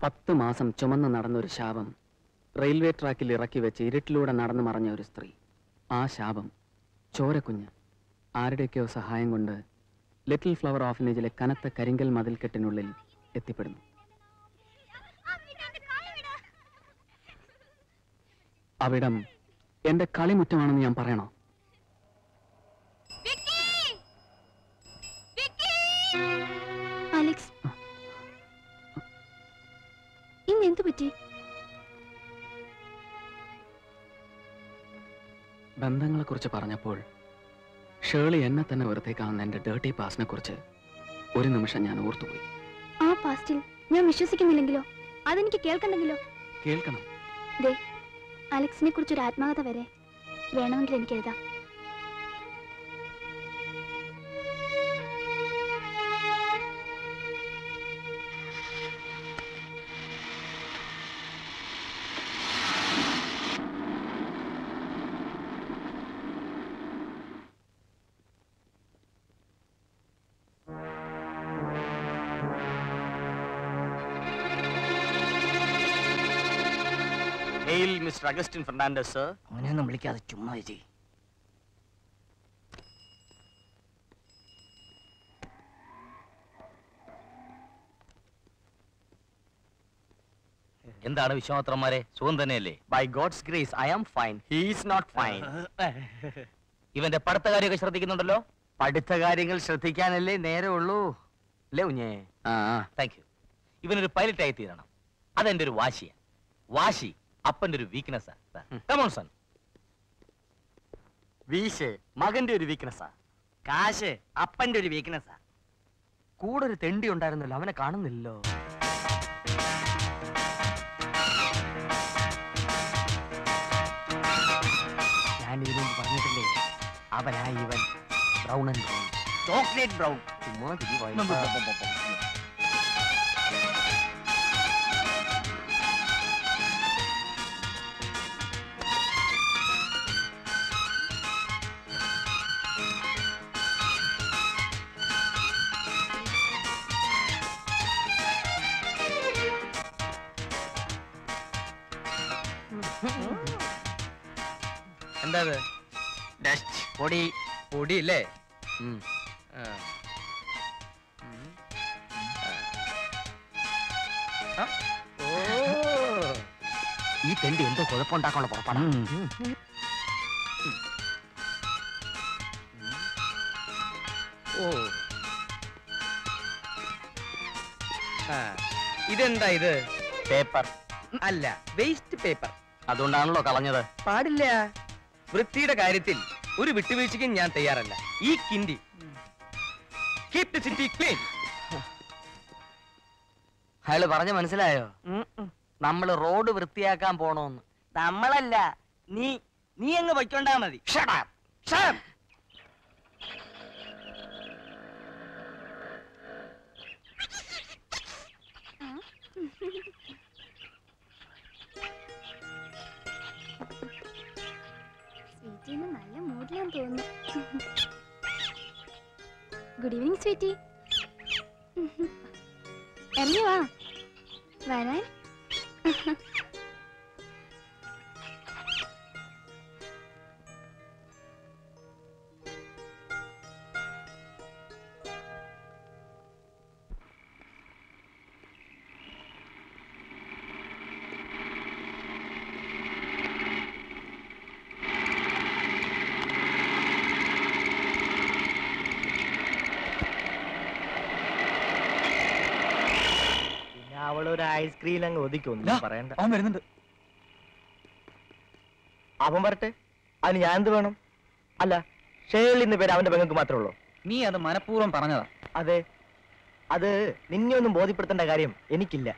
10 മാസം ചുമന്ന് നടന്നൊരു ശാപം റെയിൽവേ ട്രാക്കിൽ ഇറക്കി വെച്ച് ഇരുട്ടിലൂടെ നടന്നു മറഞ്ഞ ഒരു സ്ത്രീ. ആ ശാപം ചോരക്കുഞ്ഞ് ആരുടെയൊക്കെയോ സഹായം കൊണ്ട് ലിറ്റിൽ ഫ്ലവർ ഓർഫനേജിലെ കനത്ത കരിങ്കൽ മതിൽക്കെട്ടിനുള്ളിൽ എത്തിപ്പെടുന്നു. അവിടം എന്റെ കളിമുറ്റമാണെന്ന് ഞാൻ പറയണോ? അലക്സ്, ഇന്ന് എന്തു പറ്റി? ബന്ധങ്ങളെ കുറിച്ച് പറഞ്ഞപ്പോൾ ഷേർലി എന്നെ തന്നെ വെറുതേക്കാവുന്ന എന്റെ ഡേർട്ടി പാസ്റ്റിനെ കുറിച്ച് ഒരു നിമിഷം ഞാൻ ഓർത്തുപോയി. ആ പാസ്റ്റിൽ ഞാൻ വിശ്വസിക്കുന്നില്ലെങ്കിലോ? അതെനിക്ക് കേൾക്കണ്ടെങ്കിലോ? കേൾക്കണം. ദേ, അലക്സിനെ കുറിച്ചൊരു ആത്മകഥ വരെ വേണമെങ്കിൽ എനിക്ക് എഴുതാം. Mr. Agustin Fernandez, sir. അവനെയൊന്നും വിളിക്കാതെ ചുമ്മാ ചെയ്യ്. എന്താണ് വിശ്വാമിത്രന്മാരെ, സുഖം തന്നെയല്ലേ? By God's grace, I am fine. He is not fine. ഇവന്റെ പഠിത്ത കാര്യമൊക്കെ ശ്രദ്ധിക്കുന്നുണ്ടല്ലോ? പഠിത്ത കാര്യങ്ങൾ ശ്രദ്ധിക്കാനല്ലേ നേരെ ഉള്ളൂ അല്ലേ കുഞ്ഞേ? Thank you. ഇവനൊരു പൈലറ്റായി തീരണം, അതെന്റെ ഒരു വാശിയാ. വാശി അപ്പന്റെ ഒരു വീക്ക്നെസ്സാ. സൺ, വീശ് മകന്റെ ഒരു വീക്ക്നെസ്സാ. കാശ് അപ്പന്റെ ഒരു വീക്ക്നെസ്സാ. കൂടെ ഒരു തെണ്ടി ഉണ്ടായിരുന്നല്ലോ, അവനെ കാണുന്നില്ലല്ലോ. ഞാൻ ഇതിനു മുമ്പ് പറഞ്ഞിട്ടില്ലേ, അവനായി ഇവൻ brown and brown, chocolate brown. എന്താ പൊടി പൊടി അല്ലേ? ഈ തെണ്ടി എന്തോ കുഴപ്പമുണ്ടാക്കാനുള്ള പുറപ്പാടാ. ഇതെന്താ ഇത്? പേപ്പർ അല്ല, വേസ്റ്റ് പേപ്പർ. അതുകൊണ്ടാണല്ലോ കളഞ്ഞത്. പാടില്ല. വൃത്തിയുടെ കാര്യത്തിൽ ഒരു വിട്ടുവീഴ്ചയ്ക്കും ഞാൻ തയ്യാറല്ല. ഈ കിണ്ടി കീപ് ദി സിറ്റി ക്ലീൻ. അയാള് പറഞ്ഞ മനസ്സിലായോ? നമ്മള് റോഡ് വൃത്തിയാക്കാൻ പോണോന്ന്. നമ്മളല്ല, നീ അങ്ങ് വയ്ക്കൊണ്ടാ മതി. സ്വീറ്റിന്ന് നല്ല മൂഡിലാന്ന് തോന്നുന്നു. Good evening sweetie. ഇറങ്ങി വാ. വരാൻ അവളൊരു ഐസ്ക്രീം അങ്ങ് ഒതുക്കൊന്നും പറയണ്ട. അവൻ വരുന്നുണ്ട്. അവൻ വരട്ടെ, അതിന് ഞാൻ എന്ത് വേണം? അല്ല, ഷേർലി എന്ന പേര് അവന്റെ പെങ്ങൾക്ക് മാത്രമേ ഉള്ളൂ. നീ അത് മനഃപൂർവ്വം പറഞ്ഞതാ. അതെ, അത് നിന്നെ ഒന്നും ബോധ്യപ്പെടുത്തേണ്ട കാര്യം എനിക്കില്ല.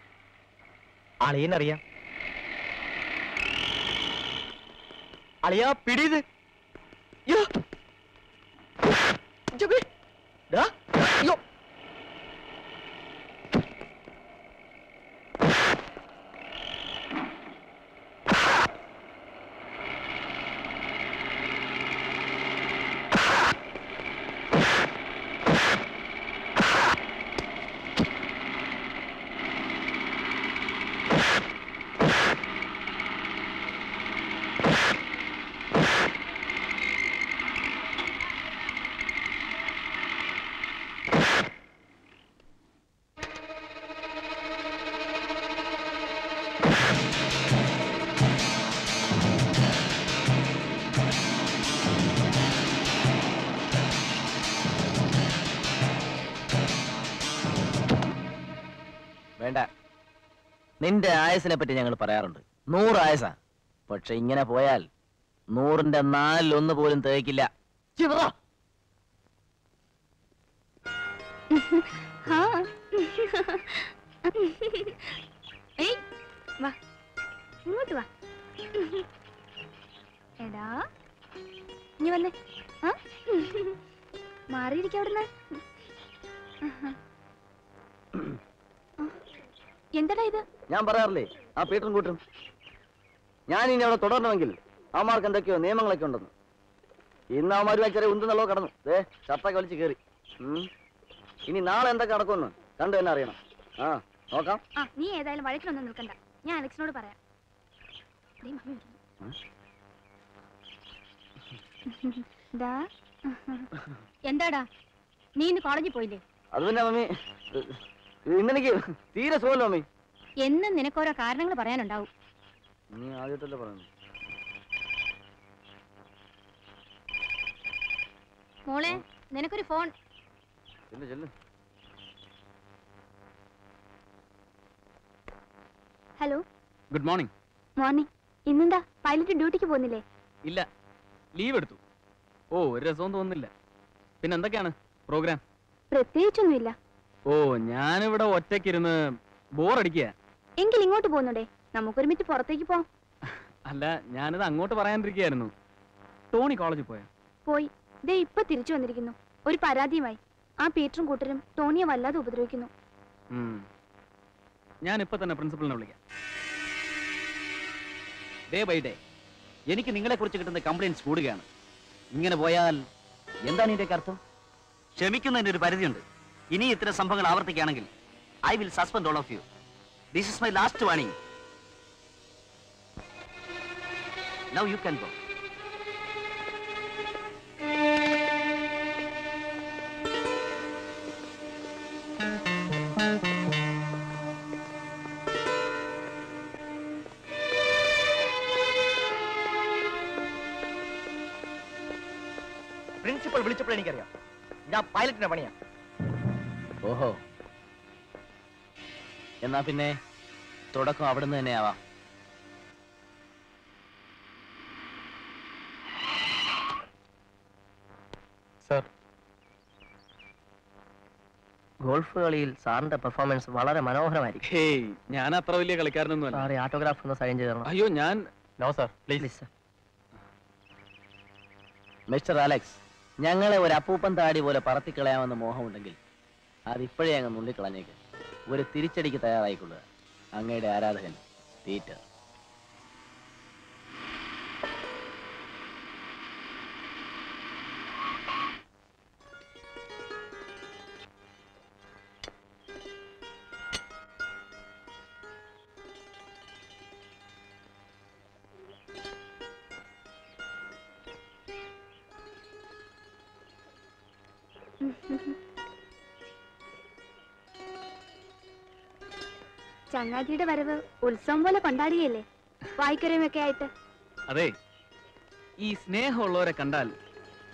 അളിയനറിയാം. അളിയാ പിടിയത്. അയ്യോ, വേണ്ട, നിന്റെ ആയസിനെ പറ്റി ഞങ്ങൾ പറയാറുണ്ട്. 100 ആയസാ. പക്ഷെ ഇങ്ങനെ പോയാൽ 100ന്റെ 4 പോലും തികക്കില്ല. വാ, ഇങ്ങോട്ട് വാ. എടാ, ഇനി വന്നേ. മാറിയിരിക്ക അവിടുന്ന്. എന്താടാ ഇത്? ഞാൻ പറയാറില്ലേ, ആ പീറ്ററും കൂട്ടരും. ഞാൻ ഇനി അവിടെ തുടരണമെങ്കിൽ അവന്മാർക്ക് എന്തൊക്കെയോ നിയമങ്ങളൊക്കെ ഉണ്ടെന്ന്. ഇന്ന് അവന്മാരുമായി ചെറിയ ഉന്തുന്നല്ലോ കടന്നു. ഷർട്ടൊക്കെ വലിച്ചു കയറി. ഇനി നാളെ എന്തൊക്കെ നടക്കുമെന്ന് കണ്ടു തന്നെ അറിയണം. ആ, നോക്കാം. നീ ഏതായാലും വഴക്കിലൊന്നും നിൽക്കണ്ട, ഞാൻ അലക്സിനോട് പറയാം. എന്താടാ, നീ ഇന്ന് കോളേജിൽ പോയില്ലേ? അത് പിന്നെ മമ്മി, ഇന്നെനിക്ക് തീരെ സുഖമല്ലോ മമ്മി. എന്നും നിനക്കോരോ കാരണങ്ങൾ പറയാനുണ്ടാവും. നീ ആദ്യമായിട്ടല്ലേ പറയുന്നു. മോളെ, നിനക്കൊരു phone. Hello, good morning. Morning. ഇന്നെന്താ പൈലറ്റ് ഡ്യൂട്ടിക്ക് പോകുന്നില്ലേ? ഇല്ല, ലീവ് എടുത്തു. ഓ, ഒരു രസവും തോന്നുന്നില്ല. പിന്നെ എന്തൊക്കെയാണ് പ്രോഗ്രാം? പ്രത്യേകിച്ചൊന്നുമില്ല. ഓ, ഞാനിവിടെ ഒറ്റയ്ക്കിരുന്ന് ബോറടിക്കുക. എങ്കിൽ ഇങ്ങോട്ട് പോകുന്നുണ്ടേ, നമുക്കൊരുമിച്ച് പുറത്തേക്ക് പോവാം. അല്ല, ഞാനിത് അങ്ങോട്ട് പറയാണ്ടിരിക്കുകയായിരുന്നു. ടോണി കോളേജിൽ പോയാ? പോയി. ദേ ഇപ്പൊ തിരിച്ചു വന്നിരിക്കുന്നു, ഒരു പരാതിയുമായി. ആ പീറ്ററും കൂട്ടരും ടോണിയെ വല്ലാതെ ഉപദ്രവിക്കുന്നു. ഞാൻ ഇപ്പൊ തന്നെ പ്രിൻസിപ്പലിനെ വിളിക്കാം. ഡേ ബൈ ഡേ എനിക്ക് നിങ്ങളെ കുറിച്ച് കിട്ടുന്ന കംപ്ലൈന്റ്സ് കൂടുകയാണ്. ഇങ്ങനെ പോയാൽ എന്താണ് ഇതിന്റെ അർത്ഥം? ക്ഷമിക്കുന്നതിന് ഒരു പരിധിയുണ്ട്. ഇനി ഇത്തരം സംഭവങ്ങൾ ആവർത്തിക്കുകയാണെങ്കിൽ I will suspend all of you. This is my last warning. Now you can go. Principal വിളിച്ചപ്പോൾ എനിക്കറിയാം, ഞാൻ പൈലറ്റിന്റെ പണിയാ. ഓഹോ, എന്നാ പിന്നെ തുടക്കം അവിടുന്ന് തന്നെ ആവാം. സർ, ഗോൾഫ് കളിയിൽ സാറിന്റെ പെർഫോമൻസ് വളരെ മനോഹരമായിരിക്കും. ഹേയ്, ഞാൻ അത്ര വലിയ കളിക്കാരനൊന്നും അല്ല. സാറി ഓട്ടോഗ്രാഫ് ഒന്ന് സൈൻ ചെയ്ത് തരണം. അയ്യോ, ഞാൻ no sir, please sir. Mister Alex, ഞങ്ങളെ ഒരു അപ്പൂപ്പൻ താടി പോലെ പറത്തിക്കളയാമെന്ന് മോഹമുണ്ടെങ്കിൽ അതിപ്പോഴേ അങ്ങ് നുള്ളിക്കളഞ്ഞേക്ക്. ഒരു തിരിച്ചടിക്ക് തയ്യാറായിക്കൊള്ളുക. അങ്ങയുടെ ആരാധകൻ പീറ്റർ. ചങ്ങാതിയുടെ വരവ് ഉത്സവം പോലെ കൊണ്ടാടിയല്ലേ, വായിക്കരയുമൊക്കെ ആയിട്ട്. അതെ, ഈ സ്നേഹമുള്ളവരെ കണ്ടാൽ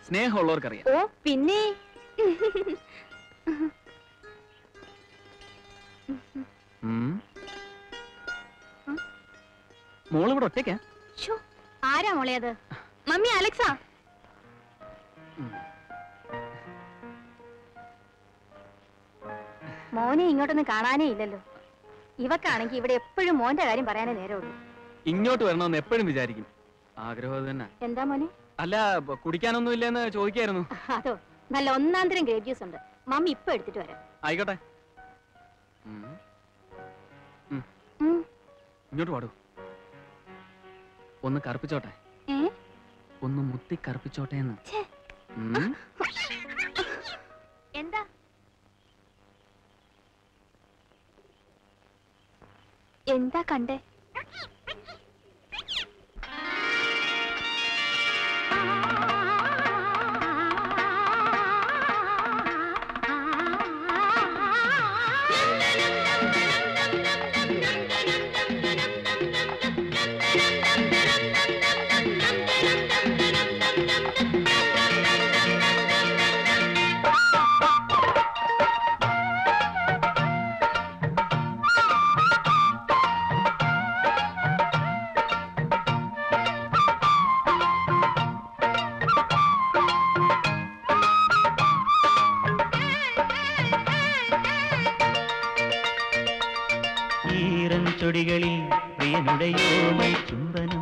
സ്നേഹമുള്ളവർക്കറിയാം. ഓ പിന്നെ. മോളിവിടെ ഒറ്റയ്ക്കാ? ശ്ശോ, ആരാ മോളെ അത്? Mummy, Alexa. മോനെ ഇങ്ങോട്ടൊന്നും കാണാനേ ഇല്ലല്ലോ. ഇവക്കാണെങ്കിൽ ഇവിടെ എപ്പോഴും മോന്റെ കാര്യം പറയാനേ നേരമുള്ളൂ. ഇങ്ങോട്ട് വരണമെന്ന് എപ്പോഴും വിചാരിക്കും. ആഗ്രഹം അത് തന്നെ. എന്താ മോനെ? അല്ല, കുടിക്കാനൊന്നും ഇല്ലെന്ന് ചോദിക്കായിരുന്നു. അതോ, നല്ല ഒന്നാം തരം ഗ്രേപ്പ് ജ്യൂസ് ഉണ്ട്. മമ്മി ഇപ്പൊ എടുത്തിട്ട് വരാം. ആയിക്കോട്ടെ. ഉം. ഇങ്ങോട്ട് പാടൂ. ഒന്ന് കറുപ്പിച്ചോട്ടെ. ഒന്ന് മുത്തി കറുപ്പിച്ചോട്ടെ എന്ന്. എന്താ? എന്താ കണ്ടേ? ചൊടികളിൽ പ്രിയനുടയോമൽ ചുംബനം,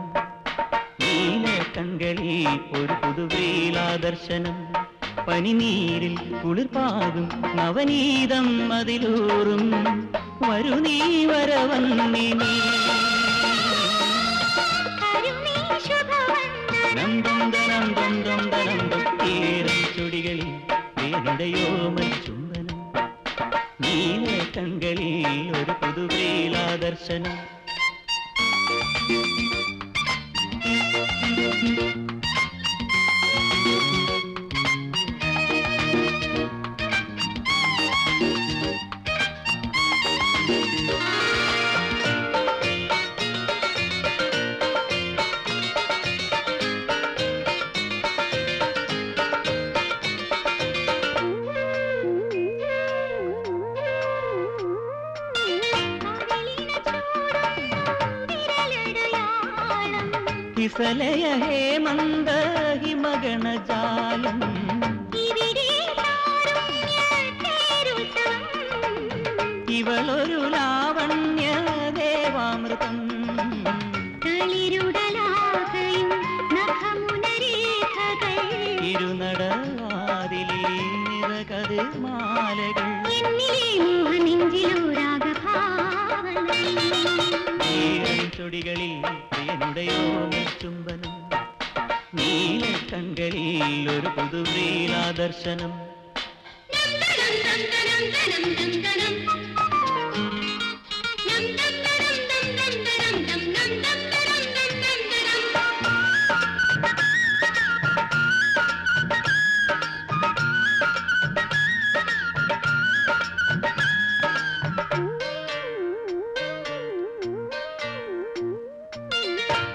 നീല കൺകളിൽ ഒരു പുതുവേലാദർശനം, പനിനീരിൽ കുളിർപ്പാകും നവനീതം അതിലൂറും വരു നീ വരവന്നി നീ. ചൊടികളിൽ പ്രിയനുടയോമൽ ചുംബനം, നീല കൺകളിൽ ഒരു പുതുവേലാദർശനം. കിസലയ ഹേമന്ത ഹിമഗണജാലം, ഇവളൊരു ലാവണ്യ ദേവാമൃതം, ഇരുനടവാതിലേ നിറകതിർ മാലകൾ, ചൊടികളിൽ പ്രിയനുടയോമൽ ചുംബനം, നീല കൺകളിൽ ഒരു പുതുവേലാദർശനം.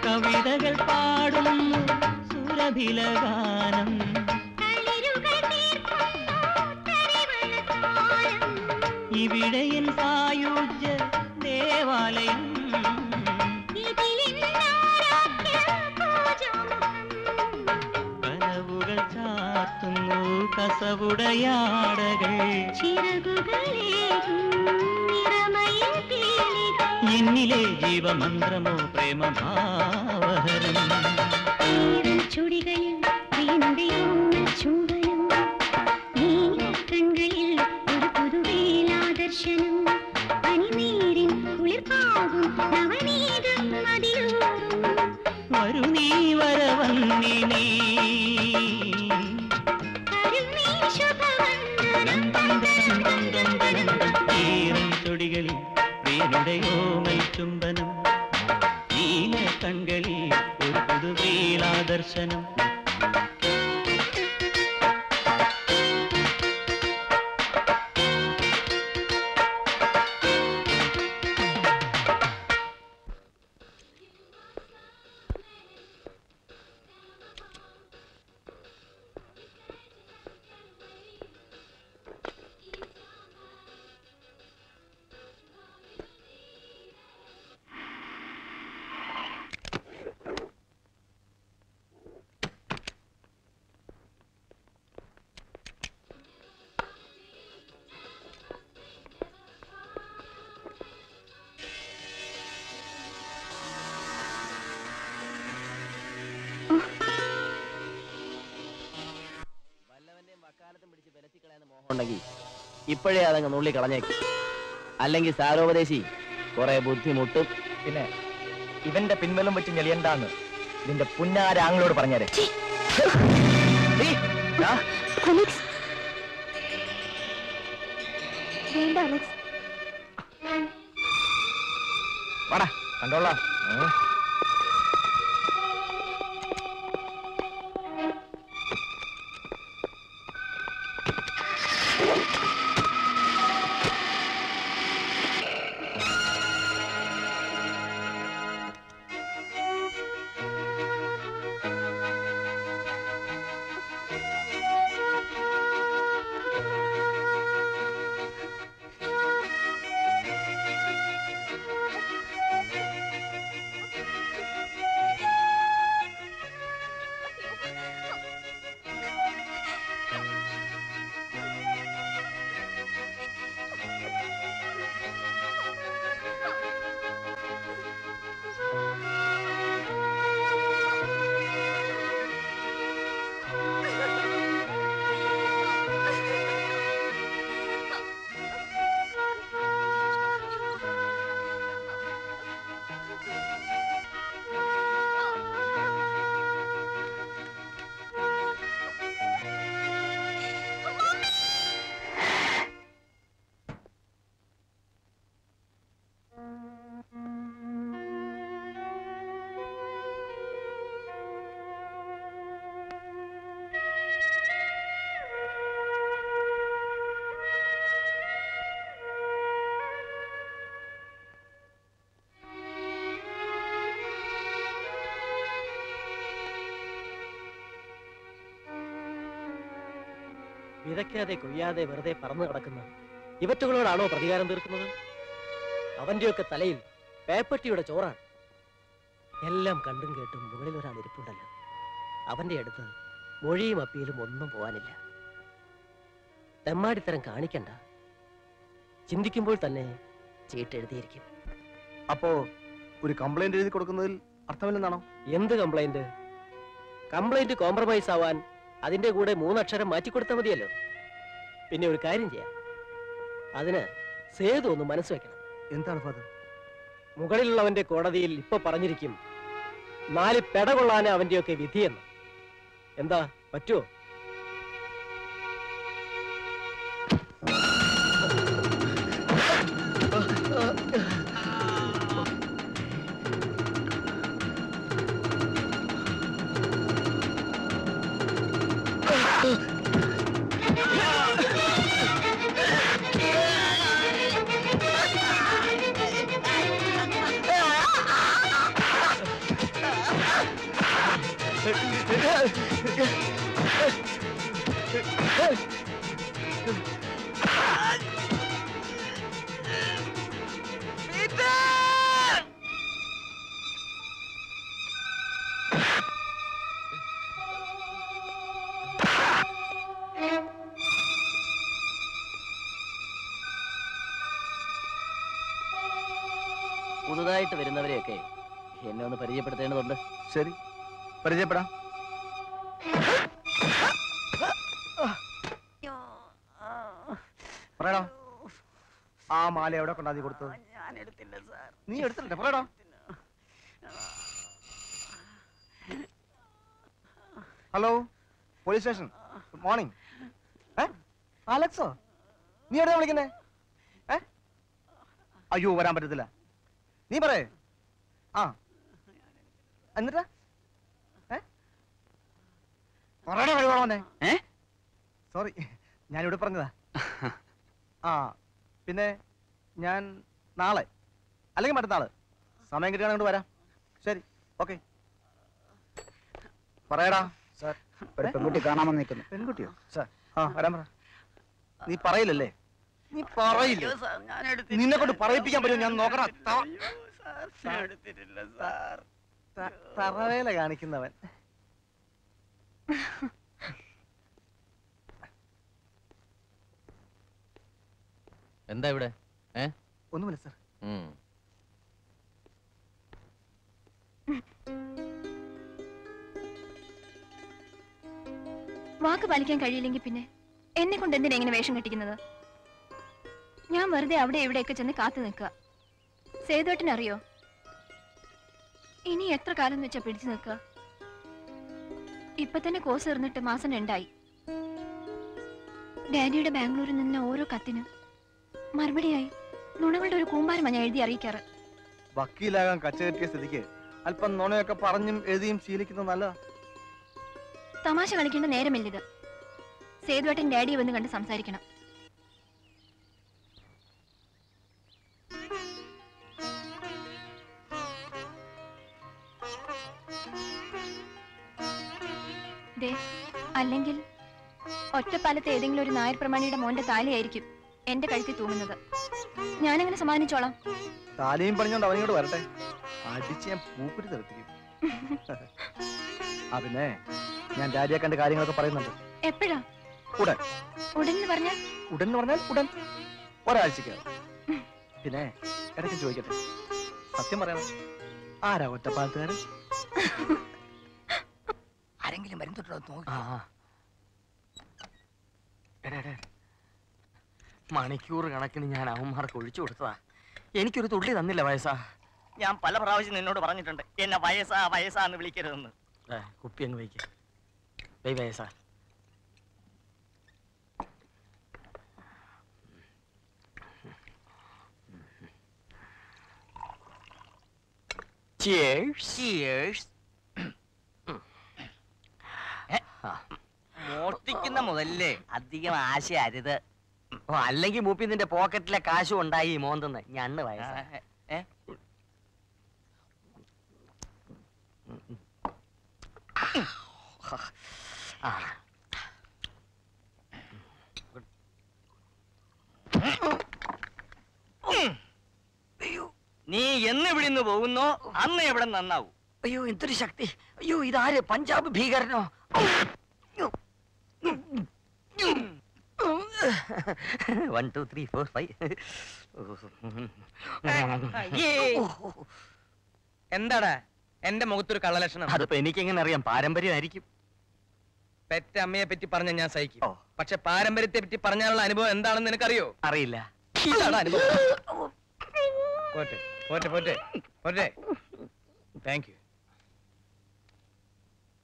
കവിതകൾ പാടുന്നു സുരഭിലഗാനം, ഇവിടെയൻ സായുജ്യ ദേവാലയം, കനവുകൾ ചാർത്തുന്നു കസവുടയാടകൾ, എന്നിലെ ജീവമന്ത്രമോ പ്രേമഭാവഹരം. ചുടികളിൽ പ്രിയനുടയോമൽ ചുംബനം, നീല കൺകളിൽ ഒരു പുതുവേലാദർശനം, പനിനീരിൻ കുളിർപ്പാകും നവനീതം അതിലൂറും വരു നീ വരവന്നി നീ. ചൊടികളിൽ പ്രിയനുടയോമൽ ചുംബനം, നീല കൺകളിൽ ഒരു പുതുവേലാദർശനം. ഇപ്പോഴേ അതങ്ങ് നുള്ളി കളഞ്ഞേക്ക്. അല്ലെങ്കിൽ സാരോപദേശി കുറെ ബുദ്ധിമുട്ടും. പിന്നെ ഇവന്റെ പിൻവലും വെച്ച് ഞെളിയണ്ടാന്ന് നിന്റെ പുന്നാരാങ്ങളോട് പറഞ്ഞേരെ. അലക്സ്, വേണ്ട അലക്സ്. വാടാ കണ്ടോളാം. വിതയ്ക്കാതെ കൊയ്യാതെ വെറുതെ പറന്നു കിടക്കുന്ന ഇവറ്റുകളോടാണോ പ്രതികാരം തീർക്കുന്നത്? അവന്റെയൊക്കെ തലയിൽ പേപ്പട്ടിയുടെ ചോറാണ്. എല്ലാം കണ്ടും കേട്ടും മുകളിൽ ഒരാൾ ഇരിപ്പുണ്ടല്ലോ, അവന്റെ അടുത്ത് മൊഴിയും അപ്പീലും ഒന്നും പോവാനില്ല. തെമ്മാടിത്തരം കാണിക്കണ്ട. ചിന്തിക്കുമ്പോൾ തന്നെ ചീട്ടെഴുതിയിരിക്കും. അപ്പോ ഒരു കംപ്ലൈന്റ് എഴുതി കൊടുക്കുന്നതിൽ അർത്ഥമില്ലെന്നാണോ? എന്ത് കംപ്ലൈന്റ്? കംപ്ലൈന്റ് കോംപ്രമൈസ് ആവാൻ അതിന്റെ കൂടെ 3 അക്ഷരം മാറ്റിക്കൊടുത്താൽ മതിയല്ലോ. പിന്നെ ഒരു കാര്യം ചെയ്യാം, അതിന് സേതു ഒന്ന് മനസ്സ് വെക്കണം. എന്താണ് ഫാദർ? മുകളിലുള്ളവന്റെ കോടതിയിൽ ഇപ്പൊ പറഞ്ഞിരിക്കും 4 പെട കൊള്ളാന് അവന്റെയൊക്കെ വിധിയെന്ന്. എന്താ പറ്റുമോ? പുതുതായിട്ട് വരുന്നവരെയൊക്കെ എന്നെ ഒന്ന് പരിചയപ്പെടുത്തേണ്ടതുണ്ട്. ശരി, പരിചയപ്പെടാം. പറയടാ, ആ മാല എവിടെ കൊണ്ടാ നീ കൊടുത്തത്? ഞാൻ എടുത്തില്ല സാർ. നീ എടുത്തില്ല? പറയടാ. Hello, police station. Good morning. അലക്സോ, നീ എവിടെയാ വിളിക്കുന്നേ? അയ്യോ, വരാൻ പറ്റത്തില്ല. നീ പറയേ. ആ, എന്നിട്ടാ പറയണ കഴിവാണോന്നെ? സോറി, ഞാനിവിടെ പറഞ്ഞതാ. ആ, പിന്നെ ഞാൻ നാളെ അല്ലെങ്കിൽ മറ്റന്നാള് സമയം കിട്ടുകയാണെങ്കിൽ അങ്ങോട്ട് വരാം. ശരി, ഓക്കെ. പറയടാ. സാർ, ഒരു പെൺകുട്ടി കാണാമെന്ന് നിൽക്കുന്നു. പെൺകുട്ടിയോ? സാർ, ആ വരാൻ പറ. നീ പറയില്ലല്ലേ? നീ പറയില്ല. നിന്നെ കൊണ്ട് പറയിപ്പിക്കാൻ പറ്റുമോ? ഞാൻ നോക്കണം. തറവേല കാണിക്കുന്നവൻ. എന്താ ഇവിടെ? ഒന്നുമില്ല സാർ. വാക്ക് പാലിക്കാൻ കഴിയില്ലെങ്കിൽ പിന്നെ എന്നെ കൊണ്ട് എന്തിനാ ഇങ്ങനെ വേഷം കെട്ടിക്കുന്നത്? ഞാൻ വെറുതെ അവിടെ എവിടെയൊക്കെ ചെന്ന് കാത്തു നിൽക്കുക. സേതുവേട്ടനറിയോ ഇനി എത്ര കാലം വെച്ചാ പിടിച്ചു നിൽക്കുക? ഇപ്പൊ തന്നെ കോഴ്സ് തീർന്നിട്ട് മാസം 2 ഡാഡിയുടെ ബാംഗ്ലൂരിൽ നിന്ന് ഓരോ കത്തിനും മറുപടിയായി നുണകളുടെ ഒരു കൂമ്പാരമാണ് ഞാൻ എഴുതി അറിയിക്കാറ്. വക്കീലാകാൻ കച്ചകെട്ടിയ സ്ഥിതിക്ക് അല്പം നുണയൊക്കെ പറഞ്ഞും എഴുതിയും ശീലിക്കുന്നത് നല്ലതാ. തമാശ കളിക്കേണ്ട നേരമില്ലിത്. സേതുവേട്ടൻ ഡാഡിയെ വന്ന് കണ്ട് സംസാരിക്കണം. അല്ലെങ്കിൽ ഒറ്റപ്പാലത്തെ ഏതെങ്കിലും ഒരു നായർ പ്രമാണിയുടെ മോന്റെ താലിയായിരിക്കും എന്റെ കഴുത്തിൽ തൂങ്ങുന്നത്. ഞാനങ്ങനെ സമ്മാനിച്ചോളാം. താലിയും പറഞ്ഞോണ്ട് അവനിങ്ങോട്ട് വരട്ടെ, അടിച്ച് ഞാൻ പൂക്കുറ്റി തെറിപ്പിക്കും. പിന്നെ ഞാൻ ഡാഡിയെ കണ്ട കാര്യങ്ങളൊക്കെ പറയുന്നുണ്ട്. എപ്പോഴാ? ഉടൻ. ഉടൻ പറഞ്ഞാൽ ഉടൻ ഒരാഴ്ചക്ക്. പിന്നെ ഇടയ്ക്ക് ചോദിക്കട്ടെ, സത്യം പറയണം, ആരാ ഒറ്റപ്പാലത്തുകാരൻ? ആരെങ്കിലും വരുന്നുണ്ടോ നോക്കി. മണിക്കൂർ കണക്കിന് ഞാൻ അവന്മാർക്ക് ഒഴിച്ചു കൊടുത്തതാ. എനിക്കൊരു തുള്ളി തന്നില്ല വയസ്സാ. ഞാൻ പല പ്രാവശ്യം നിന്നോട് പറഞ്ഞിട്ടുണ്ട് എന്നെ വയസ്സാന്ന് വിളിക്കരുതെന്ന്. കുപ്പി അങ്ങ് വയ്ക്ക. വയസ്സാ. മോഷ്ടിക്കുന്ന മുതലേ അധികം ആശയരുത്. അല്ലെങ്കിൽ മൂപ്പി നിന്റെ പോക്കറ്റിലെ കാശും ഉണ്ടായി മോന്തെന്ന് ഞണ്ണ് വയസ്സാ. നീ എന്ന് ഇവിടുന്ന് പോകുന്നോ അന്ന് എവിടെ നന്നാവും. അയ്യോ എന്തൊരു ശക്തി! അയ്യോ ഇതാര്? പഞ്ചാബ് ഭീകരനോ? 1 2 3 4 5. എന്താടാ എന്റെ മുഖത്തൊരു കള്ളലക്ഷണം? അതിപ്പോ എനിക്കെങ്ങനെ അറിയാം? പാരമ്പര്യമായിരിക്കും. പെറ്റ അമ്മയെ പറ്റി പറഞ്ഞ ഞാൻ സഹിക്കും. പക്ഷെ പാരമ്പര്യത്തെ പറ്റി പറഞ്ഞാലുള്ള അനുഭവം എന്താണെന്ന് നിനക്കറിയോ? അറിയില്ല. ഇതാണ് അനുഭവം. പോട്ടെ പോട്ടെ പോട്ടെ പോട്ടെ. Thank you.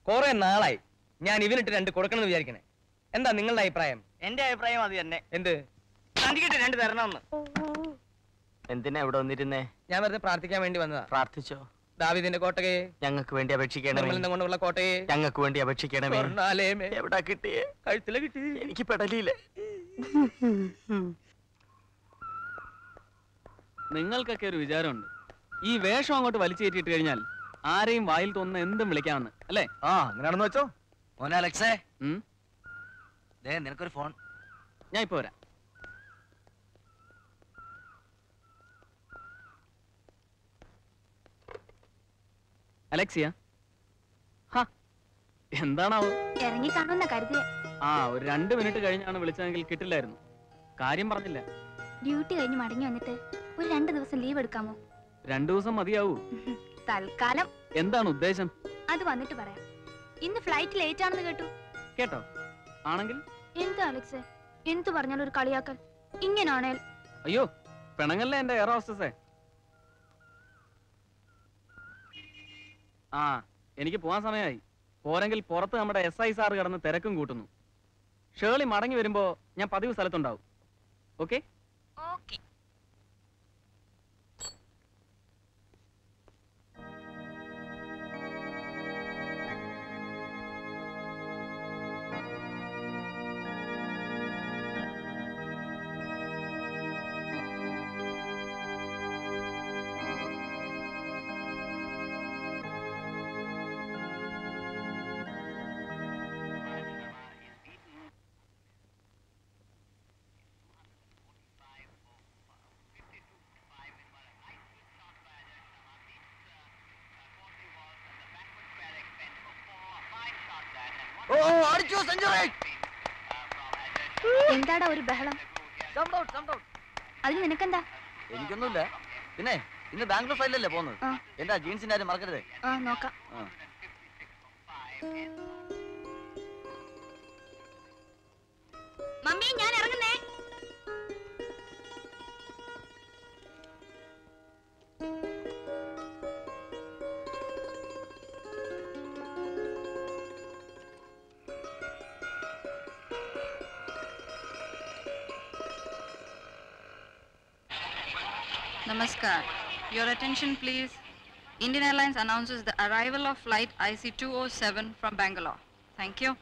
കുറെ നാളായി ഞാൻ ഇവനിട്ട് 2 കൊടുക്കണമെന്ന് വിചാരിക്കണേ. എന്താ നിങ്ങളുടെ അഭിപ്രായം? എന്റെ അഭിപ്രായം അത് തന്നെ. എന്ത്? 2 തരണമെന്ന്. എന്തിനാ ഇവിടെ വന്നിരുന്നേ? ഞാൻ വെറുതെ പ്രാർത്ഥിക്കാൻ വേണ്ടി വന്നതാ. പ്രാർത്ഥിച്ചോ? ദാവീദിന്റെ കോട്ടയെ ഞങ്ങൾക്ക് വേണ്ടി അപേക്ഷിക്കണമേ. കൊണ്ടുള്ള കോട്ടയെ ഞങ്ങൾക്ക് വേണ്ടി അപേക്ഷിക്കണമേ. എവിടാ കിട്ടിയേ? കഴുത്തില കിട്ടി. എനിക്ക് പെടലില്ല. നിങ്ങൾക്കൊക്കെ ഒരു വിചാരമുണ്ട്, ഈ വേഷം അങ്ങോട്ട് വലിച്ചേറ്റിട്ട് കഴിഞ്ഞാൽ ആരെയും വായിൽ തോന്നുന്ന എന്തും വിളിക്കാമെന്ന്, അല്ലേ? അങ്ങനെയാണെന്ന് വെച്ചോ. മോനെ അലക്സേ, നിനക്കൊരു ഫോൺ. ഞാൻ ഇപ്പൊ വരാം. അലക്സിയ, എന്താണാവോ? ഇറങ്ങി കാണുന്ന കരുതിയ. ഒരു 2 മിനിറ്റ് കഴിഞ്ഞാണ് വിളിച്ചതെങ്കിൽ കിട്ടില്ലായിരുന്നു. കാര്യം പറഞ്ഞില്ല. ഡ്യൂട്ടി കഴിഞ്ഞ് മടങ്ങി വന്നിട്ട് ഒരു 2 ദിവസം ലീവ് എടുക്കാമോ? 2 ദിവസം മതിയാവൂ. തൽക്കാലം. എന്താണ് ഉദ്ദേശം? അത് വന്നിട്ട് പറയാം. ഇന്ന് ഫ്ലൈറ്റ് ലേറ്റ് ആണെന്ന് കേട്ടു. കേട്ടോ? ആണെങ്കിൽ എന്താ അലക്സേ, എന്തു പറഞ്ഞാലും ഒരു കളിയാക്കൽ. ഇങ്ങനാണേൽ. അയ്യോ, പിണങ്ങല്ലേ എന്റെ എയർ ഹോസ്റ്റസേ. എനിക്ക് പോവാൻ സമയമായി. പോരെങ്കിൽ പുറത്ത് നമ്മുടെ SI സാർ കിടന്ന് തിരക്കും കൂട്ടുന്നു. ഷേർലി മടങ്ങി വരുമ്പോ ഞാൻ പതിവ് സ്ഥലത്തുണ്ടാവും. ഓക്കെ? ഓക്കെ. എന്താടാ ഒരു ബഹളം? അതിന് നിനക്കെന്താ? എനിക്കൊന്നുമില്ല. പിന്നെ ഇന്ന് ബാംഗ്ലൂർ ഫ്ലൈറ്റിലല്ലേ പോകുന്നത്? എന്താ ജീൻസിന്റെ ആരും മറക്കരുത്. നോക്കാം. മമ്മി, ഞാൻ ഇറങ്ങുന്നേ. Namaskar. Your attention please. Indian Airlines announces the arrival of flight IC207 from Bangalore. Thank you.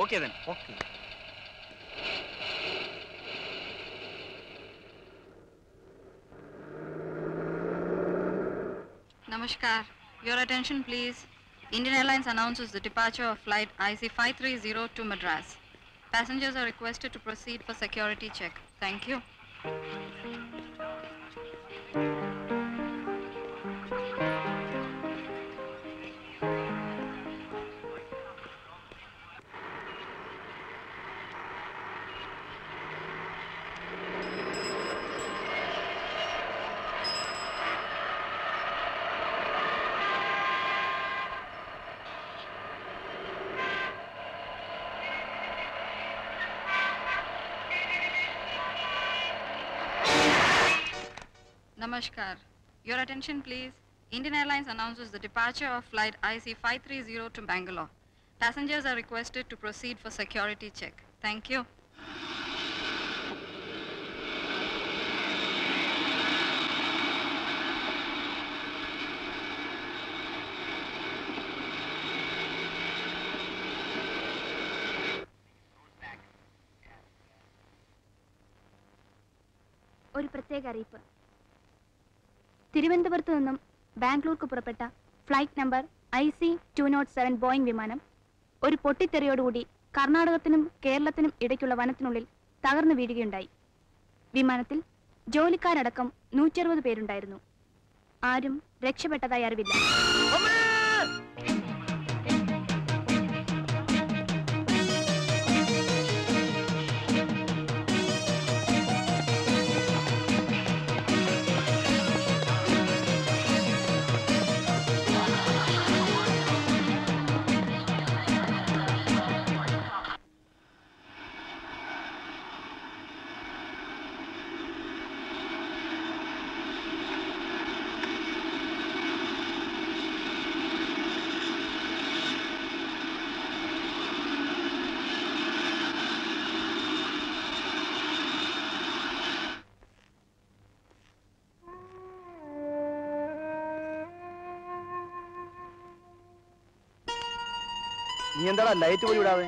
Okay then. Okay. Namaskar. Your attention please. Indian Airlines announces the departure of flight IC530 to Madras. Passengers are requested to proceed for security check. Thank you. Namaskar. Your attention please. Indian Airlines announces the departure of flight IC530 to Bangalore. Passengers are requested to proceed for security check. Thank you. ഒരു പ്രത്യേക അറിയിപ്പ്. തിരുവനന്തപുരത്ത് നിന്നും ബാംഗ്ലൂർക്ക് പുറപ്പെട്ട flight number IC207 Boeing വിമാനം ഒരു പൊട്ടിത്തെറിയോടുകൂടി കർണാടകത്തിനും കേരളത്തിനും ഇടയ്ക്കുള്ള വനത്തിനുള്ളിൽ തകർന്നു വീഴുകയുണ്ടായി. വിമാനത്തിൽ ജോലിക്കാരടക്കം 160 പേരുണ്ടായിരുന്നു. ആരും രക്ഷപ്പെട്ടതായി അറിവില്ല. നീ എന്താടാ ലൈറ്റ് പോയി വിടാതെ?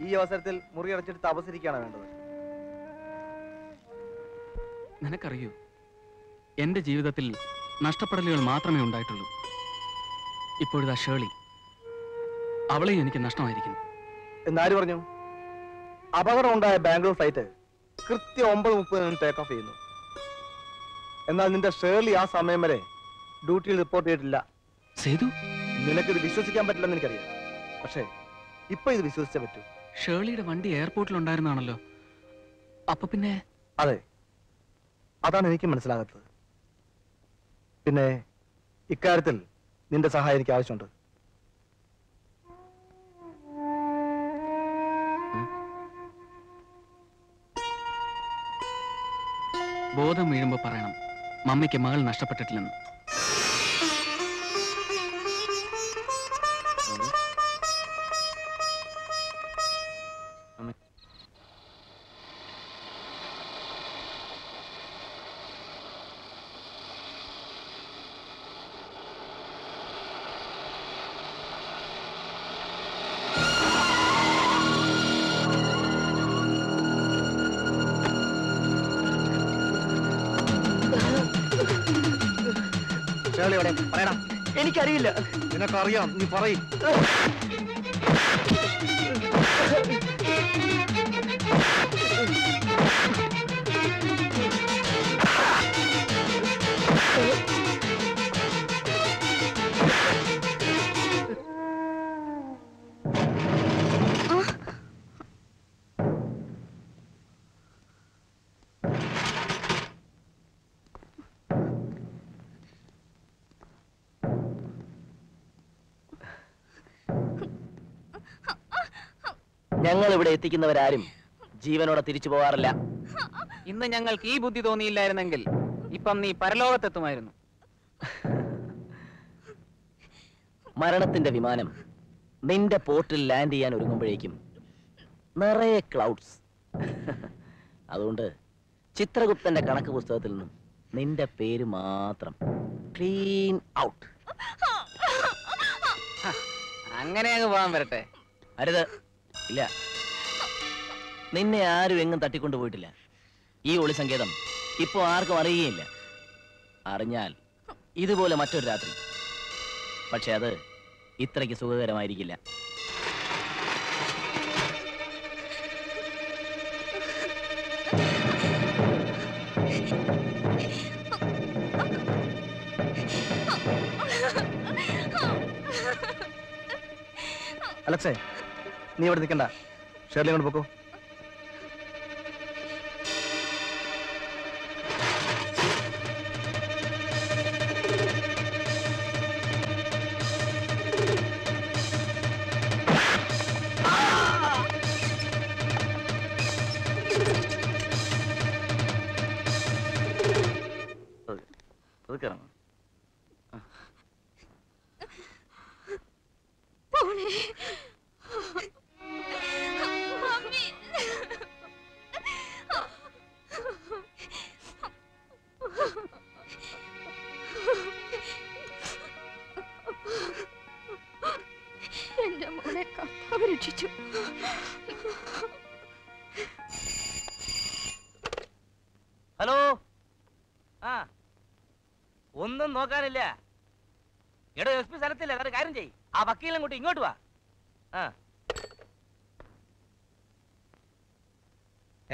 ഈ അവസരത്തിൽ മുറി അടച്ചിട്ട് തപസിരിക്കുകയാണ് വേണ്ടത്. നിനക്കറിയൂ, എന്റെ ജീവിതത്തിൽ നഷ്ടപ്പെടലുകൾ മാത്രമേ ഉണ്ടായിട്ടുള്ളൂ. ഇപ്പോഴിതാ ഷേളി, അവളെ എനിക്ക് നഷ്ടമായിരിക്കുന്നു. എന്നാര് പറഞ്ഞു? അപകടം ഉണ്ടായ ബാംഗ്ലൂർ ഫ്ലൈറ്റ് കൃത്യം 9:30 ടേക്ക് ഓഫ് ചെയ്യുന്നു. എന്നാൽ നിന്റെ ഷേർലി ആ സമയം വരെ ഡ്യൂട്ടിയിൽ റിപ്പോർട്ട് ചെയ്തിട്ടില്ല. സേതു, നിനക്കിത് വിശ്വസിക്കാൻ പറ്റില്ലെന്ന് എനിക്കറിയാം. പക്ഷേ ഇപ്പൊ ഇത് വിശ്വസിച്ചേ പറ്റൂ. ഷേർലിയുടെ വണ്ടി എയർപോർട്ടിൽ ഉണ്ടായിരുന്നാണല്ലോ. അപ്പൊ പിന്നെ? അതെ, അതാണ് എനിക്ക് മനസ്സിലാകാത്തത്. പിന്നെ ഇക്കാര്യത്തിൽ നിന്റെ സഹായം എനിക്ക് ആവശ്യമുണ്ട്. ബോധം വീഴുമ്പോ പറയണം, മമ്മിക്ക് മകൾ നഷ്ടപ്പെട്ടിട്ടില്ലെന്ന്. ഷേർലി എവിടെ? പറയടാ. എനിക്കറിയില്ല. നിനക്കറിയാം, നീ പറയും. ഞങ്ങൾ ഇവിടെ എത്തിക്കുന്നവരാരും ജീവനോടെ തിരിച്ചു പോകാറില്ല. ഇന്ന് ഞങ്ങൾക്ക് ഈ ബുദ്ധി തോന്നിയില്ലായിരുന്നെങ്കിൽ ഇപ്പം നീ പരലോകത്തെത്തുമായിരുന്നു. മരണത്തിന്റെ വിമാനം നിന്റെ പോർട്ടിൽ ലാൻഡ് ചെയ്യാൻ ഒരുങ്ങുമ്പോഴേക്കും നിറയെ ക്ലൗഡ്സ്. അതുകൊണ്ട് ചിത്രഗുപ്തന്റെ കണക്ക് പുസ്തകത്തിൽ നിന്നും നിന്റെ പേര് മാത്രം ക്ലീൻ ഔട്ട്. അങ്ങനെ അങ്ങ് പോകാൻ വരട്ടെ. അരുത്. ഇല്ല, നിന്നെ ആരും എങ്ങും തട്ടിക്കൊണ്ടു പോയിട്ടില്ല. ഈ ഒളി സങ്കേതം ഇപ്പോ ആർക്കും അറിയുകയില്ല. അറിഞ്ഞാൽ ഇതുപോലെ മറ്റൊരു രാത്രി. പക്ഷെ അത് ഇത്രയ്ക്ക് സുഖകരമായിരിക്കില്ല. അലക്സേ, നീ ഇവിടെ നിൽക്കണ്ട. ഷേർലി കൊണ്ട് പോക്കോ. എന്റെ മോനെ കർത്താവ് രക്ഷിച്ചു. ഹലോ. ആ, ഒന്നും നോക്കാനില്ല. എടോ, എസ് പി സ്ഥലത്തില്ല. അതൊരു കാര്യം ചെയ്യ്. ആ വക്കീലും കൂട്ടി ഇങ്ങോട്ട് വാ. ആ,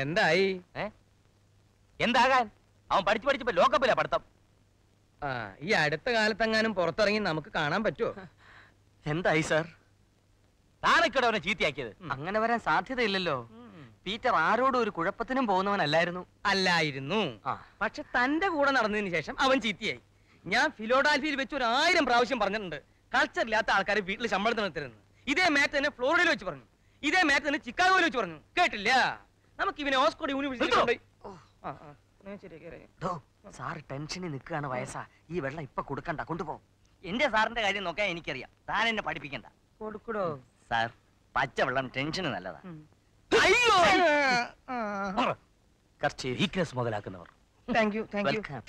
എന്തായി? എന്താകാൻ? അവൻ പഠിച്ചു പഠിച്ചപ്പോ ലോക്കപ്പില്ല പഠിത്തം. ആ, ഈ അടുത്ത കാലത്തെങ്ങാനും പുറത്തിറങ്ങി നമുക്ക് കാണാൻ പറ്റുമോ? എന്തായി സാർ? താനൊക്കെ അവനെ ചീത്തയാക്കിയത്? അങ്ങനെ വരാൻ സാധ്യതയില്ലല്ലോ. പീറ്റർ ആരോടും ഒരു കുഴപ്പത്തിനും പോകുന്നവനല്ലായിരുന്നു. അല്ലായിരുന്നു. പക്ഷെ തന്റെ കൂടെ നടന്നതിന് ശേഷം അവൻ ചീത്തയായി. ഞാൻ ഫിലോഡാൽഫിയിൽ വെച്ച് 1000 പ്രാവശ്യം പറഞ്ഞിട്ടുണ്ട്, കൾച്ചർ ഇല്ലാത്ത ആൾക്കാരെ വീട്ടിൽ ശമ്പളത്തിന് നിർത്തരുന്ന്. ഇതേ മാറ്റ് തന്നെ ഫ്ലോറിഡയിൽ വെച്ച് പറഞ്ഞു. ഇതേ മാറ്റ് തന്നെ ചിക്കാഗോയിൽ വെച്ച് പറഞ്ഞു. കേട്ടില്ല? നമുക്ക് ഇവനെ ഓക്സ്ഫോർഡ് യൂണിവേഴ്സിറ്റി. സാർ ടെൻഷനിൽ നിൽക്കുകയാണ് വയസ്സാ. ഈ വെള്ളം ഇപ്പൊ കൊടുക്കണ്ട, കൊണ്ടുപോ. എന്റെ സാറിന്റെ കാര്യം നോക്കാൻ എനിക്കറിയാം, താൻ എന്നെ പഠിപ്പിക്കണ്ട. കൊടുക്കടോ സാർ, പച്ചവെള്ളം ടെൻഷന് നല്ലതാ. അയ്യോ, കുറച്ച് വീക്ക്നെസ് മുതലാക്കുന്നവർ. Thank you, thank you. Welcome.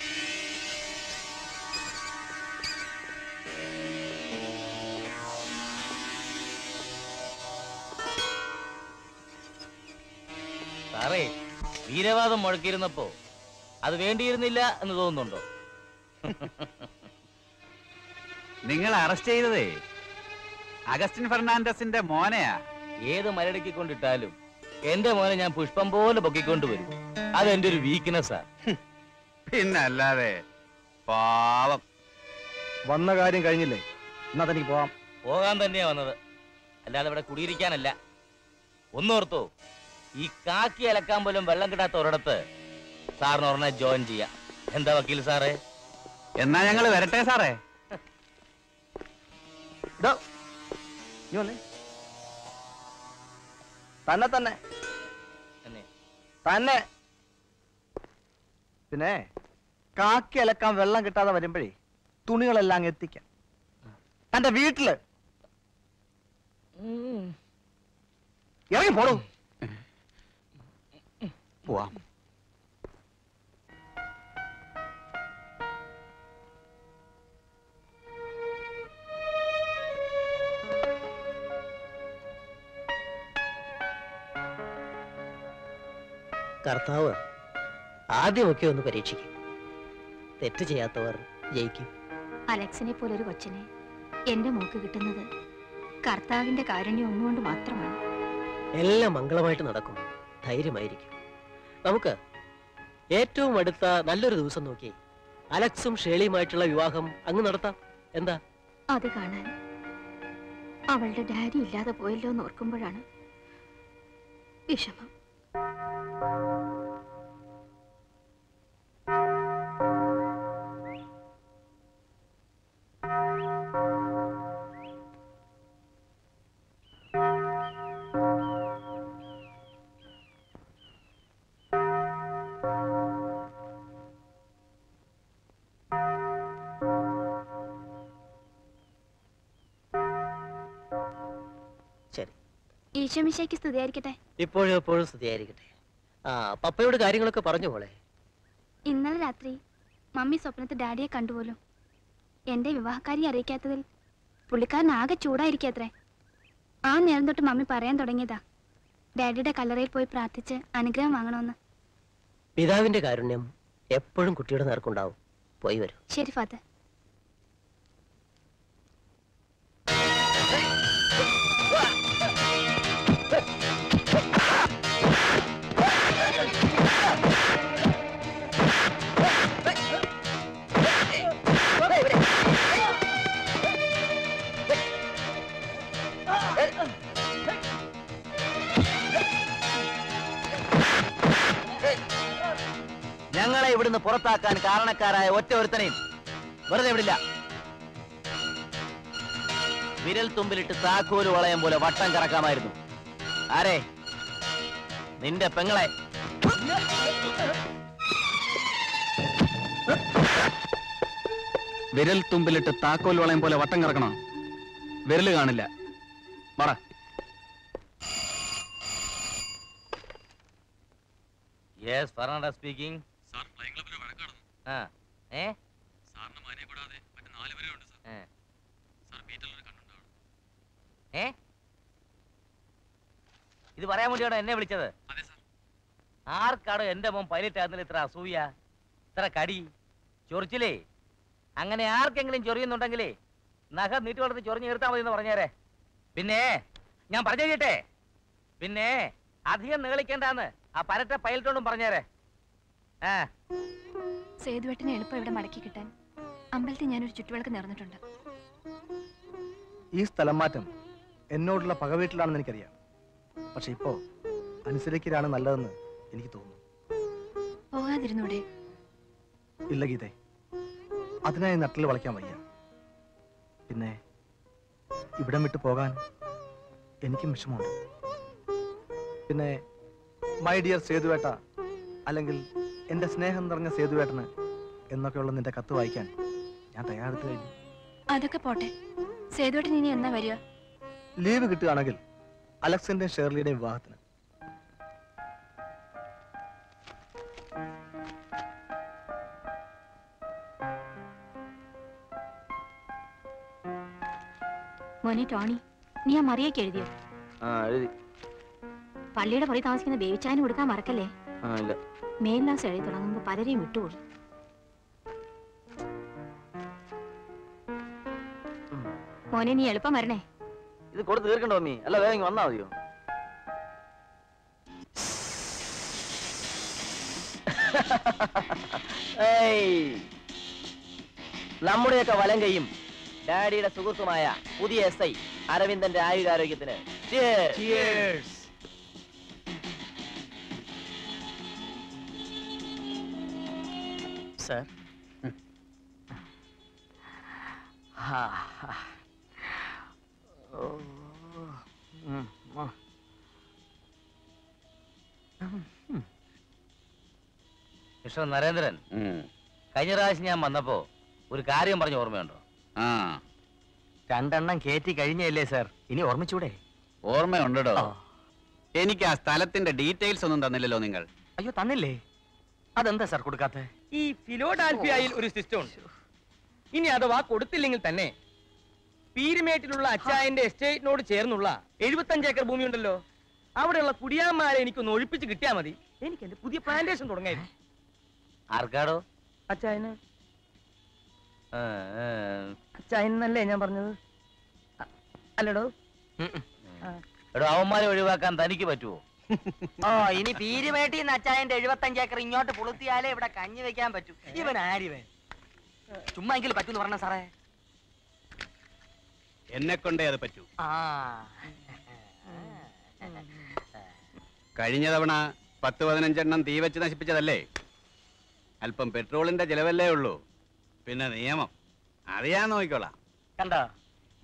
സാറേ, വീരവാദം മുഴക്കിയിരുന്നപ്പോ അത് വേണ്ടിയിരുന്നില്ല എന്ന് തോന്നുന്നുണ്ടോ? നിങ്ങൾ അറസ്റ്റ് ചെയ്തതേ അഗസ്റ്റിൻ ഫെർണാണ്ടസിന്റെ മോനെയാ. ഏത് മരടിക്കൊണ്ടിട്ടാലും എന്റെ മോനെ ഞാൻ പുഷ്പം പോലെ പൊക്കിക്കൊണ്ടുവരും. അതെന്റെ ഒരു വീക്ക്നെസ്സാ. പിന്നല്ലാതെ. പാവം. വന്ന കാര്യം കഴിഞ്ഞില്ലേ? എന്നാ തനിക്ക് പോവാം. പോകാൻ തന്നെയാ വന്നത്, അല്ലാതെ ഇവിടെ കുടിയിരിക്കാനല്ല. ഒന്നോർത്തോ, ഈ കാക്കി അലക്കാൻ പോലും വെള്ളം കിട്ടാത്ത ഒരിടത്ത് സാറിന് ഒരെണ്ണം ജോയിൻ ചെയ്യാം. എന്താ വക്കീൽ സാറേ? എന്നാ ഞങ്ങൾ വരട്ടെ സാറേ. തന്നെ തന്നെ എന്നെ തന്നെ. പിന്നെ കാക്കി അലക്കാൻ വെള്ളം കിട്ടാതെ വരുമ്പോഴേ തുണികളെല്ലാം അങ്ങ് എത്തിക്കാം തന്റെ വീട്ടില്. ഇറങ്ങി പോടൂ. പോവാം. കർത്താവ് ആദ്യമൊക്കെ ഒന്ന് പരീക്ഷിക്കും. തെറ്റ് ചെയ്യാത്തവർ ജയിക്കും. അലക്സിനെ പോലൊരു കൊച്ചിനെ എന്റെ മോക്ക് കിട്ടുന്നത് കർത്താവിന്റെ കാരുണ്യം ഒന്നുകൊണ്ട് മാത്രമാണ്. എല്ലാം മംഗളമായിട്ട് നടക്കും. ധൈര്യമായിരിക്കും. നമുക്ക് ഏറ്റവും അടുത്ത നല്ലൊരു ദിവസം നോക്കി അലക്സും ഷേളിയുമായിട്ടുള്ള വിവാഹം അങ്ങ് നടത്താം. എന്താ? അത് കാണാൻ അവളുടെ ഡാഡി ഇല്ലാതെ പോയല്ലോ എന്ന് ഓർക്കുമ്പോഴാണ് വിഷമം. ശരി, ഈശോമിശിഹായ്ക്ക് സ്തുതിയായിരിക്കട്ടെ. ഇപ്പോഴും എപ്പോഴും സ്തുതിയായിരിക്കട്ടെ. പപ്പയോട് കാര്യങ്ങളൊക്കെ പറഞ്ഞു മോളെ. ഇന്നലെ രാത്രി മമ്മി സ്വപ്നത്തിൽ ഡാഡിയെ കണ്ടുപോലും. എന്റെ വിവാഹക്കാരി അറിയിക്കാത്തതിൽ പുള്ളിക്കാരൻ ആകെ ചൂടായിരിക്കത്രേ. ആ നേരം തൊട്ട് മമ്മി പറയാൻ തുടങ്ങിയതാ ഡാഡിയുടെ കല്ലറയിൽ പോയി പ്രാർത്ഥിച്ച് അനുഗ്രഹം വാങ്ങണമെന്ന്. പിതാവിന്റെ കാരുണ്യം എപ്പോഴും കുട്ടിയുടെ നേർക്കുണ്ടാവും. പോയി വരും. ശരി ഫാദർ. ഞങ്ങളെ ഇവിടുന്ന് പുറത്താക്കാൻ കാരണക്കാരായ ഒറ്റ ഒരുത്തനെയും വെറുതെ വിടില്ല. വിരൽ തുമ്പിലിട്ട് താക്കോല് വളയം പോലെ വട്ടം കറക്കാമായിരുന്നു. ആരെ? നിന്റെ പെങ്ങളെ. വിരൽ തുമ്പിലിട്ട് താക്കോൽ വളയം പോലെ വട്ടം കറക്കണോ? വിരല് കാണില്ല. പറ. Yes, Fernando speaking. Sir flying ക്ലബ്ബിൽ വഴക്കാണ്. സാറിന് മാനെ കൂടാതെ മറ്റു 4 പേരുണ്ട് സാർ. സാർ പീറ്ററിൽ കണ്ടുണ്ടാവും. ഇത് പറയാൻ വേണ്ടിയാണോ എന്നെ വിളിച്ചത്? അതെ സാർ. ആർക്കാണോ എന്റെ മോൻ പൈലറ്റ് ആകുന്നതിൽ ഇത്ര അസൂയ, ഇത്ര കടി, ചൊറിച്ചിലേ? അങ്ങനെ ആർക്കെങ്കിലും ചൊറിയുന്നുണ്ടെങ്കിലേ നഖം നീട്ടി വളർത്തി ചൊറിഞ്ഞ് നിർത്താൻ മതി എന്ന് പറഞ്ഞേരെ. പിന്നെ ഞാൻ പറഞ്ഞു കേട്ടെ, പിന്നെ അധികം നീളിക്കേണ്ടാന്ന് ആ പരട്ട പൈലറ്റോടും പറഞ്ഞേരെ. സേതുവേട്ടനെ എളുപ്പം ഇവിടെ മടക്കി കിട്ടാൻ അമ്പലത്തിൽ ഞാനൊരു ചുറ്റുവിളക്ക് നേർന്നിട്ടുണ്ട്. ഈ സ്ഥലം മാറ്റം എന്നോടുള്ള പകവീട്ടിലാണെന്ന് എനിക്കറിയാം. പക്ഷെ ഇപ്പോ അനുസരിക്കലാണ് നല്ലതെന്ന് എനിക്ക് തോന്നുന്നു. പോകാതിരുന്നൂടെ? ഇല്ല ഗീതേ, അതിനായി നട്ടിൽ വളയ്ക്കാൻ വയ്യ. പിന്നെ ഇവിടം വിട്ടു പോകാൻ എനിക്കും വിഷമമുണ്ട്. പിന്നെ മൈ ഡിയർ സേതുവേട്ട, അല്ലെങ്കിൽ എന്റെ സ്നേഹം നിറഞ്ഞ സേതുവേട്ടന് എന്നൊക്കെയുള്ള നിന്റെ കത്ത് വായിക്കാൻ ഞാൻ തയ്യാറെടുത്തു കഴിഞ്ഞു. അതൊക്കെ പോട്ടെ, സേതുവേട്ടൻ ഇനി എന്നാ വരിക? ലീവ് കിട്ടുകയാണെങ്കിൽ അലക്സിന്റെയും ഷേർലിയുടെയും വിവാഹത്തിന്. മോനെ ടോണി, നീ ആ മറിയൊക്കെ എഴുതിയോ? എഴുതി. പള്ളിയുടെ പുറകെ താമസിക്കുന്ന ബേബിച്ചായന് കൊടുക്കാൻ മറക്കല്ലേ. മേൽലാസ് എഴുതി തുടങ്ങുമ്പോ പലരെയും വിട്ടുകൊള്ളു. മോനെ നീ എളുപ്പം വരണേ. ഇത് കൊടുത്ത് തീർക്കണ്ടോ മമ്മി? അല്ല വേഗം വന്നാ മതിയോ? നമ്മുടെയൊക്കെ വലം കൈയും ഡാഡിയുടെ സുഹൃത്തുമായ പുതിയ SI അരവിന്ദന്റെ ആയുരാരോഗ്യത്തിന്. സാർ, മിസ്റ്റർ നരേന്ദ്രൻ, കഴിഞ്ഞ പ്രാവശ്യം ഞാൻ വന്നപ്പോ ഒരു കാര്യം പറഞ്ഞ ഓർമ്മയുണ്ടോ? 2 എണ്ണം കേറ്റി കഴിഞ്ഞല്ലേ സാർ? ഇനി ഓർമ്മിച്ചൂടെ? ഓർമ്മയുണ്ടോ? എനിക്ക് ആ സ്ഥലത്തിന്റെ ഡീറ്റെയിൽസ് ഒന്നും തന്നില്ലല്ലോ നിങ്ങൾ. അയ്യോ, തന്നില്ലേ? അതെന്താ സാർ കൊടുക്കാത്ത? ഈ ഫിലോഡാൽഫിയയിൽ ഒരു സിസ്റ്റം ഉണ്ട്. ഇനി അഥവാ കൊടുത്തില്ലെങ്കിൽ തന്നെ പീരുമേട്ടിലുള്ള അച്ചായന്റെ എസ്റ്റേറ്റിനോട് ചേർന്നുള്ള 75 ഏക്കർ ഭൂമി ഉണ്ടല്ലോ, അവിടെയുള്ള കുടിയാന്മാരെ എനിക്കൊന്ന് ഒഴിപ്പിച്ച് കിട്ടിയാൽ മതി. എനിക്ക് എന്റെ പുതിയ പ്ലാന്റേഷൻ തുടങ്ങായിരുന്നു. ആർക്കാടോ? അച്ചായന്. അച്ഛാ എന്നല്ലേ ഞാൻ പറഞ്ഞത്? അല്ലടോ. എടോ അവന്മാരെ ഒഴിവാക്കാൻ തനിക്ക് പറ്റുമോ? ഓ ഇനി പീരുമേട്ടിന്ന് അച്ചായന്റെ 75 ഏക്കർ ഇങ്ങോട്ട് പുളുത്തിയാലേ ഇവിടെ കഞ്ഞി വെക്കാൻ പറ്റൂ. ഇവൻ ആരിവൻ? ചുമ്മാ എങ്കിലും പറ്റൂന്ന് പറഞ്ഞ സാറേ. എന്നെ കൊണ്ടേ അത് പറ്റൂ. കഴിഞ്ഞ തവണ 10-15 എണ്ണം തീ വെച്ച് നശിപ്പിച്ചതല്ലേ? അല്പം പെട്രോളിന്റെ ചെലവല്ലേ ഉള്ളൂ, പിന്നെ നിയമം അത് ഞാൻ നോക്കിക്കോളാം. കണ്ടോ,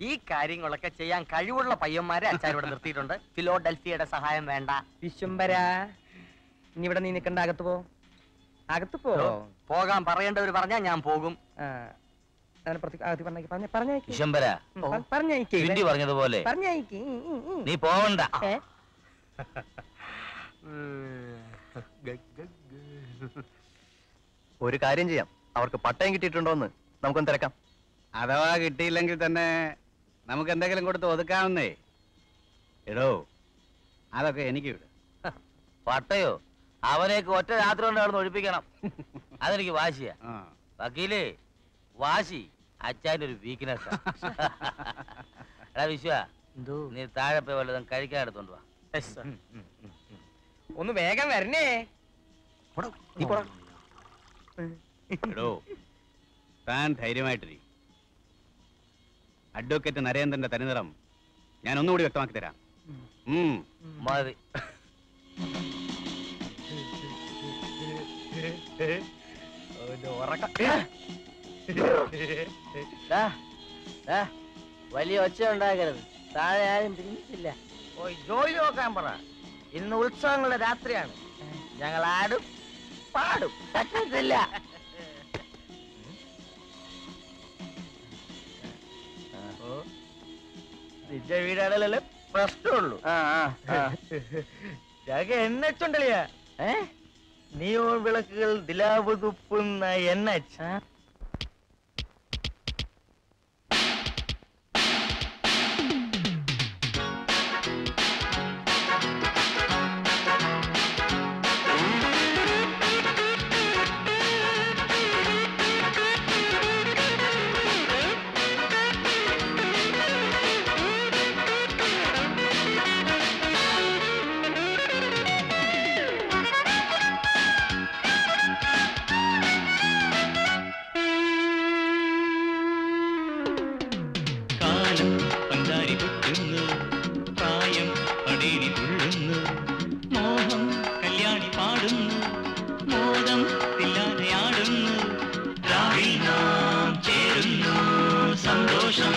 ഈ കാര്യങ്ങളൊക്കെ ചെയ്യാൻ കഴിവുള്ള പയ്യന്മാരെ അച്ചാരോടെ നിർത്തിയിട്ടുണ്ട്. ഫിലോഡൽഫിയയുടെ സഹായം വേണ്ട. വിശ്വംബരാ, ഇനി ഇവിടെ നീ നിൽക്കണ്ട, അകത്ത് പോ. അകത്ത് പോ. പോകാൻ പറയേണ്ടവർ പറഞ്ഞാ ഞാൻ പോകും. വിശ്വംബര പറഞ്ഞതുപോലെ നീ പോവണ്ട. ഒരു കാര്യം ചെയ്യാം, അവർക്ക് പട്ടയം കിട്ടിയിട്ടുണ്ടോന്ന് നമുക്കൊന്ന് തിരക്കാം. അഥവാ കിട്ടിയില്ലെങ്കിൽ തന്നെ നമുക്ക് എന്തെങ്കിലും കൊടുത്ത് ഒതുക്കാവുന്നേ. എടോ അതൊക്കെ എനിക്ക് വിട്. പട്ടയോ? അവനെയൊക്കെ ഒറ്റ രാത്രി കൊണ്ട് അവിടെ ഒഴിപ്പിക്കണം. അതെനിക്ക് വാശിയാ. വക്കീലേ, വാശി അച്ചാന്റെ ഒരു വീക്ക്നെസ്. എടാ വിശ്വ, നീ താഴെ പോയി വല്ലതും കഴിക്കാൻ എടുത്തോണ്ട് വാ. ഒന്ന് വേഗം വരണേ. എടോ താൻ ധൈര്യമായിട്ടിരി. അഡ്വക്കേറ്റ് നരേന്ദ്രന്റെ തനിനിറം ഞാൻ ഒന്നുകൂടി വ്യക്തമാക്കി തരാം. മതി. വലിയ ഒച്ച ഉണ്ടാകരുത്, താഴെ ആരും തിരിഞ്ഞിട്ടില്ല. പോയി ജോലി നോക്കാൻ പറ. ഇന്ന് ഉത്സവങ്ങളുടെ രാത്രിയാണ്. ഞങ്ങൾ ആടും പാടും, പറ്റത്തില്ല. നിന്റെ വീടാണല്ലോ പ്രശ്നമുള്ളൂ. എന്നെ ചുണ്ടലിയാ നിയോൺ വിളക്കുകൾ ദിലാവ് തുപ്പുന്ന എണ്ണ. സന്തോഷം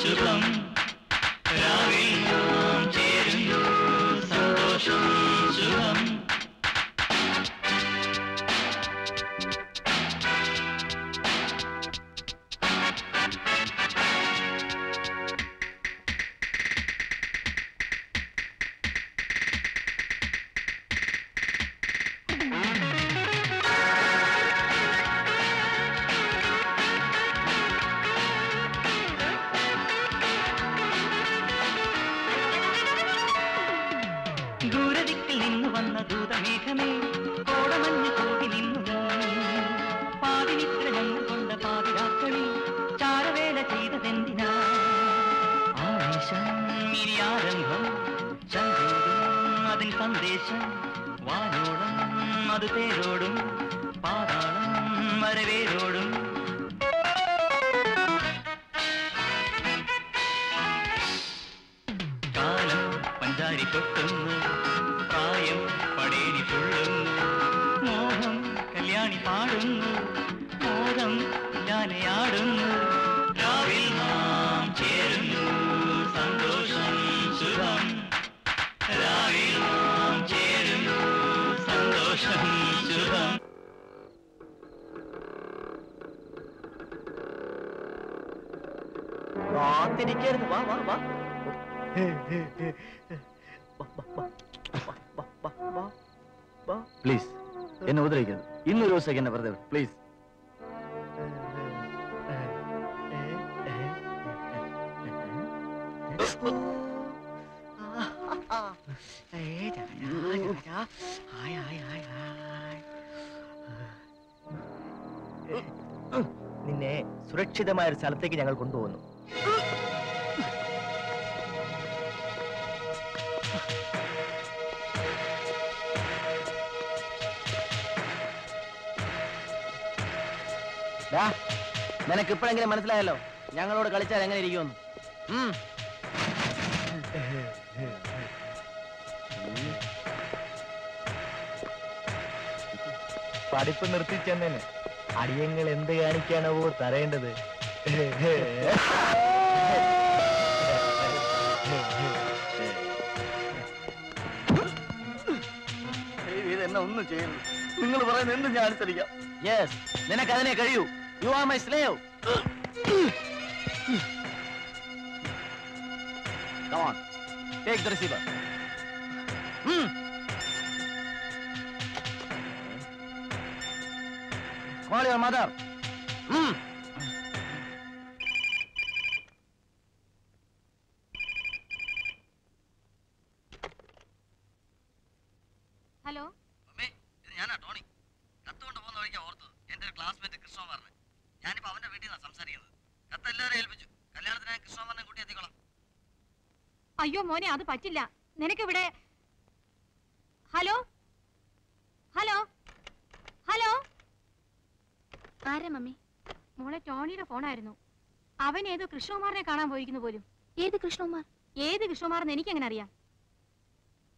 ശുഭം രാവിൽ നാം ചേരുന്നു. ആകാശം വാനോളം അത് പേരോടും പാതാളം വരവേരോടും കാലം പഞ്ചാരി കൊട്ടുന്നു പ്രായം പടേരി തുള്ളുന്നു മോഹം കല്യാണി പാടുന്നു മോഹം ഞാനയാടുന്നു രാവിൽ നാം ചേരുന്നു സന്തോഷം സുഖം രാവിൽ നാം ചേരുന്നു സന്തോഷം സുഖം കാത്തിരിക്കരുത്. വാ വാ വാ പ്ലീസ് എന്നെ ഉപദ്രവിക്കരുത്. ഇന്നൊരു ദിവസം എന്നെ വെറുതെ പ്ലീസ്. നിന്നെ സുരക്ഷിതമായ ഒരു സ്ഥലത്തേക്ക് ഞങ്ങൾ കൊണ്ടുപോകുന്നു. നിനക്ക് ഇപ്പോഴെങ്കിലും മനസ്സിലായല്ലോ ഞങ്ങളോട് കളിച്ചാൽ എങ്ങനെ ഇരിക്കുമെന്ന്. പഠിപ്പ് നിർത്തിച്ചെന്നെ അടിയങ്ങൾ എന്ത് കാണിക്കാണോ തരേണ്ടത്. ഇതെന്നെ ഒന്നും ചെയ്യുന്നു. നിങ്ങൾ പറയുന്നത് എന്തും ഞാൻ അനുസരിക്കാം. യെസ്, നിനക്ക് അതിനെ കഴിയൂ. You are my slave. Come on, take the receiver. Call your mother. Hello, ഞാനാ ടോണി. കത്തുകൊണ്ട് പോകുന്ന വഴിക്കാ ഓർത്തത് എന്റെ ഒരു ക്ലാസ്മേറ്റ് കൃഷ്ണകുമാറിനെ. ഞാനിപ്പോ അവന്റെ വീട്ടിൽ നിന്നാണ് സംസാരിക്കുന്നത്. കത്ത് എല്ലാവരും ഏൽപ്പിച്ചു. കല്യാണത്തിന് ഞാൻ കൃഷ്ണകുമാറിനെ കൂട്ടി എത്തിക്കോളാം. അയ്യോ മോനെ, അത് പറ്റില്ല. നിനക്കിവിടെ ഹലോ ഹലോ ഹലോ. ആരാ മമ്മി? മോളെ, ടോണിയുടെ ഫോണായിരുന്നു. അവൻ ഏതോ കൃഷ്ണകുമാറിനെ കാണാൻ പോയിരിക്കുന്നു പോലും. ഏത് കൃഷ്ണകുമാർ? ഏത് കൃഷ്ണകുമാറെന്ന് എനിക്കെങ്ങനെ അറിയാം?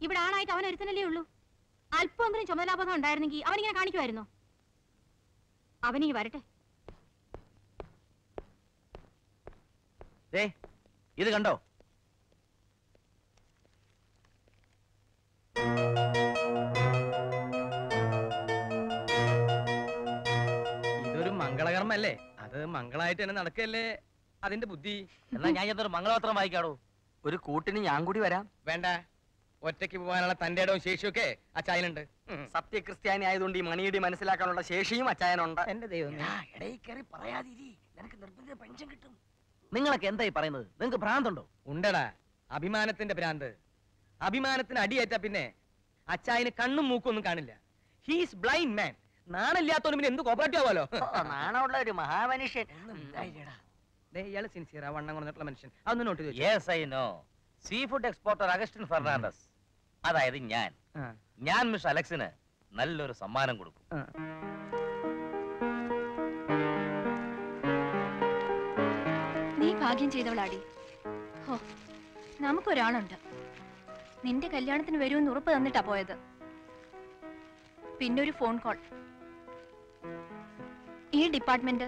ഇവിടെ ആണായിട്ട് അവൻ ഒരുത്തനല്ലേ ഉള്ളൂ. അല്പമെങ്കിലും ചുമതലാബോധം ഉണ്ടായിരുന്നെങ്കിൽ അവനിങ്ങനെ കാണിക്കുമായിരുന്നോ? അവനീ വരട്ടെ. ഇത് കണ്ടോ? ഇതൊരു മംഗളകർമ്മല്ലേ? അത് മംഗളായിട്ട് തന്നെ നടക്കല്ലേ അതിന്റെ ബുദ്ധി. എന്നാ ഞാൻ ചെന്നൊരു മംഗളപത്രം വായിക്കാടോ. ഒരു കൂട്ടിന് ഞാൻ കൂടി വരാം. വേണ്ട, ഒറ്റയ്ക്ക് പോകാനുള്ള തന്റെ ഇടവും ശേഷിയൊക്കെ അച്ചായനുണ്ട്. സത്യക്രിസ്ത്യാനി ആയതുകൊണ്ട് ഈ മണിയടി മനസ്സിലാക്കാനുള്ള ശേഷിയും അച്ചായനുണ്ട്. എന്റെ ദൈവം, പെൻഷൻ കിട്ടും. നിങ്ങളൊക്കെ എന്തായി പറയുന്നത്? നിങ്ങൾക്ക് ഭ്രാന്തുണ്ടോ? ഉണ്ടടാ, അഭിമാനത്തിന്റെ ഭ്രാന്ത്. അഭിമാനത്തിന് അടിയേറ്റ പിന്നെ അച്ചായന് കണ്ണും മൂക്കും ഒന്നും കാണില്ല. ഹീസ് ബ്ലൈൻഡ് മാൻ. നാണില്ലാത്തോണ്ട് പിന്നെ എന്ത് കോപ്പറേറ്റീവ് ആവാലോ. നാണമുള്ള ഒരു മഹാമനുഷ്യൻ. ഇയാള് സിൻസിയറാ, വണ്ണം കുറഞ്ഞിട്ടുള്ള മനുഷ്യൻ. അതൊന്ന് നോട്ട് ചെയ്തു. Yes, I know. Sea food exporter Augustine Fernandez, അതായത് ഞാൻ മിസ് അലക്സിന് നല്ലൊരു സമ്മാനം കൊടുക്കും. നീ ഭാഗ്യം ചെയ്തവളാടി. ഹോ, നമുക്കൊരാളുണ്ട്. നിന്റെ കല്യാണത്തിന് വരുമെന്ന് ഉറപ്പ് തന്നിട്ടാ പോയത്. പിന്നെ ഒരു ഫോൺ കോൾ. ഈ ഡിപ്പാർട്ട്മെന്റ്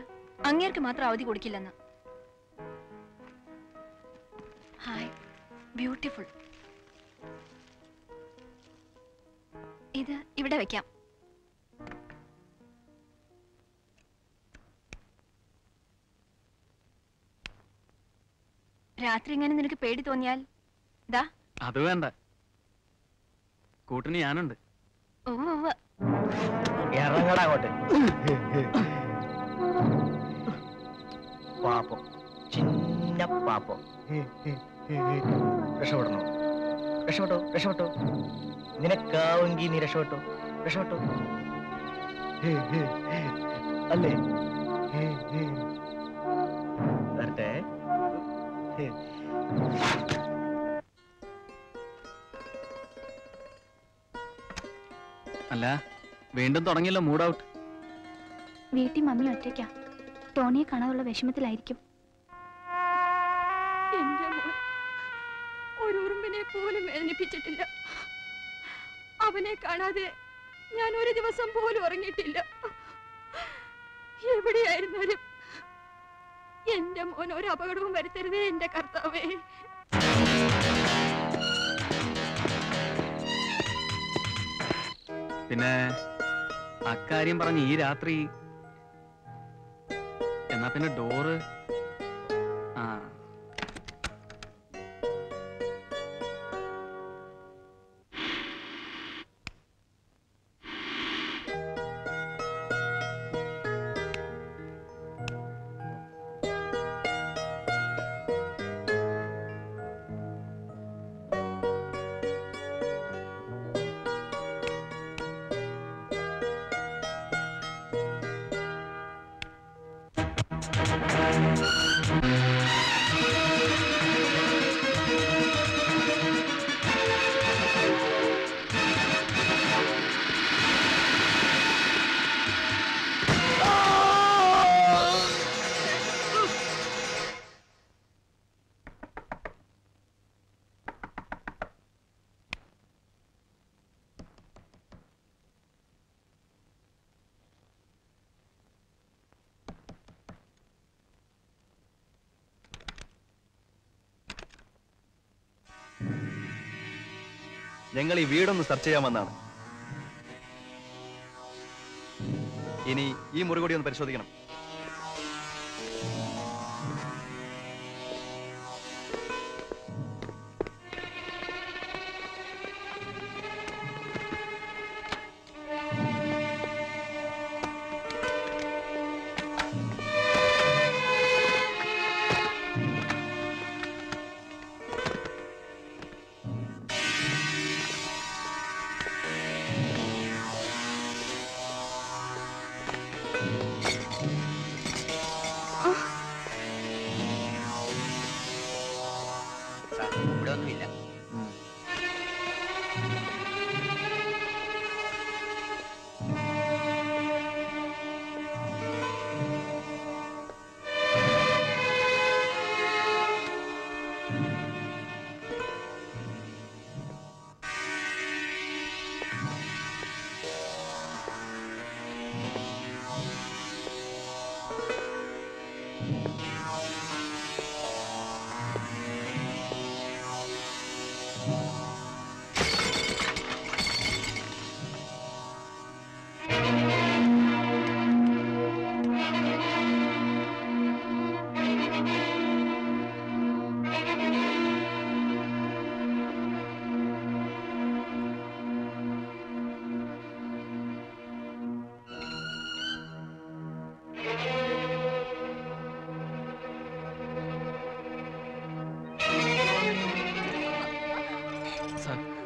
അങ്ങേർക്ക് മാത്രം അവധി കൊടുക്കില്ലെന്ന്. Hi, beautiful. ഇത് ഇവിടെ വെക്കാം. രാത്രി ഇങ്ങനെ നിനക്ക് പേടി തോന്നിയാൽ ദാ. അത് വേണ്ട, കൂട്ടിന് ഞാനുണ്ട്. ഇറങ്ങടാ അങ്ങോട്ട്. പാപ്പം, ചിന്ന പാപ്പം. രക്ഷപ്പെടണോ? രക്ഷപ്പെട്ടോ, രക്ഷപ്പെട്ടോ. നിനക്കാവെങ്കി നീ രക്ഷപ്പെട്ടോ, രക്ഷപ്പെട്ടോ. അല്ലേ? വരട്ടെ. അല്ല, വീണ്ടും തുടങ്ങിയല്ലോ മൂഡ് ഔട്ട്. വീട്ടിൽ മമ്മി ഒറ്റയ്ക്കാ. ടോണിയെ കാണാനുള്ള വിഷമത്തിലായിരിക്കും. എന്റെ മോൻ ഒരു ഉറുമ്പിനെ പോലും വേദനിപ്പിച്ചിട്ടില്ല. അവനെ കാണാതെ ഞാൻ ഒരു ദിവസം പോലും ഉറങ്ങിയിട്ടില്ല. എവിടെയായിരുന്നാലും എന്റെ മോൻ ഒരു അപകടവും വരുത്തരുതേ എന്റെ കർത്താവേ. പിന്നെ അക്കാര്യം പറഞ്ഞ് ഈ രാത്രി എന്നാ പിന്നെ ഡോറ് ആ ഞങ്ങൾ ഈ വീടൊന്ന് സെർച്ച് ചെയ്യാൻ വന്നാണ്. ഇനി ഈ മുറി കൂടി ഒന്ന് പരിശോധിക്കണം. ഇവിടെ ഒന്നുമില്ല.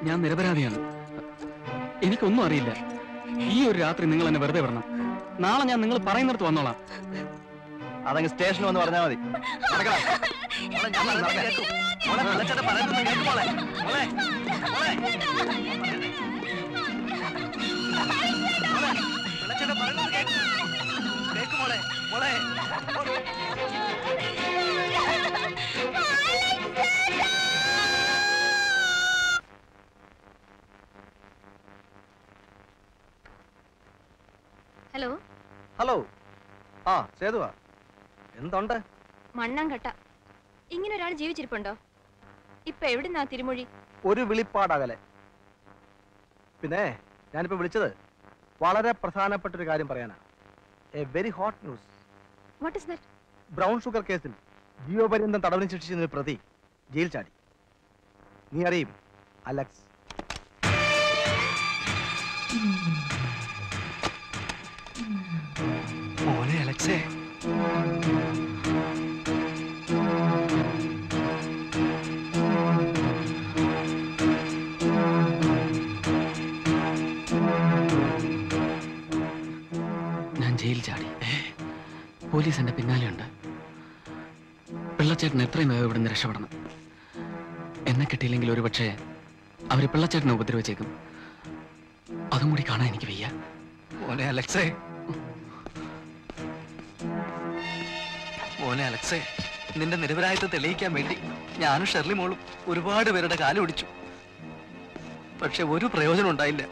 ഞാൻ നിരപരാധിയാണ്. എനിക്കൊന്നും അറിയില്ല. ഈ ഒരു രാത്രി നിങ്ങൾ എന്നെ വെറുതെ വിടണം. നാളെ ഞാൻ നിങ്ങൾ പറയുന്നിടത്ത് വന്നോളാം. അതങ്ങ് സ്റ്റേഷനിൽ വന്ന് പറഞ്ഞാൽ മതി. Hello hello. ആ സേതുവാ, എന്തുണ്ട്? മണ്ണാങ്കട്ട. ഇങ്ങനെ ഒരാൾ ജീവിച്ചിരിപ്പുണ്ടോ? ഇപ്പൊ എവിടുന്നാ തിരുമൊഴി? ഒരു വിളിപ്പാടകലെ. പിന്നെ ഞാനിപ്പോ വിളിച്ചത് വളരെ പ്രധാനപ്പെട്ട ഒരു കാര്യം പറയാനാ. A very hot news. What is that? Brown sugar കേസിൽ ജീവപര്യന്തം തടവിന് ശിക്ഷിച്ച പ്രതി ജയിൽ ചാടി. നീ അറിയും, അലക്സ്. മോനെ അലക്സേ, ഞാൻ ജയിൽ ചാടി. പോലീസ് എന്റെ പിന്നാലെയുണ്ട്. പിള്ളച്ചേട്ടൻ എത്രയും വേഗം ഇവിടുന്ന് രക്ഷപ്പെടണം. എന്നെ കിട്ടിയില്ലെങ്കിൽ ഒരുപക്ഷെ അവര് പിള്ളച്ചേട്ടനെ ഉപദ്രവിച്ചേക്കും. അതും കൂടി കാണാൻ എനിക്ക് വയ്യ. മോനെ അലക്സേ, മോനെ അലക്സേ, നിന്റെ നിരപരാധിത്വം തെളിയിക്കാൻ വേണ്ടി ഞാനും ഷെർലി മോളും ഒരുപാട് പേരുടെ കാലൊടിച്ചു. പക്ഷെ ഒരു പ്രയോജനം ഉണ്ടായില്ല.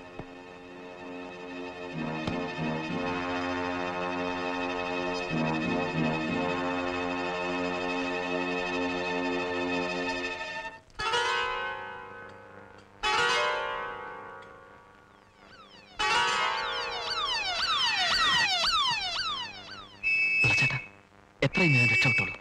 ചേട്ടാ, എത്രയും ഞാൻ രക്ഷപ്പെട്ടോളൂ.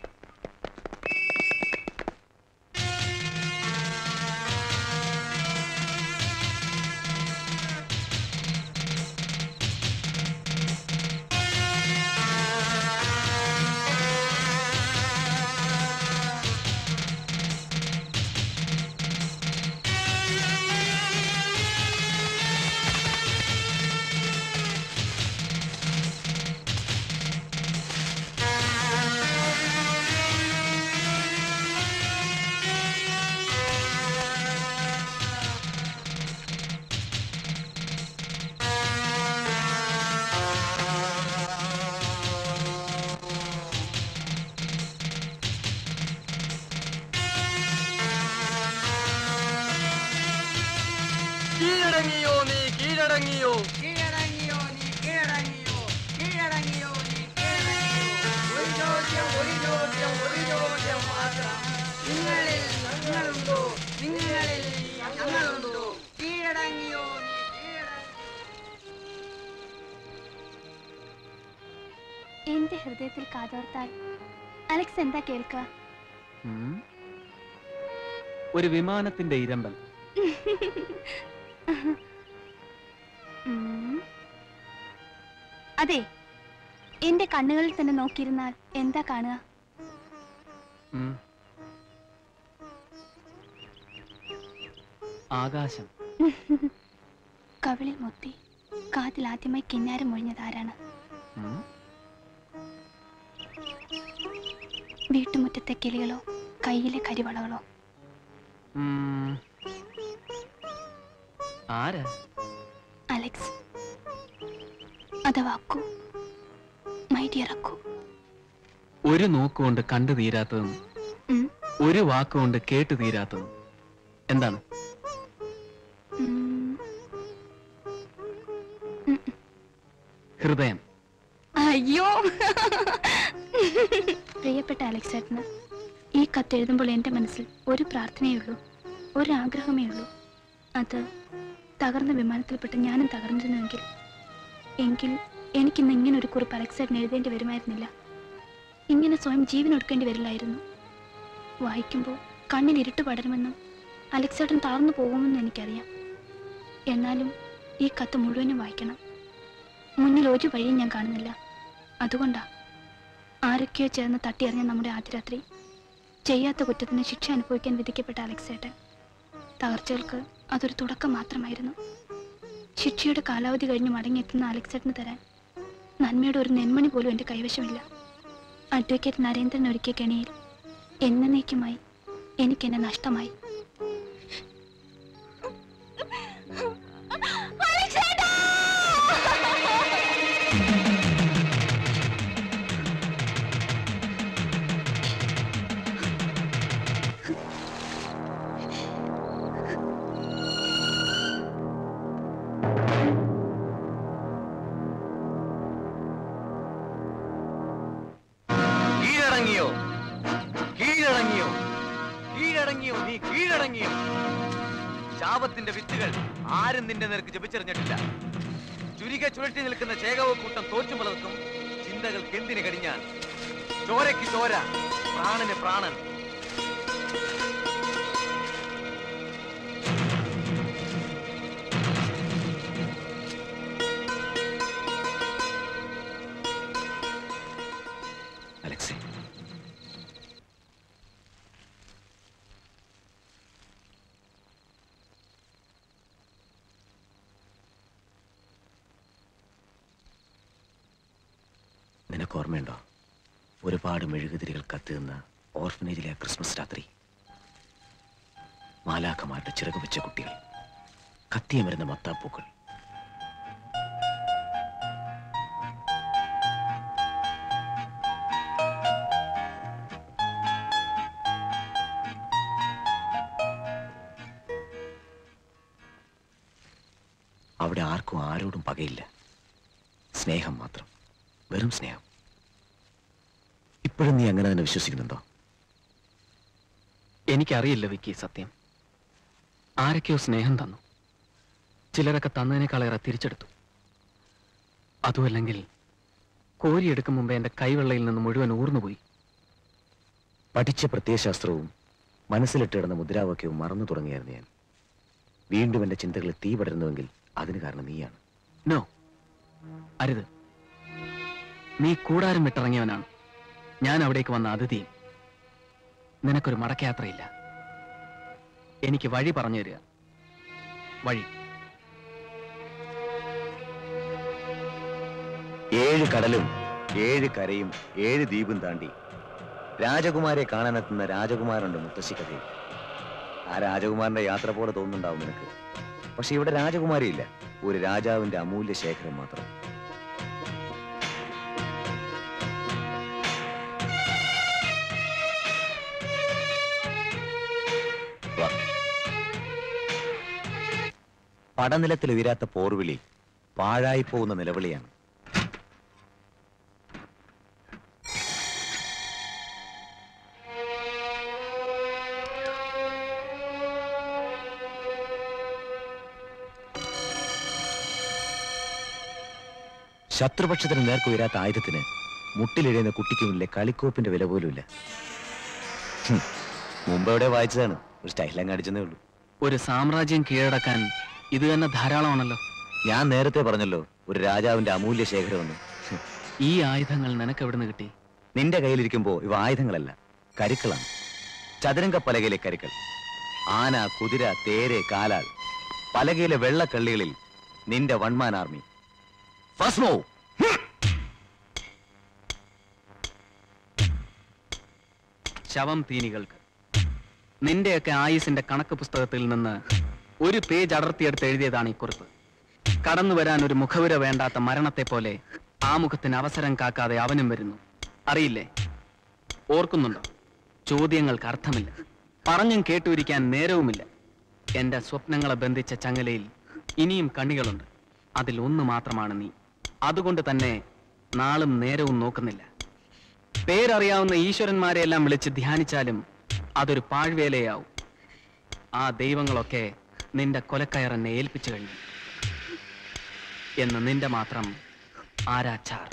കീഴടങ്ങിയോ നീ കീഴടങ്ങിയോ കീഴടങ്ങിയോ നീ കീഴടങ്ങിയോ കീഴടങ്ങിയോ നീ കീഴടങ്ങിയോ ഒരു ചോദ്യം മാത്രം നിങ്ങളിൽ ഞങ്ങളുണ്ടോ നിങ്ങളിൽ ഞങ്ങളുണ്ടോ കീഴടങ്ങിയോ നീ എന്റെ ഹൃദയത്തിൽ കാതോർത്താൽ അലക്സ് എന്താ കേൾക്കുക? ഒരു വിമാനത്തിന്റെ ഇരമ്പൽ. അതെ, എന്റെ കണ്ണുകളിൽ തന്നെ നോക്കിയിരുന്നാൽ എന്താ കാണുക? ആകാശം. കവിളിൽ മുത്തി കാതിൽ ആദ്യമായി കിന്നാരം മൊഴിഞ്ഞതാരാണ്? വീട്ടുമുറ്റത്തെ കിളികളോ കയ്യിലെ കരിവളകളോ? ആരാ? അലക്സ് അഥവാ അക്കു, മൈ ഡിയർ അക്കു. ഒരു നോക്കുകൊണ്ട് കണ്ടു തീരാത്തതും ഒരു വാക്കുകൊണ്ട് കേട്ടു തീരാത്തതും എന്താണ്? ഹൃദയം. അയ്യോ, പ്രിയപ്പെട്ട അലക്സ് ചേട്ടന്, ഈ കത്തെഴുതുമ്പോൾ എന്റെ മനസ്സിൽ ഒരു പ്രാർത്ഥനയേ ഉള്ളൂ, ഒരു ആഗ്രഹമേ ഉള്ളൂ. അത് തകർന്ന വിമാനത്തിൽപ്പെട്ട് ഞാനും തകർന്നിരുന്നുവെങ്കിൽ എനിക്കിന്ന് ഇങ്ങനെ ഒരു കുറിപ്പ് അലക്സ് ചേട്ടൻ എഴുതേണ്ടി വരുമായിരുന്നില്ല. ഇങ്ങനെ സ്വയം ജീവൻ ഒടുക്കേണ്ടി വരില്ലായിരുന്നു. വായിക്കുമ്പോൾ കണ്ണിൽ ഇരുട്ട് പടരുമെന്നും അലക്സ് ചേട്ടൻ തളർന്നു പോകുമെന്നും എനിക്കറിയാം. എന്നാലും ഈ കത്ത് മുഴുവനും വായിക്കണം. മുന്നിൽ ഒരു വഴിയും ഞാൻ കാണുന്നില്ല. അതുകൊണ്ടാ ആരൊക്കെയോ ചേർന്ന് തട്ടിയെറിഞ്ഞ നമ്മുടെ ആദ്യ രാത്രി ചെയ്യാത്ത കുറ്റത്തിന് ശിക്ഷ അനുഭവിക്കാൻ വിധിക്കപ്പെട്ട അലക്സ് ചേട്ടൻ. തകർച്ചകൾക്ക് അതൊരു തുടക്കം മാത്രമായിരുന്നു. ശിക്ഷയുടെ കാലാവധി കഴിഞ്ഞ് മടങ്ങിയെത്തുന്ന അലക്സ് ചേട്ടന് തരാൻ നന്മയുടെ ഒരു നെന്മണി പോലും എൻ്റെ കൈവശമില്ല. അഡ്വക്കേറ്റ് നരേന്ദ്രൻ ഒരുക്കിയ കെണിയിൽ എന്നേക്കുമായി എനിക്കെന്നെ നഷ്ടമായി. കീഴടങ്ങിയോ കീഴടങ്ങിയോ കീഴടങ്ങിയോ നീ കീഴടങ്ങിയോ? ശാപത്തിന്റെ വിത്തുകൾ ആരും നിന്റെ നേർക്ക് ജപിച്ചെറിഞ്ഞിട്ടില്ല. ചുരിക ചുഴറ്റി നിൽക്കുന്ന ചേകവ കൂട്ടം തോറ്റു വളർത്തും ചിന്തകൾക്ക് എന്തിന് കടിഞ്ഞാൻ? ചോരയ്ക്ക് ചോര, പ്രാണന് പ്രാണൻ. അലക്സേ, നിനക്ക് ഓർമ്മയുണ്ടോ ഒരുപാട് മെഴുകുതിരികൾ കത്തുന്ന ഓർഫനേജിലെ ആ ക്രിസ്മസ് രാത്രി? മാലാഖമാരുടെ ചിറക് വെച്ച കുട്ടികൾ, കത്തിയമരുന്ന മത്താപ്പൂക്കൾ, അവിടെ ആർക്കും ആരോടും പകയില്ല. സ്നേഹം മാത്രം, വെറും സ്നേഹം. ഇപ്പോഴും നീ അങ്ങനെ തന്നെ വിശ്വസിക്കുന്നുണ്ടോ? എനിക്കറിയില്ല വിക്കി, സത്യം. ആരൊക്കെയോ സ്നേഹം തന്നു, ചിലരൊക്കെ തന്നതിനേക്കാളേറെ തിരിച്ചെടുത്തു. അതുമല്ലെങ്കിൽ കോരിയെടുക്കും മുമ്പേ എൻ്റെ കൈവെള്ളയിൽ നിന്ന് മുഴുവൻ ഊർന്നുപോയി. പഠിച്ച പ്രത്യയശാസ്ത്രവും മനസ്സിലിട്ടിടുന്ന മുദ്രാവാക്യവും മറന്നു തുടങ്ങിയായിരുന്നു ഞാൻ. വീണ്ടും എൻ്റെ ചിന്തകളിൽ തീ പടരുന്നുവെങ്കിൽ അതിന് കാരണം നീയാണ്. നോ, അരുത്. നീ കൂടാരം വിട്ടിറങ്ങിയവനാണ്, ഞാൻ അവിടേക്ക് വന്ന അതിഥിയും. നിനക്കൊരു മടക്കയാത്രയില്ല. എനിക്ക് വഴി പറഞ്ഞു തരിക, വഴി. 7 കടലും 7 കരയും 7 ദ്വീപും താണ്ടി രാജകുമാരെ കാണാനെത്തുന്ന രാജകുമാരുണ്ട് മുത്തശ്ശിക്കഥയിൽ. ആ രാജകുമാരന്റെ യാത്ര പോലെ തോന്നുന്നുണ്ടാവും നിനക്ക്. പക്ഷെ ഇവിടെ രാജകുമാരിയില്ല, ഒരു രാജാവിന്റെ അമൂല്യ ശേഖരം മാത്രം. പടനിലത്തിൽ ഉയരാത്ത പോർവിളി പാഴായി പോകുന്ന നിലവിളിയാണ്. ശത്രുപക്ഷത്തിന് നേർക്ക് ഉയരാത്ത ആയുധത്തിന് മുട്ടിലിഴയുന്ന കുട്ടിക്ക് മുന്നിലെ കളിക്കോപ്പിന്റെ വില പോലുമില്ല. മുമ്പ് എവിടെ വായിച്ചതാണ്, ഒരു സ്റ്റൈലങ്ങ് അടിച്ചതേ ഉള്ളൂ. ഒരു സാമ്രാജ്യം കീഴടക്കാൻ ഇത് തന്നെ ധാരാളമാണല്ലോ. ഞാൻ നേരത്തെ പറഞ്ഞല്ലോ, ഒരു രാജാവിന്റെ അമൂല്യ ശേഖരമെന്ന്. ഈ ആയുധങ്ങൾ നിനക്ക് എവിടുന്ന് കിട്ടി? നിന്റെ കയ്യിലിരിക്കുമ്പോ ഇവ ആയുധങ്ങളല്ല, കരുക്കളാണ്. ചതുരംഗ പലകയിലെ കരുക്കൾ. ആന, കുതിര, തേര്, കാലാൽ. പലകയിലെ വെള്ളക്കള്ളികളിൽ നിന്റെ വൺമാൻ ആർമി. First move. ശവം തീനികൾക്ക് നിന്റെയൊക്കെ ആയുസിന്റെ കണക്ക് പുസ്തകത്തിൽ നിന്ന് ഒരു പേജ് അടർത്തിയെടുത്ത് എഴുതിയതാണ് ഈ കുറിപ്പ്. കടന്നു വരാൻ ഒരു മുഖവുര വേണ്ടാത്ത മരണത്തെ പോലെ ആ മുഖത്തിന് അവസരം കാക്കാതെ അവനും വരുന്നു. അറിയില്ലേ? ഓർക്കുന്നുണ്ടോ? ചോദ്യങ്ങൾക്ക് അർത്ഥമില്ല, പറഞ്ഞും കേട്ടുവിരിക്കാൻ നേരവുമില്ല. എന്റെ സ്വപ്നങ്ങളെ ബന്ധിച്ച ചങ്ങലയിൽ ഇനിയും കണ്ണികളുണ്ട്. അതിൽ ഒന്ന് മാത്രമാണ് നീ. അതുകൊണ്ട് തന്നെ നാളും നേരവും നോക്കുന്നില്ല. പേരറിയാവുന്ന ഈശ്വരന്മാരെയെല്ലാം വിളിച്ച് ധ്യാനിച്ചാലും അതൊരു പാഴ്വേലയാവും. ആ ദൈവങ്ങളൊക്കെ നിന്റെ കൊലക്കയറെന്നെ ഏൽപ്പിച്ചു കഴിഞ്ഞു എന്ന് നിന്റെ മാത്രം ആരാച്ചാർ.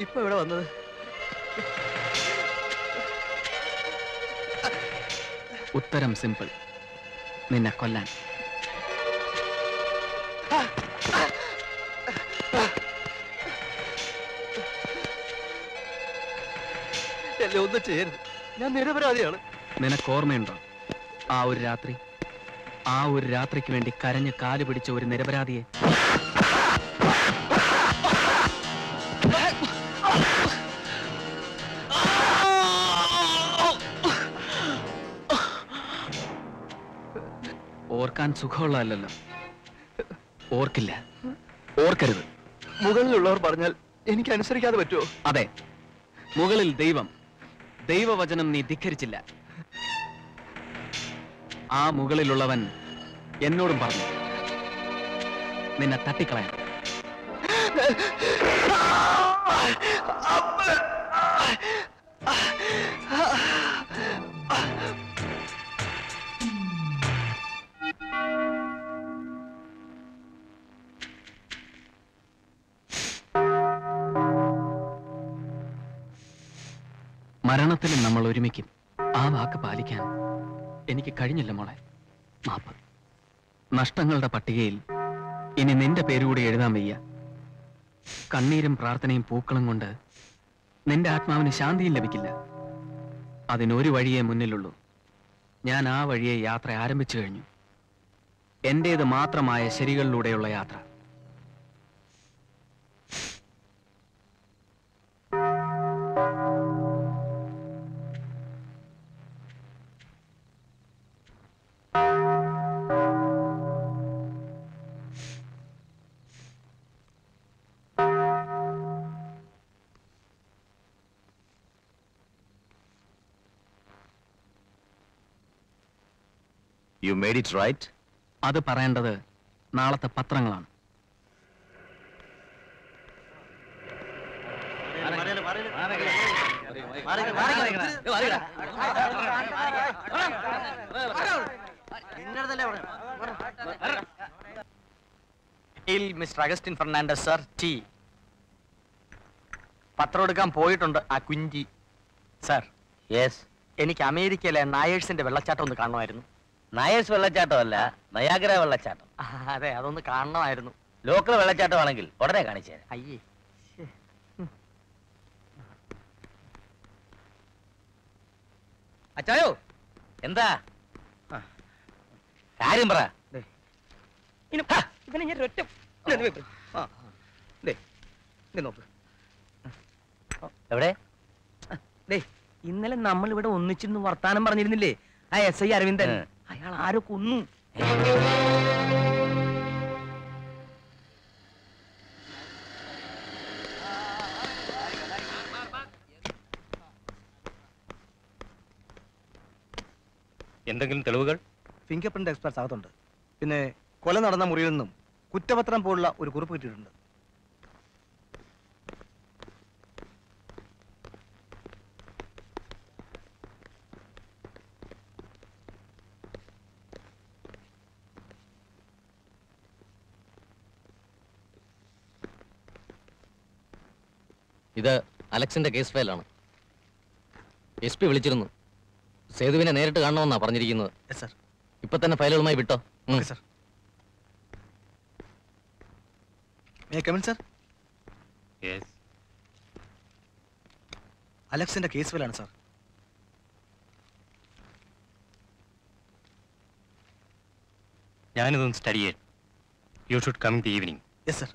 ഇപ്പൊ ഇവിടെ വന്നത്? ഉത്തരം സിമ്പിൾ, നിന്നെ കൊല്ലാൻ. എന്നെ ഒന്നും ചെയ്യരുത്, ഞാൻ നിരപരാധിയാണ്. നിനക്ക് ഓർമ്മയുണ്ടോ ആ ഒരു രാത്രി? ആ ഒരു രാത്രിക്ക് വേണ്ടി കരഞ്ഞ് കാല് പിടിച്ച ഒരു നിരപരാധിയെ. ഓർക്കാൻ സുഖമുള്ളതല്ലോ. ഓർക്കില്ല, ഓർക്കരുത്. മുകളിലുള്ളവർ പറഞ്ഞാൽ എനിക്ക് അനുസരിക്കാതെ പറ്റുമോ? അതെ, മുകളിൽ ദൈവം, ദൈവവചനം നീ ധിക്കരിച്ചില്ല. ആ മുകളിലുള്ളവൻ എന്നോടും പറഞ്ഞു നിന്നെ തട്ടിക്കളയാൻ. മരണത്തിലും നമ്മൾ ഒരുമിക്കും. ആ വാക്ക് പാലിക്കാൻ എനിക്ക് കഴിഞ്ഞില്ല മോളെ. മാപ്പ്. നഷ്ടങ്ങളുടെ പട്ടികയിൽ ഇനി നിന്റെ പേരുകൂടി എഴുതാൻ വയ്യ. കണ്ണീരും പ്രാർത്ഥനയും പൂക്കളും കൊണ്ട് നിന്റെ ആത്മാവിന് ശാന്തിയും ലഭിക്കില്ല. അതിനൊരു വഴിയേ മുന്നിലുള്ളൂ. ഞാൻ ആ വഴിയെ യാത്ര ആരംഭിച്ചു കഴിഞ്ഞു. എന്റേത് മാത്രമായ ശരികളിലൂടെയുള്ള യാത്ര. You made it right? അത് പറയേണ്ടത് നാളത്തെ പത്രങ്ങളാണ്. മിസ്റ്റർ അഗസ്റ്റിൻ ഫെർണാണ്ടസ് സർ, ടി. പത്രം എടുക്കാൻ പോയിട്ടുണ്ട് ആ കുഞ്ചി. Sir, yes. എനിക്ക് അമേരിക്കയിലെ നായേഴ്സിന്റെ വെള്ളച്ചാട്ടം ഒന്ന് കാണണമായിരുന്നു. നായേഴ്സ് വെള്ളച്ചാട്ടം അല്ല, നയാഗ്ര വെള്ളച്ചാട്ടം. അതെ, അതൊന്ന് കാണണമായിരുന്നു. ലോക്കൽ വെള്ളച്ചാട്ടമാണെങ്കിൽ ഉടനെ കാണിച്ചേ. അയ്യേ, അച്ചായോ എന്താ കാര്യം പറ. ഇവനെ ഞാൻ ഒറ്റ നോക്ക്. എവിടെ? ഇന്നലെ നമ്മൾ ഇവിടെ ഒന്നിച്ചിരുന്ന് വർത്താനം പറഞ്ഞിരുന്നില്ലേ ആ SI അരവിന്ദൻ? അയാൾ ആരോ കൊന്നു. എന്തെങ്കിലും തെളിവുകൾ? ഫിംഗർ പ്രിന്റ് എക്സ്പെർട്സ് അകത്തുണ്ട്. പിന്നെ കൊല നടന്ന മുറിയിൽ നിന്നും കുറ്റപത്രം പോലുള്ള ഒരു കുറിപ്പ് കിട്ടിയിട്ടുണ്ട്. ഇത് അലക്സിന്റെ കേസ് ഫയലാണ്. SP വിളിച്ചിരുന്നു. സേതുവിനെ നേരിട്ട് കാണണമെന്നാ പറഞ്ഞിരിക്കുന്നത്. ഇപ്പൊ തന്നെ ഫയലുകളുമായി വിട്ടോ. അലക്സിന്റെ കേസ് ഫയലാണ് സാർ. ഞാനിതൊന്ന് സ്റ്റഡി ചെയ്യാൻ. You should come the evening. Yes sir.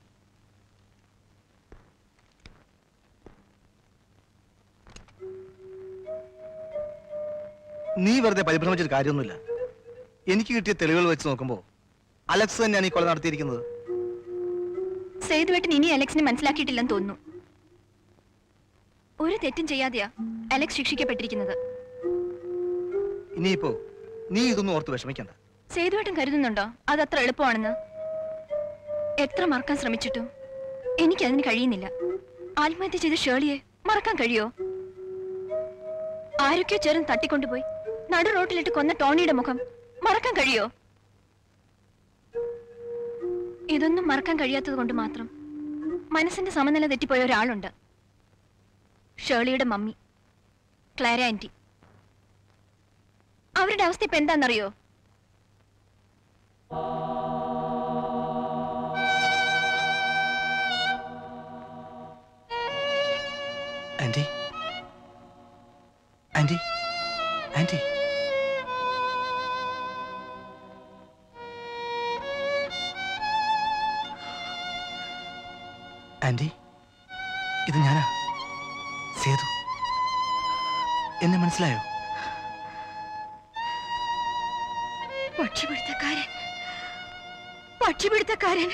നീ വെറുതെ പരിഭ്രമിച്ചൊരു കാര്യമൊന്നുമില്ല. എനിക്ക് കിട്ടിയ തെളിവുകൾ വെച്ച് നോക്കുമ്പോൾ അലക്സ് തന്നെയാണ് ഈ കൊല നടത്തിയിരിക്കുന്നത്. സേതുവേട്ടൻ ഇനി അലക്സിനെ മനസ്സിലാക്കിയിട്ടില്ലെന്ന് തോന്നുന്നു. ഒരു തെറ്റും ചെയ്യാതെയാ അലക്സ് ശിക്ഷിക്കപ്പെട്ടിരിക്കുന്നത്. ഇനിയിപ്പോ നീ ഇതൊന്നും ഓർത്ത് വിഷമിക്കണ്ട. സേതുവേട്ടൻ കരുതുന്നുണ്ടോ അതത്ര എളുപ്പമാണെന്ന്? എത്ര മറക്കാൻ ശ്രമിച്ചിട്ടും എനിക്കതിന് കഴിയുന്നില്ല. ആത്മഹത്യ ചെയ്ത ഷേളിയെ മറക്കാൻ കഴിയോ? ആരൊക്കെയോ ചേർന്ന് തട്ടിക്കൊണ്ടുപോയി നടു റോട്ടിലിട്ട് കൊന്ന ടോണിയുടെ മുഖം മറക്കാൻ കഴിയോ? ഇതൊന്നും മറക്കാൻ കഴിയാത്തത് കൊണ്ട് മാത്രം മനസ്സിന്റെ സമനില തെറ്റിപ്പോയ ഒരാളുണ്ട്. ഷേളിയുടെ മമ്മി, ക്ലാര ആന്റി. അവരുടെ അവസ്ഥ ഇപ്പൊ എന്താണെന്നറിയോ? Anti, anti, anti. ആന്റി, ഇത് ഞാനാ, സേതു. എന്നെ മനസ്സിലായോ? പക്ഷിപിടുത്തക്കാരൻ, പക്ഷിപിടുത്തക്കാരൻ.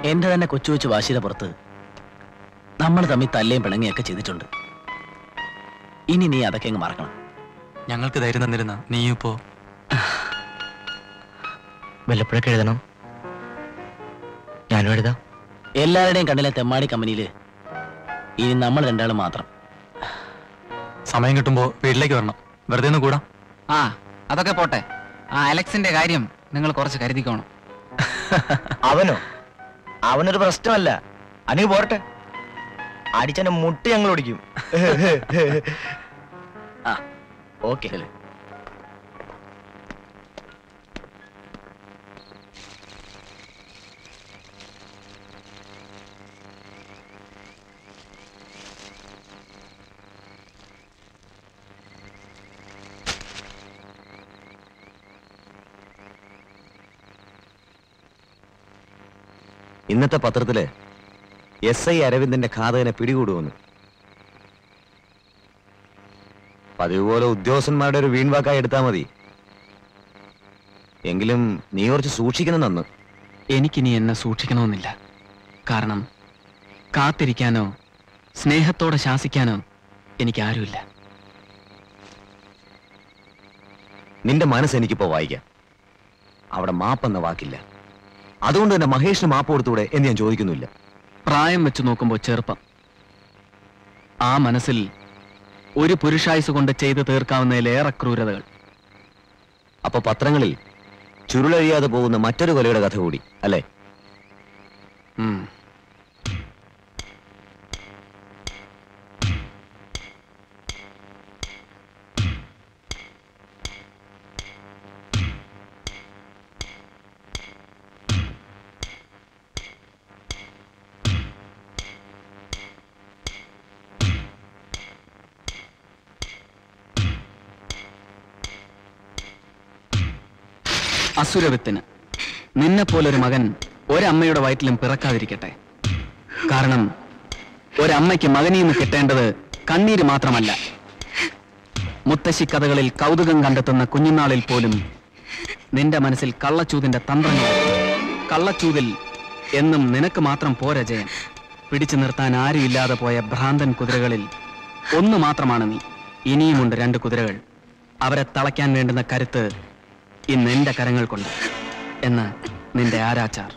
എന്റെ തന്നെ കൊച്ചു കൊച്ചു വാശിയുടെ പുറത്ത് നമ്മൾ തമ്മിൽ തല്ലേം പിണങ്ങിയൊക്കെ ചെയ്തിട്ടുണ്ട്. ഇനി നീ അതൊക്കെ അങ്ങ് മറക്കണം. ഞങ്ങൾക്ക് ധൈര്യം തന്നിരുന്ന നീയും ഇപ്പോ വല്ലപ്പോഴൊക്കെ എഴുതണം. ഞാനും എഴുതാം. എല്ലാവരുടെയും കണ്ണിലെ തെമ്മാടി കമ്പനിയില് ഇനി നമ്മൾ രണ്ടാളും മാത്രം. സമയം കിട്ടുമ്പോ വീട്ടിലേക്ക് വരണം. വെറുതെ ഒന്ന് കൂടാ. ആ അതൊക്കെ പോട്ടെ. ആ അലക്സിന്റെ കാര്യം നിങ്ങൾ കുറച്ച് കരുതിക്കോണം. അവനൊരു പ്രശ്നമല്ല. അനിൽ പോരട്ടെ, അടിച്ചെന്നെ മുട്ടി ഞങ്ങൾ ഓടിക്കും. ഓക്കെ. ഇന്നത്തെ പത്രത്തില് SI അരവിന്ദന്റെ ഘാതകനെ പിടികൂടുവന്നു. പതിവ് പോലെ ഉദ്യോഗസ്ഥന്മാരുടെ ഒരു വീൺവാക്കായി എടുത്താൽ മതി. എങ്കിലും നീ കുറച്ച് സൂക്ഷിക്കണം. നന്ന്. എനിക്കിനി എന്നെ സൂക്ഷിക്കണമെന്നില്ല. കാരണം കാത്തിരിക്കാനോ സ്നേഹത്തോടെ ശാസിക്കാനോ എനിക്കാരുമില്ല. നിന്റെ മനസ്സ് എനിക്കിപ്പോ വായിക്കാം. അവിടെ മാപ്പെന്ന വാക്കില്ല. അതുകൊണ്ട് തന്നെ മഹേഷിന് മാപ്പ് കൊടുത്തൂടെ എന്ന് ഞാൻ ചോദിക്കുന്നില്ല. പ്രായം വെച്ച് നോക്കുമ്പോൾ ചെറുപ്പം. ആ മനസ്സിൽ ഒരു പുരുഷായുസ് കൊണ്ട് ചെയ്തു തീർക്കാവുന്നതിലേറെ ക്രൂരതകൾ. അപ്പൊ പത്രങ്ങളിൽ ചുരുളഴിയാതെ പോകുന്ന മറ്റൊരു കൊലയുടെ കഥ കൂടി അല്ലേ? അസുരവിത്തിന് നിന്നെ പോലൊരു മകൻ ഒരമ്മയുടെ വയറ്റിലും പിറക്കാതിരിക്കട്ടെ. കാരണം ഒരമ്മയ്ക്ക് മകനിൽ നിന്ന് കിട്ടേണ്ടത് കണ്ണീര് മാത്രമല്ല. മുത്തശ്ശി കഥകളിൽ കൗതുകം കണ്ടെത്തുന്ന കുഞ്ഞുനാളിൽ പോലും നിന്റെ മനസ്സിൽ കള്ളച്ചൂതിന്റെ തന്ത്രങ്ങൾ. കള്ളച്ചൂതിൽ എന്നും നിനക്ക് മാത്രം പോരാ ജയം. പിടിച്ചു നിർത്താൻ ആരുമില്ലാതെ പോയ ഭ്രാന്തൻ കുതിരകളിൽ ഒന്ന് മാത്രമാണ് നീ. ഇനിയുമുണ്ട് 2 കുതിരകൾ. അവരെ തളയ്ക്കാൻ വേണ്ടുന്ന കരുത്ത് ഇന്ന് എന്റെ കരങ്ങൾ കൊണ്ട് എന്ന് നിന്റെ ആരാച്ചാർ.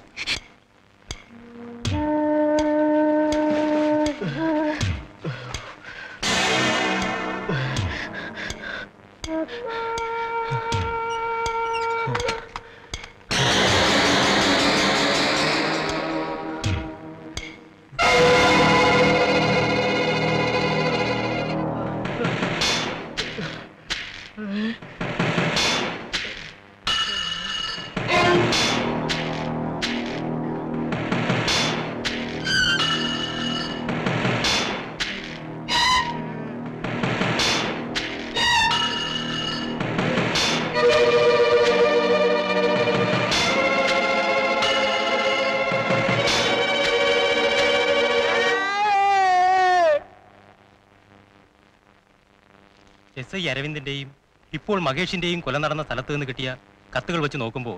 SI അരവിന്ദിന്റെയും ഇപ്പോൾ മഹേഷിന്റെയും കൊല നടന്ന സ്ഥലത്ത് നിന്ന് കിട്ടിയ കത്തുകൾ വെച്ച് നോക്കുമ്പോൾ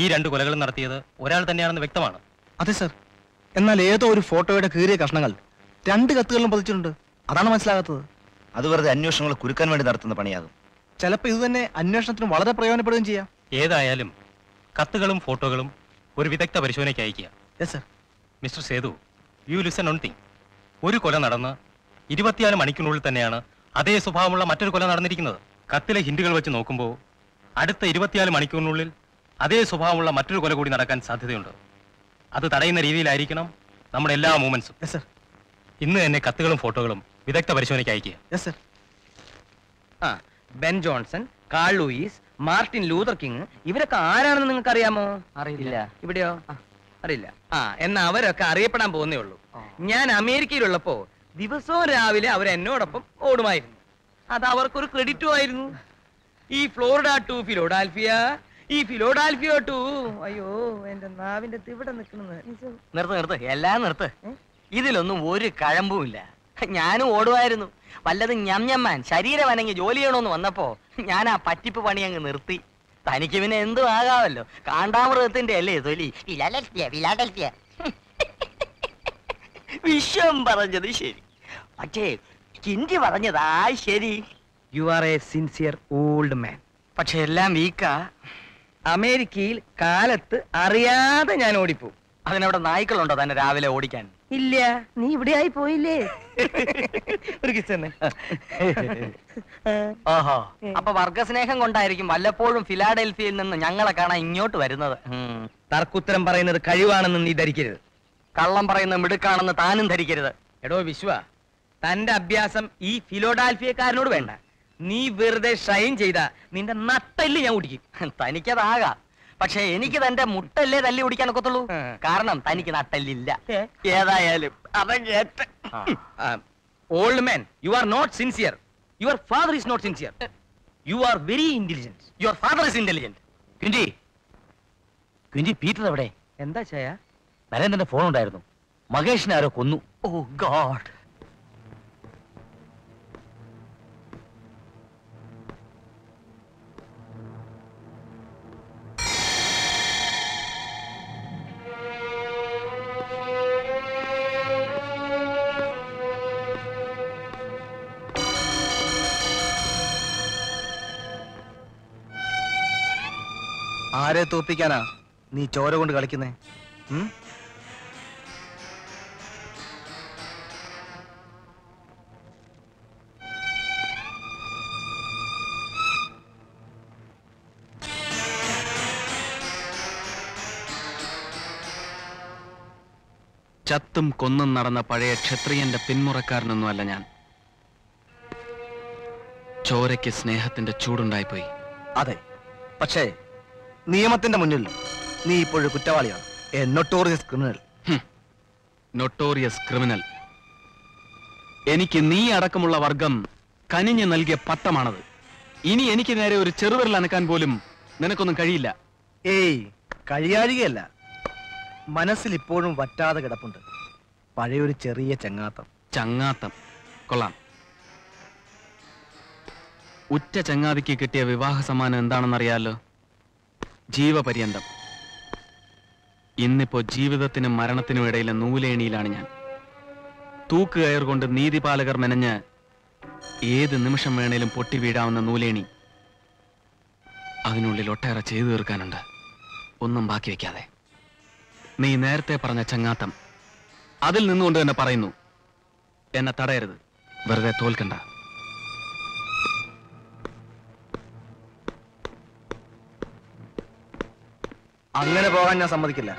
ഈ 2 കൊലകളും നടത്തിയത് ഒരാൾ തന്നെയാണെന്ന് വ്യക്തമാണ്. അതെ സർ. എന്നാൽ ഏതോ ഒരു ഫോട്ടോയുടെ കീറിയ കഷ്ണങ്ങൾ 2 കത്തുകളിലും പതിച്ചിട്ടുണ്ട്. അതാണ് മനസ്സിലാകാത്തത്. അത് വെറുതെ അന്വേഷണങ്ങൾ കുരുക്കാൻ വേണ്ടി നടത്തുന്ന പണിയാകും. ചിലപ്പോൾ ഇത് തന്നെ അന്വേഷണത്തിന് വളരെ പ്രയോജനപ്പെടുകയും ചെയ്യാം. ഏതായാലും കത്തുകളും ഫോട്ടോകളും ഒരു വിദഗ്ധ പരിശോധനയ്ക്ക് അയക്കുക. Yes sir. Mister Sethu, you listen on thing. ഒരു കൊല നടന്ന് 24 മണിക്കൂറിനുള്ളിൽ തന്നെയാണ് അതേ സ്വഭാവമുള്ള മറ്റൊരു കൊല നടന്നിരിക്കുന്നത്. കത്തിലെ ഹിന്റുകൾ വെച്ച് നോക്കുമ്പോൾ അടുത്ത 24 മണിക്കൂറിനുള്ളിൽ അതേ സ്വഭാവമുള്ള മറ്റൊരു കൊല കൂടി നടക്കാൻ സാധ്യതയുണ്ട്. അത് തടയുന്ന രീതിയിലായിരിക്കണം നമ്മുടെ എല്ലാ മൂവ്മെന്റ്സും. ഇന്ന് തന്നെ കത്തുകളും ഫോട്ടോകളും വിദഗ്ധ പരിശോധനയ്ക്ക് അയക്കുക. Ben Johnson, Carl Lewis, Martin Luther King ഇവരൊക്കെ ആരാണെന്ന് നിങ്ങൾക്ക് അറിയാമോ? അറിയില്ല. ഇവിടെയോ? അറിയില്ല. എന്നാ അവരൊക്കെ അറിയപ്പെടാൻ പോകുന്നേ ഉള്ളൂ. ഞാൻ അമേരിക്കയിലുള്ളപ്പോ ദിവസവും രാവിലെ അവർ എന്നോടൊപ്പം ഓടുമായിരുന്നു. അത് അവർക്കൊരു ക്രെഡിറ്റും ആയിരുന്നു. ഈ ഫ്ലോറിഡ ടു ഫിലോഡാൽഫിയ, ഈ ഫിലോഡാൽഫിയ ടു, അയ്യോ എന്റെ നാവിന്റെ ഇവിടെ നിൽക്കുന്നത്. നിർത്ത് എല്ലാം നിർത്ത്. ഇതിലൊന്നും ഒരു കഴമ്പുമില്ല. ഞാനും ഓടുമായിരുന്നു. വല്ലതും ഞമ്മാൻ ശരീരം അനങ്ങി ജോലി ചെയ്യണമെന്ന് വന്നപ്പോ ഞാൻ ആ പറ്റിപ്പ് പണി അങ്ങ് നിർത്തി. തനിക്ക് പിന്നെ എന്തും ആകാമല്ലോ. കാണ്ടാമൃഗത്തിന്റെ അല്ലേ തൊലി. ഫിലാഡൽഫിയ. വിശ്വം പറഞ്ഞത് ശരി, പക്ഷേ കിണ്ടി പറഞ്ഞതാ ശരി. You are A sincere old man. പക്ഷെ എല്ലാം വീക്കാ. അമേരിക്കയിൽ കാലത്ത് അറിയാതെ ഞാൻ ഓടിപ്പോവും. അതിനവിടെ നായ്ക്കളുണ്ടോ തന്നെ രാവിലെ ഓടിക്കാൻ? ഇല്ല, നീ ഇവിടെ ആയി പോയില്ലേ. ഒരു കിസ് തന്നെ. ഓഹോ, അപ്പൊ വർഗസ്നേഹം കൊണ്ടായിരിക്കും വല്ലപ്പോഴും ഫിലാഡൽഫിയയിൽ നിന്ന് ഞങ്ങളെ കാണാൻ ഇങ്ങോട്ട് വരുന്നത്. തർക്കുത്തരം പറയുന്നത് കഴിവാണെന്ന് നീ ധരിക്കരുത്. കള്ളം പറയുന്നത് മിടുക്കാണെന്ന് താനും ധരിക്കരുത്. എടോ വിശ്വ, തന്റെ അഭ്യാസം ഈ ഫിലോഡാൽഫിയക്കാരനോട് വേണ്ട. നീ വെറുതെ ഷൈൻ ചെയ്ത നിന്റെ നട്ടല് ഞാൻ കുടിക്കും. തനിക്കതാകാം, പക്ഷെ എനിക്ക് തന്റെ മുട്ടല്ലേ തല്ലി കുടിക്കാനൊക്കത്തുള്ളൂ. കാരണം തനിക്ക് നട്ടല്ലില്ല. ഏതായാലും old man, you are not sincere. Your father is not sincere. You are very intelligent. Your father is intelligent. Kunchi, Peter എവിടെ? എന്താ ചായ? നരേന്ദ്രന്റെ ഫോൺ ഉണ്ടായിരുന്നു. മഹേഷിനെ ആരോ കൊന്നു. Oh god. ആരെ തോപ്പിക്കാനാ നീ ചോര കൊണ്ട് കളിക്കുന്നേ? ചത്തും കൊന്നും നടന്ന പഴയ ക്ഷത്രിയന്റെ പിന്മുറക്കാരനൊന്നുമല്ല ഞാൻ. ചോരയ്ക്ക് സ്നേഹത്തിന്റെ ചൂടുണ്ടായിപ്പോയി. അതെ, പക്ഷേ നിയമത്തിന്റെ മുന്നിൽ നീ ഇപ്പോഴും കുറ്റവാളിയാണ്. A notorious criminal. Notorious criminal. എനിക്ക് നീ അടക്കമുള്ള വർഗം കനിഞ്ഞു നൽകിയ പട്ടമാണത്. ഇനി എനിക്ക് നേരെ ഒരു ചെറുവിരൽ അനക്കാൻ പോലും നിനക്കൊന്നും കഴിയില്ല. ഏയ്, കഴിയാഴികയല്ല, മനസ്സിൽ ഇപ്പോഴും വറ്റാതെ കിടപ്പുണ്ട് പഴയൊരു ചെറിയ ചങ്ങാത്തം. ചങ്ങാത്തം കൊള്ളാം. ഉറ്റ ചങ്ങാതിക്ക് കിട്ടിയ വിവാഹ സമ്മാനം എന്താണെന്നറിയാലോ? ജീവപര്യന്തം. ഇന്നിപ്പോ ജീവിതത്തിനും മരണത്തിനും ഇടയിലെ നൂലേണിയിലാണ് ഞാൻ. തൂക്കുകയർ കൊണ്ട് നീതിപാലകർ മെനഞ്ഞ് ഏത് നിമിഷം വേണേലും പൊട്ടി വീഴാവുന്ന നൂലേണി. അതിനുള്ളിൽ ഒട്ടേറെ ചെയ്തു തീർക്കാനുണ്ട്, ഒന്നും ബാക്കി വെക്കാതെ. നീ നേരത്തെ പറഞ്ഞ ചങ്ങാത്തം, അതിൽ നിന്നുകൊണ്ട് തന്നെ പറയുന്നു, എന്നെ തടയരുത്, വെറുതെ തോൽക്കണ്ട. അങ്ങനെ പോകാൻ ഞാൻ സമ്മതിക്കില്ല.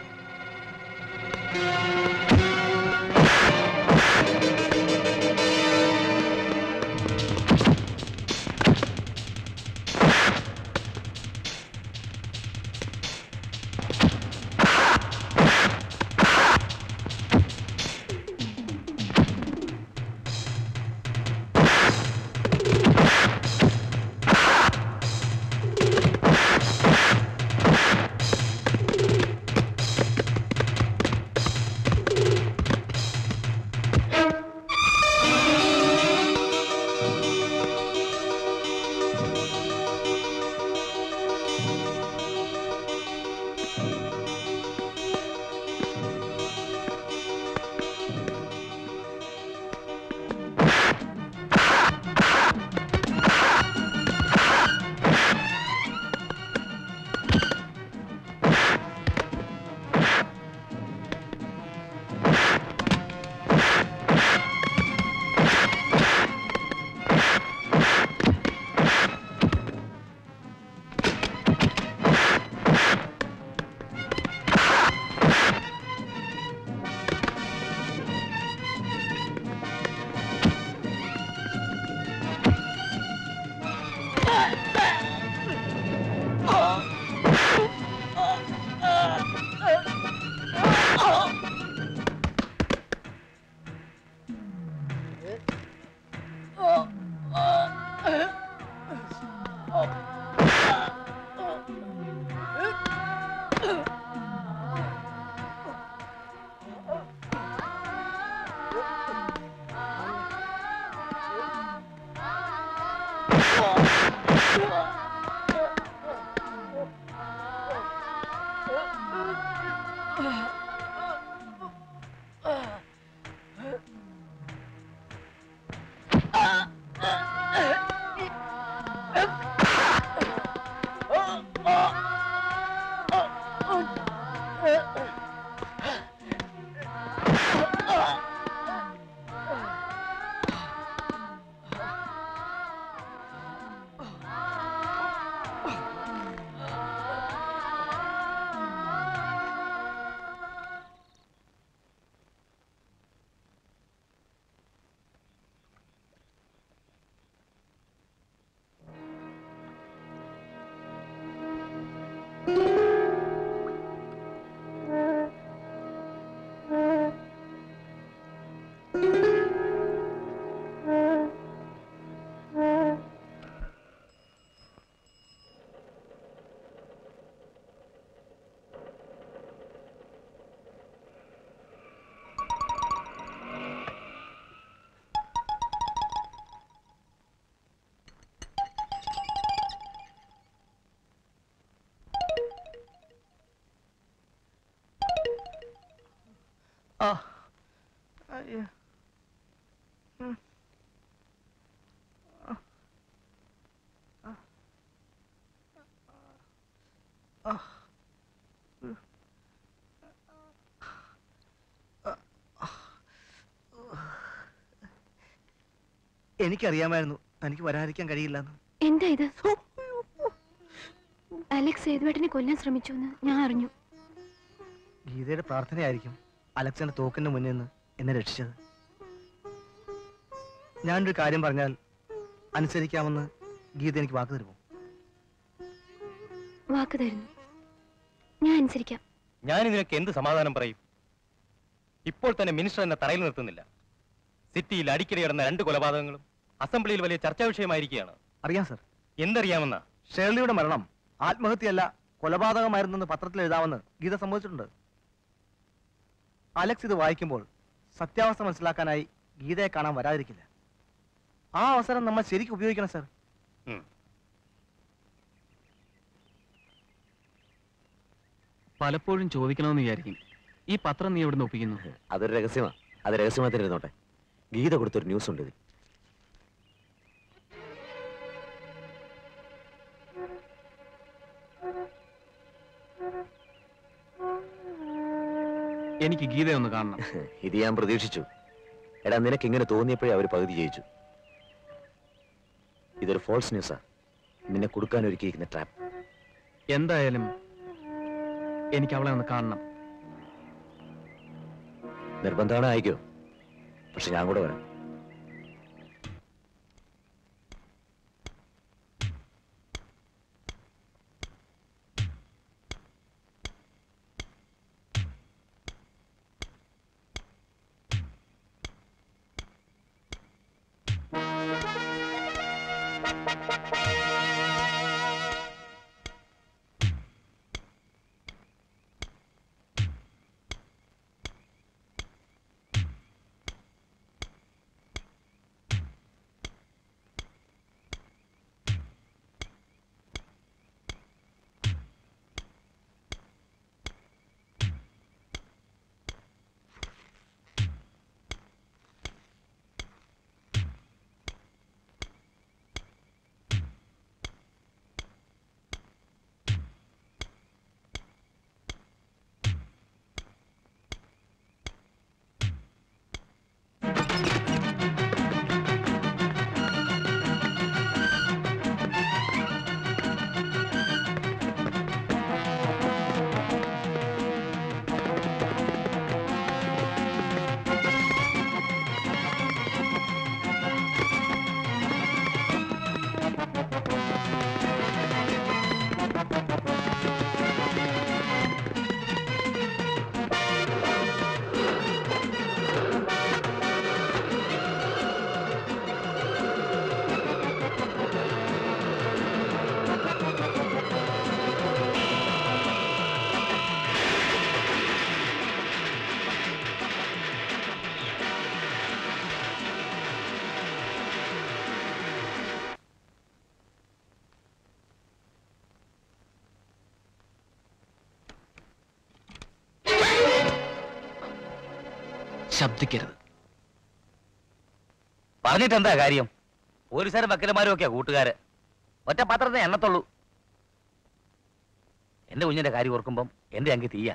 എനിക്കറിയാമായിരുന്നു തനിക്ക് വരാതിരിക്കാൻ കഴിയില്ലെന്ന്. എന്താ ഇത്? അലക്സ് സേതുവേട്ടനെ കൊല്ലാൻ ശ്രമിച്ചു എന്ന് ഞാൻ അറിഞ്ഞു. ഗീതയുടെ പ്രാർത്ഥനയായിരിക്കും അലക്സിന്റെ തോക്കിന്റെ മുന്നിൽ നിന്ന് എന്നെ രക്ഷിച്ചത്. ഞാനൊരു കാര്യം പറഞ്ഞാൽ അനുസരിക്കാമെന്ന് ഗീത എനിക്ക് വാക്ക് തരുമോ? വാക്ക് തരുന്നു, ഞാൻ അനുസരിക്കാം. ഞാൻ ഇതിനൊക്കെ എന്ത് സമാധാനം പറയും? ഇപ്പോൾ തന്നെ മിനിസ്റ്റർ എന്നെ തറയിൽ നിർത്തുന്നില്ല. സിറ്റിയിൽ അടിക്കടി കിടന്ന 2 കൊലപാതകങ്ങളും അസംബ്ലിയിൽ വലിയ ചർച്ചാ വിഷയമായിരിക്കുകയാണ്. അറിയാം സർ. എന്തറിയാമെന്ന? ഷേർലിയുടെ മരണം ആത്മഹത്യയല്ല കൊലപാതകമായിരുന്നെന്ന് പത്രത്തിൽ എഴുതാമെന്ന് ഗീത സമ്മതിച്ചിട്ടുണ്ട്. അലക്സ് ഇത് വായിക്കുമ്പോൾ സത്യാവസ്ഥ മനസ്സിലാക്കാനായി ഗീതയെ കാണാൻ വരാതിരിക്കില്ല. ആ അവസരം നമ്മൾ ശരിക്കും ഉപയോഗിക്കണം സർ. പലപ്പോഴും ചോദിക്കണമെന്ന് വിചാരിക്കും, ഈ പത്രം നീ എവിടെ ഒപ്പിക്കുന്നു? അതൊരു രഹസ്യമാണ്. അത് രഹസ്യമായി തന്നെ ഇരുന്നോട്ടെ. ഗീത കൊടുത്തൊരു ന്യൂസ് ഉണ്ട് ഇതിൽ. എനിക്ക് ഗീതയെ ഒന്ന് കാണണം. ഇത് ഞാൻ പ്രതീക്ഷിച്ചു. എടാ, നിനക്ക് ഇങ്ങനെ തോന്നിയപ്പോഴേ അവർ പകുതി ജയിച്ചു. ഇതൊരു ഫോൾസ് ന്യൂസാ, നിന്നെ കൊടുക്കാൻ ഒരുക്കിയിരിക്കുന്ന ട്രാപ്പ്. എന്തായാലും എനിക്ക് അവളെ ഒന്ന് കാണണം. നിർബന്ധമാണ്, അയക്കോ. പക്ഷെ ഞാൻ കൂടെ വരാം. ശബ്ദിക്കരുത്. പറഞ്ഞിട്ട് എന്താ കാര്യം? പോലീസുകാരും വക്കീലന്മാരും ഒക്കെയാ കൂട്ടുകാര്. ഒറ്റ പത്രത്തെ എണ്ണത്തുള്ളൂ. എന്റെ കുഞ്ഞിന്റെ കാര്യം ഓർക്കുമ്പം എന്റെ അങ്കി തീയ.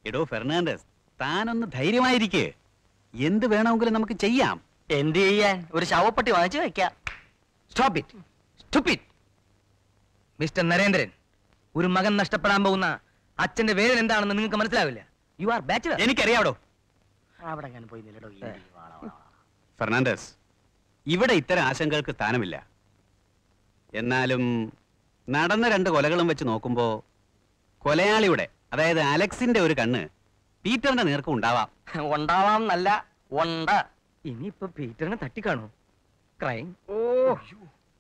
എടോ ഫെർണാണ്ടസ്, താനൊന്ന് ധൈര്യമായിരിക്കേ. എന്ത് വേണമെങ്കിലും നമുക്ക് ചെയ്യാം. എന്ത് ചെയ്യാൻ? ഒരു ശവപ്പെട്ടി വാങ്ങിച്ചു വെക്കാം. Stop it, stupid. Mister Narendran, ഒരു മകൻ നഷ്ടപ്പെടാൻ പോകുന്ന അച്ഛന്റെ വേദന എന്താണെന്ന് നിങ്ങൾക്ക് മനസ്സിലാവില്ല. You are bachelor. എനിക്കറിയാവടോ. അവിടെ ഞാൻ പോയി നിലടോ. ഫെർണാണ്ടസ്, ഇവിടെ ഇത്തരം ആശങ്കകൾക്ക് സ്ഥാനമില്ല. എന്നാലും നടന്ന 2 കൊലകളും വെച്ച് നോക്കുമ്പോ കൊലയാളിയുടെ, അതായത് അലക്സിന്റെ ഒരു കണ്ണ് പീറ്ററിന്റെ നേർക്കും ഉണ്ടാവാം. ഉണ്ടാവാം എന്നല്ല, ഉണ്ട്. ഇനിയിപ്പോ പീറ്ററിനെ തട്ടിക്കാണോ? ക്രൈം. ഓ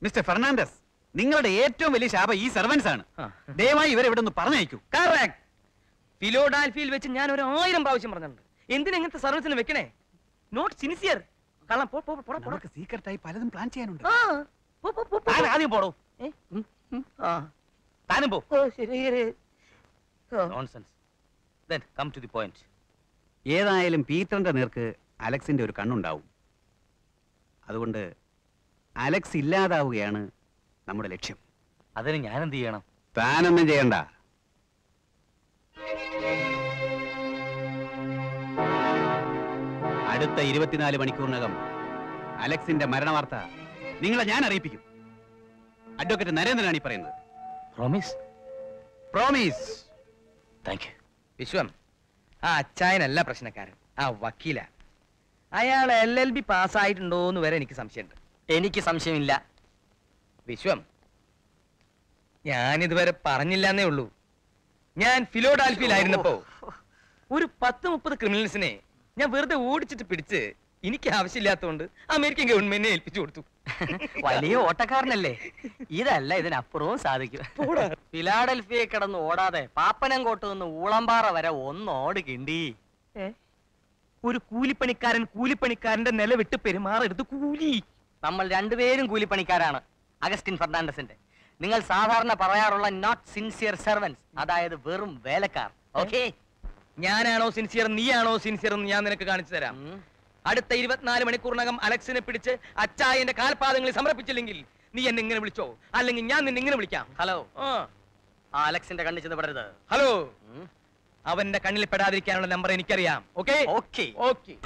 മിസ്റ്റർ ഫെർണാണ്ടസ്, നിങ്ങളുടെ ഏറ്റവും വലിയ ശാപം ഈ സെർവൻസ് ആണ്. ദയവായി ഇവരെ ഇവിടെ ഒന്ന് പറഞ്ഞയക്കൂ. കറക്റ്റ്. ഫിലോഡാൽഫിയിൽ വെച്ച് ഞാൻ 1000 പ്രാവശ്യം പറഞ്ഞിട്ടുണ്ട്. എന്തിനാ ഇങ്ങനത്തെ സർവീസിന് വെക്കണേ? Not sincere. കള്ളം. നമുക്ക് സീക്രട്ടായി പലതും പ്ലാൻ ചെയ്യാനുണ്ട്. ആദ്യം പോടോ. താനും പോ. Nonsense. Then come to the point. ഏതായാലും പീറ്ററിന്റെ നേർക്ക് അലക്സിന്റെ ഒരു കണ്ണുണ്ടാവും. അതുകൊണ്ട് അലക്സ് ഇല്ലാതാവുകയാണ് നമ്മുടെ ലക്ഷ്യം. അതിന് ഞാൻ എന്ത് ചെയ്യണം? താനൊന്നും ചെയ്യണ്ട. അടുത്ത 24 മണിക്കൂറിനകം അലക്സിന്റെ മരണവാർത്ത നിങ്ങളെ ഞാൻ അറിയിപ്പിക്കും. അഡ്വക്കേറ്റ് നരേന്ദ്രനാണ് ഈ പറയുന്നത്. Promise? Promise. Thank you. Vishwam, ആ അച്ചായനല്ല പ്രശ്നക്കാരൻ, ആ വക്കീല. അയാൾ LLB പാസ്സായിട്ടുണ്ടോന്ന് വരെ എനിക്ക് സംശയമുണ്ട്. എനിക്ക് സംശയമില്ല. വിശ്വം, ഞാനിതുവരെ പറഞ്ഞില്ലെന്നേ ഉള്ളൂ. ഞാൻ ഫിലോഡാൽഫിയിലായിരുന്നപ്പോ ഒരു 10-30 ക്രിമിനൽസിനെ ഞാൻ വെറുതെ ഓടിച്ചിട്ട് പിടിച്ച് എനിക്ക് ആവശ്യമില്ലാത്തതുകൊണ്ട് അമേരിക്കൻ ഗവൺമെന്റിനെ ഏൽപ്പിച്ചു കൊടുത്തു. വലിയ ഓട്ടക്കാരനല്ലേ? ഇതല്ല ഇതിനപ്പുറവും സാധിക്കും. ഫിലാഡൽഫിയെ കിടന്ന് ഓടാതെ പാപ്പനംകോട്ട് നിന്ന് ഊളമ്പാറ വരെ ഒന്നോട് കിണ്ടി. ഒരു കൂലിപ്പണിക്കാരന്റെ നില വിട്ട് പെരുമാറരുത്. കൂലി. നമ്മൾ രണ്ടുപേരും കൂലിപ്പണിക്കാരാണ്. അഗസ്റ്റിൻ ഫെർണാണ്ടസിന്റെ. നിങ്ങൾ സാധാരണ പറയാറുള്ള നോട്ട് സിൻസിയർ സെർവൻസ്, അതായത് വെറും വേലക്കാർ. ഓക്കെ? ഞാനാണോ സിൻസിയർ, നീയാണോ സിൻസിയർ എന്ന് ഞാൻ നിനക്ക് കാണിച്ചു തരാം. അടുത്ത 24 മണിക്കൂറിനകം അലക്സിനെ പിടിച്ച് അച്ചായന്റെ കാൽപാദങ്ങളിൽ സമർപ്പിച്ചില്ലെങ്കിൽ നീ എന്നെ ഇങ്ങനെ വിളിച്ചോ, അല്ലെങ്കിൽ ഞാൻ നിന്നെ ഇങ്ങനെ വിളിക്കാം. ഹലോ. ആ അലക്സിന്റെ കണ്ണിൽ ചെന്ന് പെടരുത്. ഹലോ. അവന്റെ കണ്ണിൽ പെടാതിരിക്കാനുള്ള നമ്പർ എനിക്കറിയാം. ഓക്കെ? ഓക്കെ. ഓക്കെ.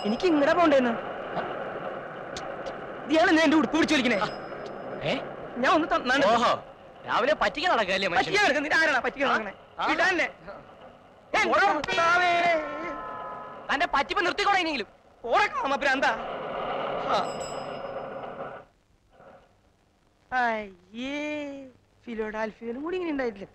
എനിക്ക് ഇങ്ങടെ പോണ്ടേന്ന്. ഇയാളെന്നെ എന്റെ ഉടുപ്പ് പിടിച്ചു വലിക്കണേ. ഞാൻ ഒന്ന് തന്നാണ്. ഓഹോ, രാവിലെ പറ്റിക്കാൻ നടക്കല്ലേ? ആരാണ് പറ്റിക്കാൻ നടക്കണേ? തന്റെ പറ്റിപ്പ് നിർത്തിക്കോണെങ്കിലും എന്താ? അയ്യേ, ഫിലോഡാൽഫിയയിലും കൂടി ഇങ്ങനെ ഉണ്ടായിട്ടില്ല.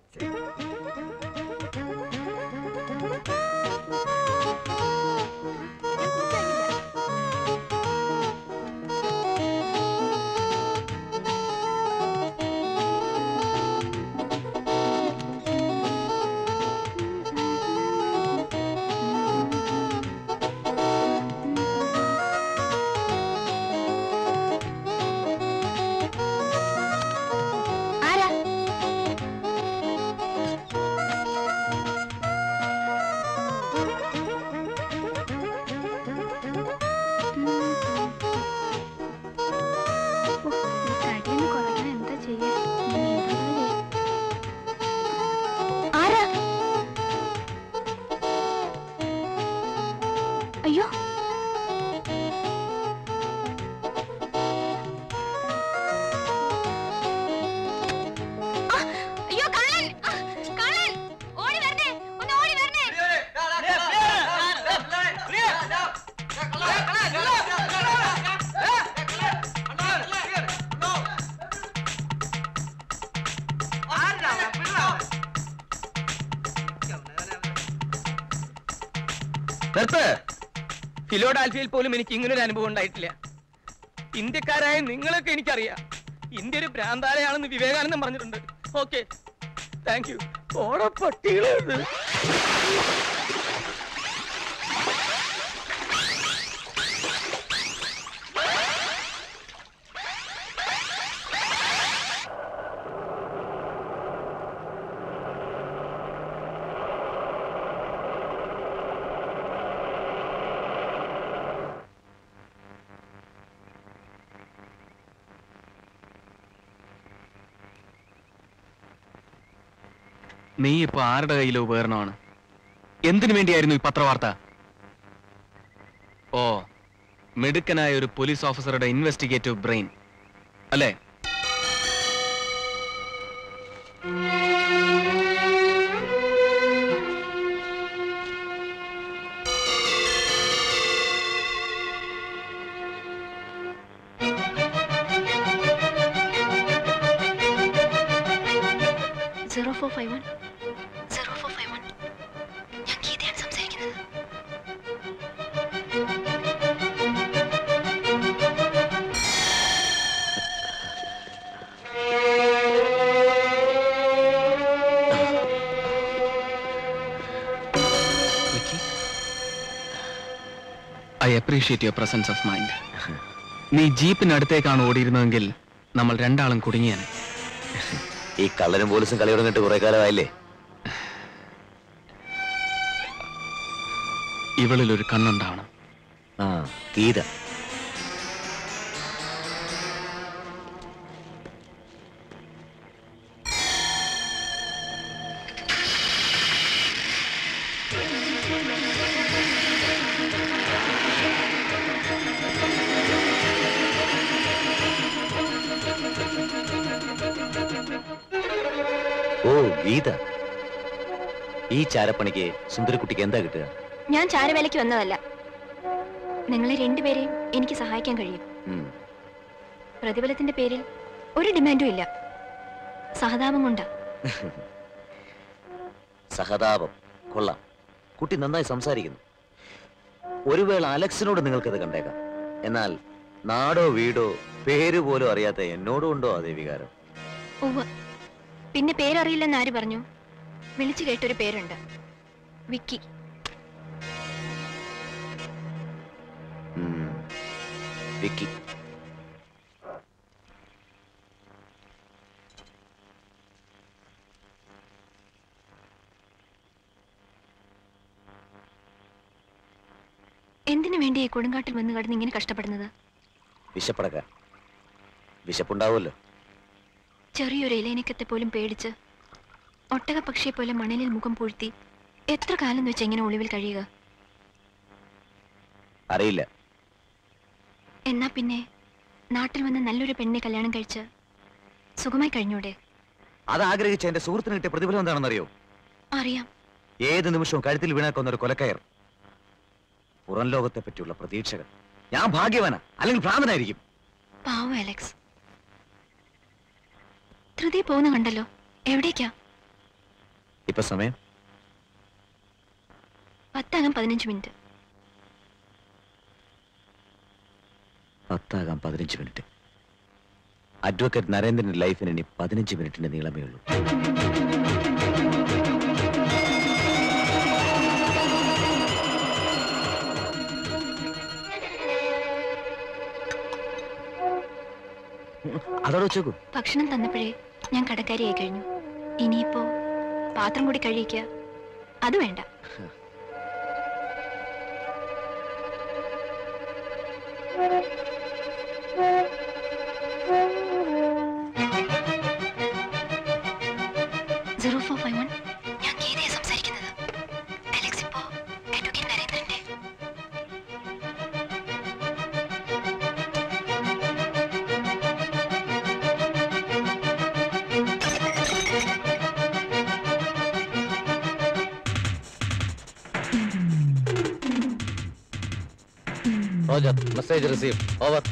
അയ്യോ, അയ്യോ, കള്ളൻ! കള്ളൻ! ഓടി വരണേ, ഒന്ന് ഓടി വരണേ. ഫിലോഡാൽഫിയയിൽ പോലും എനിക്ക് ഇങ്ങനൊരു അനുഭവം ഉണ്ടായിട്ടില്ല. ഇന്ത്യക്കാരായ നിങ്ങളൊക്കെ എനിക്കറിയാം. ഇന്ത്യ ഒരു ഭ്രാന്താലയാണെന്ന് വിവേകാനന്ദൻ പറഞ്ഞിട്ടുണ്ട്. Okay, thank you. ഓടെ പട്ടികളെ നീ ഇപ്പൊ ആരുടെ കയ്യിലെ ഉപകരണമാണ്? എന്തിനു വേണ്ടിയായിരുന്നു ഈ പത്രവാർത്ത? ഓ, മിടുക്കനായ ഒരു പോലീസ് ഓഫീസറുടെ ഇൻവെസ്റ്റിഗേറ്റീവ് ബ്രെയിൻ അല്ലേ? 0451 0451 ഞാൻ ഗീതയാണ് സംസാരിക്കുന്നത്. I appreciate your presence of mind. നീ ജീപ്പിനടുത്തേക്കാണ് ഓടിയിരുന്നതെങ്കിൽ നമ്മൾ രണ്ടാളും കുടുങ്ങിയാണ്. ഈ കള്ളനും പോലീസും കളി തുടങ്ങിയിട്ട് കുറെ കാലമായില്ലേ? ഇവളിലൊരു കണ്ണുണ്ടാവണം. ആ, ഗീത. ഓ, ഗീത. ഈ ചാരപ്പണിക്ക് സുന്ദരക്കുട്ടിക്ക് എന്താ കിട്ടുക? ഞാൻ ചാരവേലയ്ക്ക് വന്നതല്ല. നിങ്ങളെ രണ്ടുപേരെയും എനിക്ക് സഹായിക്കാൻ കഴിയും. പ്രതിഫലത്തിന്റെ പേരിൽ ഒരു ഡിമാൻഡും ഇല്ല. സഹതാപം കൊണ്ടാ. സഹതാപം കൊള്ളാം. കുട്ടി നന്നായി സംസാരിക്കുന്നു. ഒരു വേള അലക്സിനോട് നിങ്ങൾക്കത് കണ്ടേക്കാം. എന്നാൽ നാടോ വീടോ പേര് പോലും അറിയാത്ത എന്നോടും ഉണ്ടോ അതേ വികാരം? ഉവ്വ്. പിന്നെ പേരറിയില്ലെന്ന് ആര് പറഞ്ഞു? വിളിച്ചു കേട്ടൊരു പേരുണ്ട്, വിക്കി. വിക്കി. എന്തിനു വേണ്ടി ഈ കൊടുങ്കാട്ടിൽ വന്ന് കിടന്ന് ഇങ്ങനെ കഷ്ടപ്പെടുന്നത്? വിശപ്പടക്കാൻ. വിശപ്പുണ്ടാവുമല്ലോ. ചെറിയൊരു ഇലയിനക്കത്തെ പോലും പേടിച്ച് ഒട്ടകപ്പക്ഷിയെ പോലെ മണലിൽ മുഖം പൂഴ്ത്തി എത്ര കാലം വെച്ച് എങ്ങനെ ഒളിവിൽ കഴിയുക? അറിയില്ല. എന്നാ പിന്നെ നാട്ടിൽ വന്ന് നല്ലൊരു പെണ്ണിനെ കല്യാണം കഴിച്ച് സുഖമായി കഴിഞ്ഞൂടെ? അത് ആഗ്രഹിച്ച എന്റെ സുഹൃത്തിന് കിട്ടിയ പ്രതിഫലം എന്താണെന്നറിയോ? അറിയാം. ഏത് നിമിഷവും കഴുത്തിൽ വീണാക്കുന്ന ഒരു കൊലക്കയർ. പുറം ലോകത്തെ പറ്റിയുള്ള പ്രതീക്ഷകൾ. ഞാൻ ഭാഗ്യവാനാ, അല്ലെങ്കിൽ ഭ്രാന്തനായിരിക്കും. പാവം അലക്സ്. ധൃതി പോകുന്ന കണ്ടല്ലോ. എവിടേക്കാ? ഇപ്പൊ സമയം 10:15 മിനിറ്റ്. 10:15. അഡ്വക്കേറ്റ് നരേന്ദ്രന്റെ ലൈഫിന് ഇനി 15 മിനിറ്റിന്റെ നീളമേ ഉള്ളൂ. അതോടെ വെച്ചോക്കൂ. ഭക്ഷണം തന്നപ്പോഴേ ഞാൻ കടക്കാരിയായി കഴിഞ്ഞു. ഇനിയിപ്പോ പാത്രം കൂടി കഴിക്കുക, അത് വേണ്ട. ഞാൻ ഗീതയെ സംസാരിക്കുന്നത്. അലക്സ് ഇപ്പോ advocate നരേന്ദ്രന്റെ. Roger, message received. Over.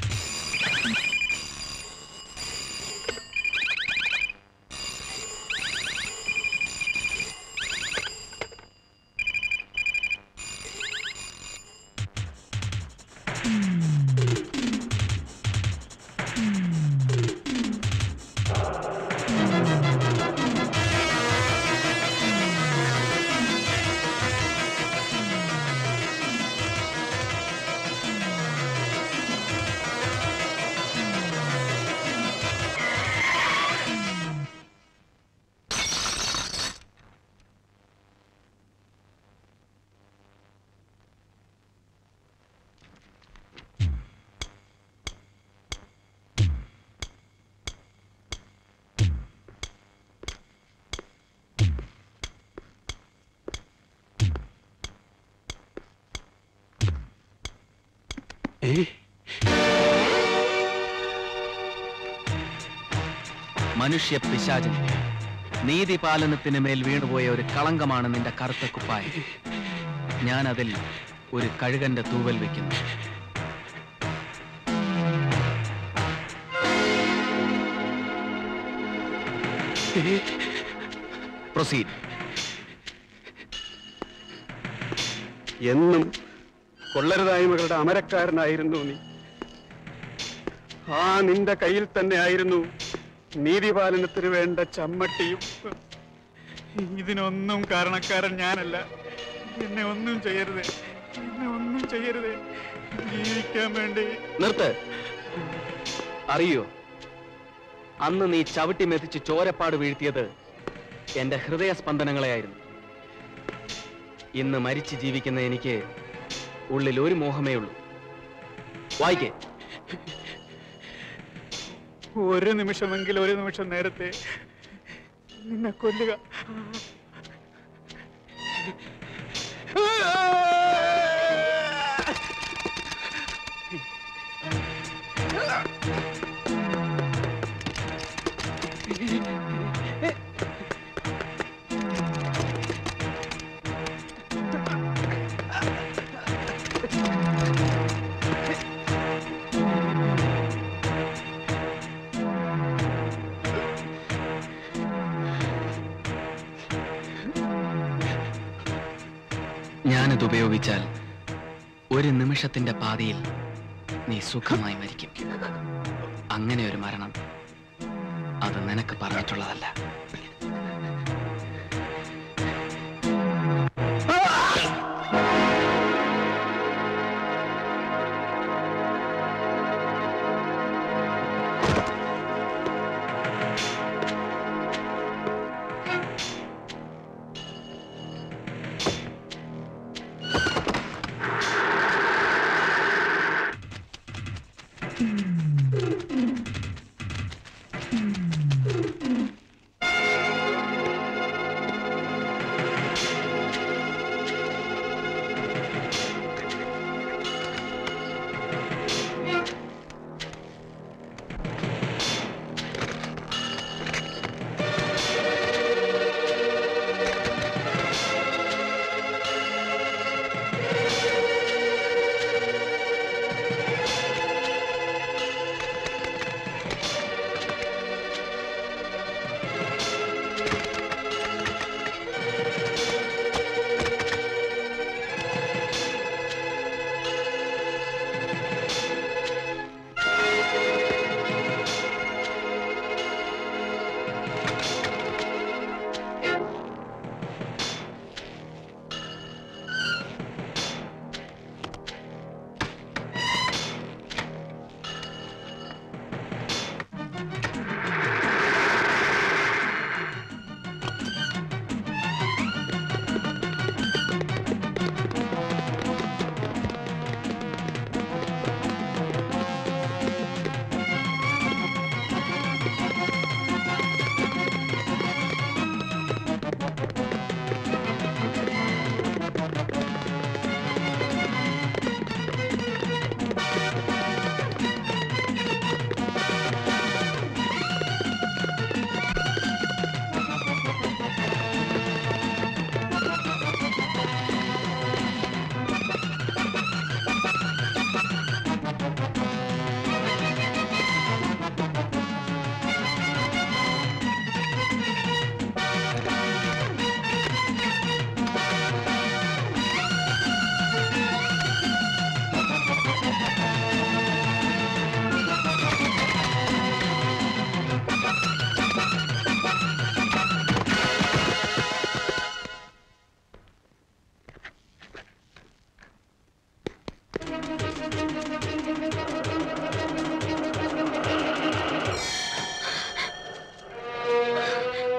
മനുഷ്യ പിശാചൻ, നീതിപാലനത്തിന് മേൽ വീണുപോയ ഒരു കളങ്കമാണ് നിന്റെ കറുത്ത കുപ്പായം. ഞാൻ അതിൽ ഒരു കഴുകന്റെ തൂവൽ വെക്കുന്നു. പ്രൊസീഡ്. എന്നും കൊള്ളരുതായ്മകളുടെ അമരക്കാരനായിരുന്നു നീ. ആ നിന്റെ കയ്യിൽ തന്നെ ആയിരുന്നു നീതിപാലനത്തിന് വേണ്ട ചമ്മട്ടിയും. ഇതിനൊന്നും കാരണക്കാരൻ ഞാനല്ല. എന്നെ ഒന്നും ചെയ്യരുതേ, എന്നെ ഒന്നും ചെയ്യരുതേ. ജീവിക്കാൻ വേണ്ടി. നിർത്ത്. അറിയോ, അന്ന് നീ ചവിട്ടി മെതിച്ച് ചോരപ്പാട് വീഴ്ത്തിയത് എന്റെ ഹൃദയസ്പന്ദനങ്ങളെയായിരുന്നു. ഇന്ന് മരിച്ചു ജീവിക്കുന്ന എനിക്ക് ഉള്ളിൽ ഒരു മോഹമേ ഉള്ളൂ. വായിക്കേ. ഒരു നിമിഷമെങ്കിലും, ഒരു നിമിഷം നേരത്തെ നിന്നെ കൊല്ലുക. ഞാനത് ഉപയോഗിച്ചാൽ ഒരു നിമിഷത്തിന്റെ പാതിയിൽ നീ സുഖമായി മരിക്കും. അങ്ങനെ ഒരു മരണം അത് നിനക്ക് പറഞ്ഞിട്ടുള്ളതല്ല.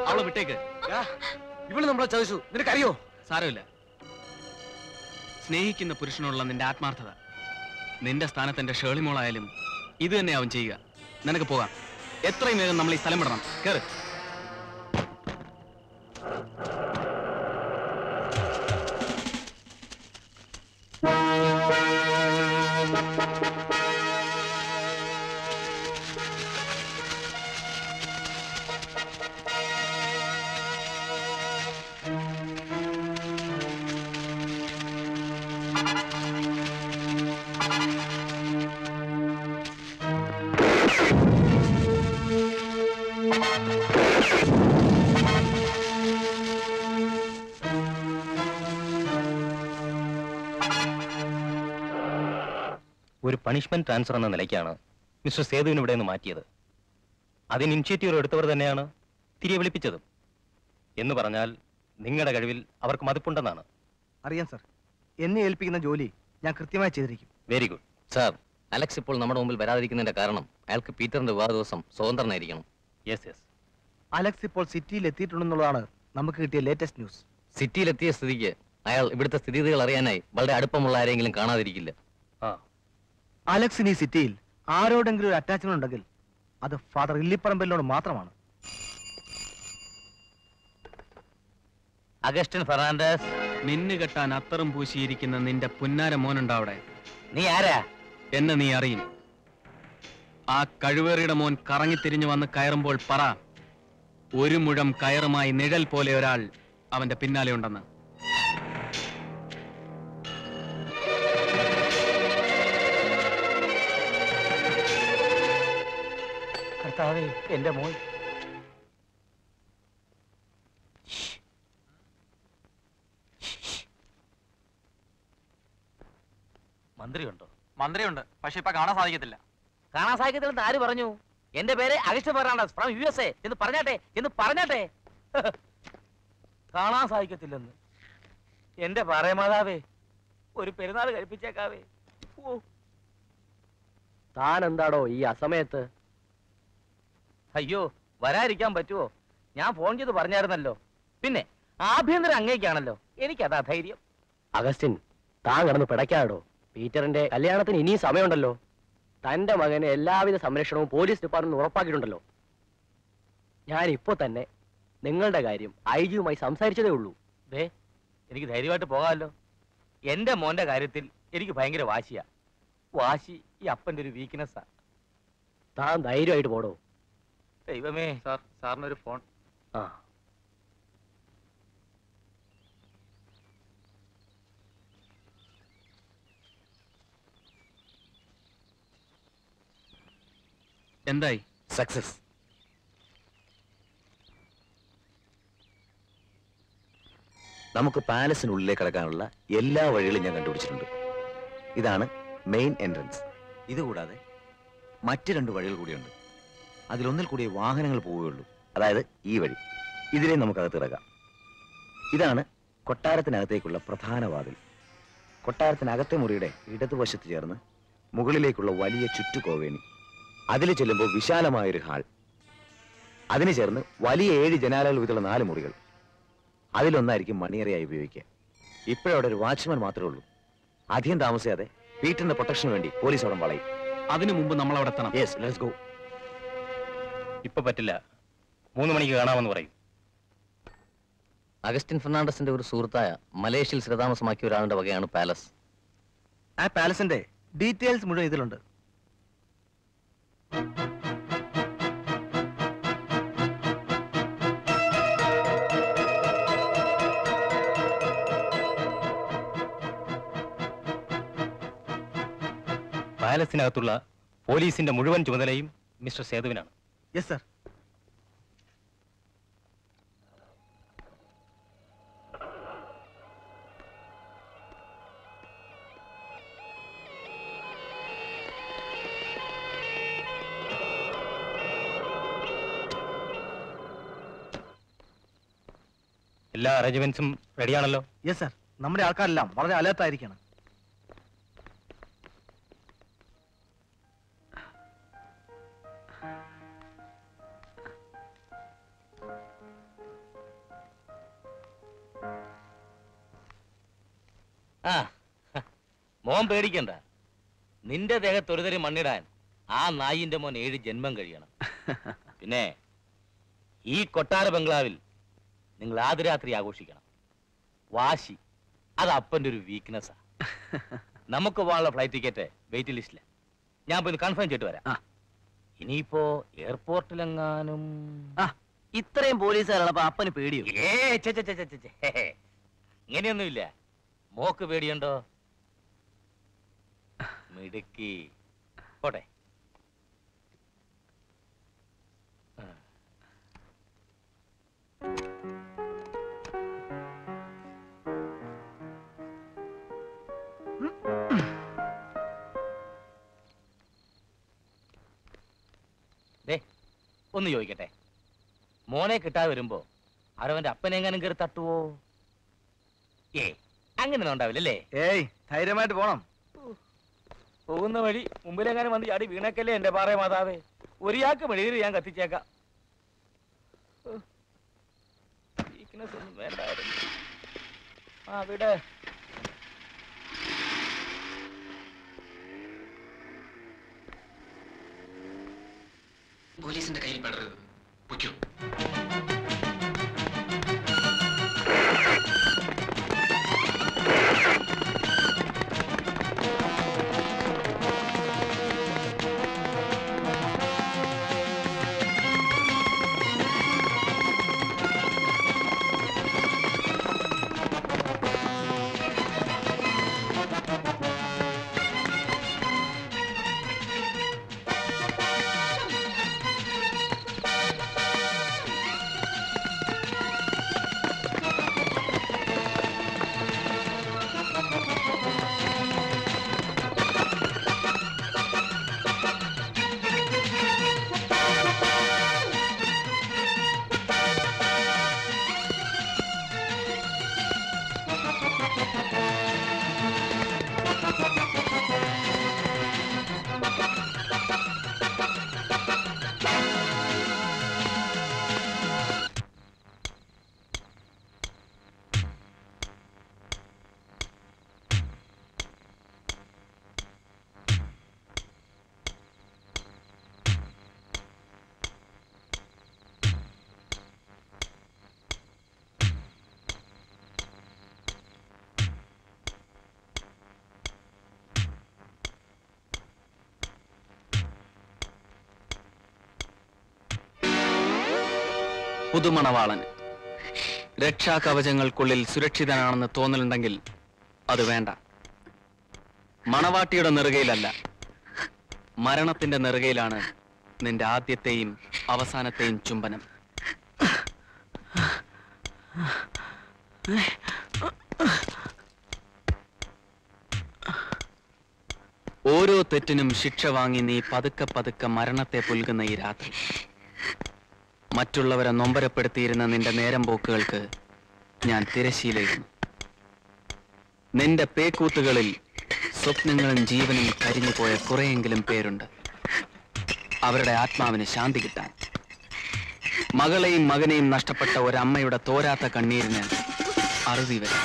അവളെ വിട്ടേക്ക്. ഇവള് നമ്മളെ ചതിച്ചു, നിനക്കറിയോ? സാരമില്ല. സ്നേഹിക്കുന്ന പുരുഷനുള്ള നിന്റെ ആത്മാർത്ഥത നിന്റെ സ്ഥാനത്ത് എന്റെ ഷേളിമോളായാലും ഇത് തന്നെ അവൻ ചെയ്യുക. നിനക്ക് പോകാം. എത്രയും വേഗം നമ്മൾ ഈ സ്ഥലം വിടണം. കേറ്. പണിഷ്മെന്റ് ട്രാൻസ്ഫർ എന്ന നിലയ്ക്കാണ് മിസ്റ്റർ സേതുവിന് ഇവിടെ നിന്ന് മാറ്റിയത്. അതിന് ഇനിഷ്യേറ്റീവ് എടുത്തവർ തന്നെയാണ് തിരികെ വിളിപ്പിച്ചതും. എന്ന് പറഞ്ഞാൽ നിങ്ങളുടെ കഴിവിൽ അവർക്ക് മതിപ്പുണ്ടെന്നാണ്. അറിയാം സർ, എന്നെ ഏൽപ്പിക്കുന്ന ജോലി ഞാൻ കൃത്യമായി ചെയ്തിരിക്കും. Very good sir. അലക്സ് ഇപ്പോൾ നമ്മുടെ മുമ്പിൽ വരാതിരിക്കുന്നതിന്റെ കാരണം അയാൾക്ക് പീറ്ററിന്റെ വിവാഹ ദിവസം സ്വതന്ത്രനായിരിക്കണം. Yes yes. അലക്സ് ഇപ്പോൾ സിറ്റിയിൽ എത്തിയിട്ടുണ്ടെന്നുള്ളതാണ് നമുക്ക് കിട്ടിയ ലേറ്റസ്റ്റ് ന്യൂസ്. സിറ്റിയിലെത്തിയ സ്ഥിതിക്ക് അയാൾ ഇവിടുത്തെ സ്ഥിതിഗതികൾ അറിയാനായി വളരെ അടുപ്പമുള്ള ആരെങ്കിലും കാണാതിരിക്കില്ല. അലക്സിന് ഈ സിറ്റിയിൽ ആരോടെങ്കിലും ഒരു അറ്റാച്ച്മെന്റ് ഉണ്ടെങ്കിൽ അത് ഫാദർ ഇല്ലിപ്പറമ്പലിനോട് മാത്രമാണ്. അഗസ്റ്റിൻ ഫെർണാണ്ടസ്, മിന്നു കെട്ടാൻ അത്തറും പൂശിയിരിക്കുന്ന നിന്റെ പുന്നാര മോനുണ്ടോ അവിടെ? നീ ആരാ? എന്നെ നീ അറിയും. ആ കഴിവേറിയുടെ മോൻ കറങ്ങിത്തിരിഞ്ഞു വന്ന് കയറുമ്പോൾ പറ, ഒരു മുഴം കയറുമായി നിഴൽ പോലെ ഒരാൾ അവന്റെ പിന്നാലെ ഉണ്ടെന്ന്. കർത്താവേ, എന്റെ മോൻ. മന്ത്രിയുണ്ടോ? മന്ത്രിയുണ്ട്, പക്ഷെ ഇപ്പൊ കാണാൻ സാധിക്കത്തില്ല. കാണാൻ സാധിക്കത്തില്ലെന്ന് ആര് പറഞ്ഞു? എന്റെ പേര് അഗസ്റ്റിൻ ഫെർണാണ്ടസ് ഫ്രം USA എന്ന് പറഞ്ഞാട്ടെ. കാണാൻ സാധിക്കത്തില്ലെന്ന് എന്റെ പറയമാതാവേ, ഒരു പെരുന്നാൾ കഴിപ്പിച്ചേക്കാവേ. താൻ എന്താടോ ഈ അസമയത്ത്? അയ്യോ, വരാതിരിക്കാൻ പറ്റുമോ? ഞാൻ ഫോൺ ചെയ്ത് പറഞ്ഞായിരുന്നല്ലോ. പിന്നെ ആഭ്യന്തരം അങ്ങേക്കാണല്ലോ, എനിക്കതാ ധൈര്യം. അഗസ്റ്റിൻ, താൻ കിടന്ന് പിടയ്ക്കാടോ. പീറ്ററിന്റെ കല്യാണത്തിന് ഇനിയും സമയമുണ്ടല്ലോ. തന്റെ മകന് എല്ലാവിധ സംരക്ഷണവും പോലീസ് ഡിപ്പാർട്ട്മെന്റ് ഉറപ്പാക്കിയിട്ടുണ്ടല്ലോ. ഞാൻ ഇപ്പോ തന്നെ നിങ്ങളുടെ കാര്യം IG-യുമായി സംസാരിച്ചതേ ഉള്ളൂ. എനിക്ക് ധൈര്യമായിട്ട് പോകാമല്ലോ. എന്റെ മോന്റെ കാര്യത്തിൽ എനിക്ക് ഭയങ്കര വാശിയാ. വാശി ഈ അപ്പന്റെ ഒരു വീക്ക്നെസ്സാ. താൻ ധൈര്യമായിട്ട് പോടോ. ദൈവമേ. സാറിനൊരു ഫോൺ. എന്തായി? സക്സസ്. നമുക്ക് പാലസിനുള്ളിലേക്ക് കടക്കാനുള്ള എല്ലാ വഴികളും ഞാൻ കണ്ടുപിടിച്ചിട്ടുണ്ട്. ഇതാണ് മെയിൻ എൻട്രൻസ്. ഇതുകൂടാതെ മറ്റ് 2 വഴികൾ കൂടിയുണ്ട്. അതിലൊന്നിൽ കൂടി വാഹനങ്ങൾ പോവുകയുള്ളൂ. അതായത് ഈ വഴി. ഇതിലേ നമുക്കകത്ത് ഇറങ്ങാം. ഇതാണ് കൊട്ടാരത്തിനകത്തേക്കുള്ള പ്രധാന വാതിൽ. കൊട്ടാരത്തിനകത്തെ മുറിയുടെ ഇടതുവശത്ത് ചേർന്ന് മുകളിലേക്കുള്ള വലിയ ചുറ്റുകോവേണി. അതിൽ ചെല്ലുമ്പോൾ വിശാലമായൊരു ഹാൾ. അതിന് ചേർന്ന് വലിയ 7 ജനാലകൾ വീതുള്ള 4 മുറികൾ. അതിലൊന്നായിരിക്കും മണിയറയായി ഉപയോഗിക്കുക. ഇപ്പോഴവിടെ ഒരു വാച്ച്മാൻ മാത്രമേ ഉള്ളൂ. അധികം താമസിയാതെ പീറ്ററിന്റെ പ്രൊട്ടക്ഷന് വേണ്ടി പോലീസ് അവിടെ വളയും. അതിനു മുമ്പ് നമ്മൾ അവിടെ എത്തണം. Yes, let's go. ഇപ്പൊ പറ്റില്ല, 3 മണിക്ക് കാണാമെന്ന് പറയും. അഗസ്റ്റിൻ ഫെർണാണ്ടസിന്റെ ഒരു സുഹൃത്തായ മലേഷ്യയിൽ സ്ഥിരതാമസമാക്കിയ ഒരാളുടെ വകയാണ് പാലസ്. ആ പാലസിന്റെ ഡീറ്റെയിൽസ് മുഴുവൻ ഇതിലുണ്ട്. പാലസിനകത്തുള്ള പോലീസിന്റെ മുഴുവൻ ചുമതലയും മിസ്റ്റർ സേതുവിനാണ്. Yes sir. എല്ലാ അറേഞ്ച്മെന്റ്സും റെഡിയാണല്ലോ? Yes sir. നമ്മുടെ ആൾക്കാരെല്ലാം വളരെ അലേർട്ടായിരിക്കണം. മോൻ പേടിക്കണ്ട. നിന്റെ ദേഹത്ത് ഒരു തരി മണ്ണിടാൻ ആ നായിന്റെ മോൻ 7 ജന്മം കഴിയണം. പിന്നെ ഈ കൊട്ടാര ബംഗ്ലാവിൽ നിങ്ങൾ ആദ്യരാത്രി ആഘോഷിക്കണം. വാശി അത് അപ്പന്റെ ഒരു വീക്ക്നെസ്സാ. നമുക്ക് പോകാനുള്ള ഫ്ലൈറ്റ് ടിക്കറ്റ് വെയിറ്റ് ലിസ്റ്റില്ല. ഞാൻ പോയി കൺഫേം ചെയ്തിട്ട് വരാം. ഇനിയിപ്പോ എയർപോർട്ടിലെങ്ങാനും ഇത്രയും പോലീസുകാരുള്ളപ്പോ അപ്പന് പേടിയോ? ഇങ്ങനെയൊന്നുമില്ല. മോക്ക് പേടിയുണ്ടോ? മിടുക്കി. പോട്ടെ. ഒന്ന് ചോദിക്കട്ടെ, മോനെ കിട്ടാതെ വരുമ്പോ അവരവന്റെ അപ്പനെങ്ങാനും കയറി തട്ടുവോ? അങ്ങനെ ഉണ്ടാവില്ലല്ലേ? ഏയ്, ധൈര്യമായിട്ട് പോണം. പോകുന്ന വഴി മുമ്പിലെങ്ങാനും വന്ന് ചാടി വീണക്കല്ലേ എന്റെ പാറ മാതാവേ. ഒരാൾക്ക് മെഴുകി ഞാൻ കത്തിച്ചേക്കാം. ഒന്നും വേണ്ടായിരുന്നു. അവിടെ പോലീസിന്റെ കയ്യിൽ പെടരുത്. പൊയ്ക്കോ. പുതുമണവാളന് രക്ഷാകവചങ്ങൾക്കുള്ളിൽ സുരക്ഷിതനാണെന്ന് തോന്നലുണ്ടെങ്കിൽ അത് വേണ്ട. മണവാട്ടിയുടെ നെറുകയിലല്ല, മരണത്തിന്റെ നെറുകയിലാണ് നിന്റെ ആദ്യത്തെയും അവസാനത്തെയും ചുംബനം. ഓരോ തെറ്റിനും ശിക്ഷ വാങ്ങി നീ പതുക്കെ പതുക്കെ മരണത്തെ പുൽകുന്ന ഈ രാത്രി, മറ്റുള്ളവരെ നൊമ്പരപ്പെടുത്തിയിരുന്ന നിന്റെ നേരം പോക്കുകൾക്ക് ഞാൻ തിരശ്ശീലയിരുന്നു. നിന്റെ പേക്കൂത്തുകളിൽ സ്വപ്നങ്ങളും ജീവനും കരിഞ്ഞുപോയ കുറെയെങ്കിലും പേരുണ്ട്. അവരുടെ ആത്മാവിന് ശാന്തി കിട്ടാൻ. മകളെയും മകനെയും നഷ്ടപ്പെട്ട ഒരമ്മയുടെ തോരാത്ത കണ്ണീരിന് അറുതി വരും.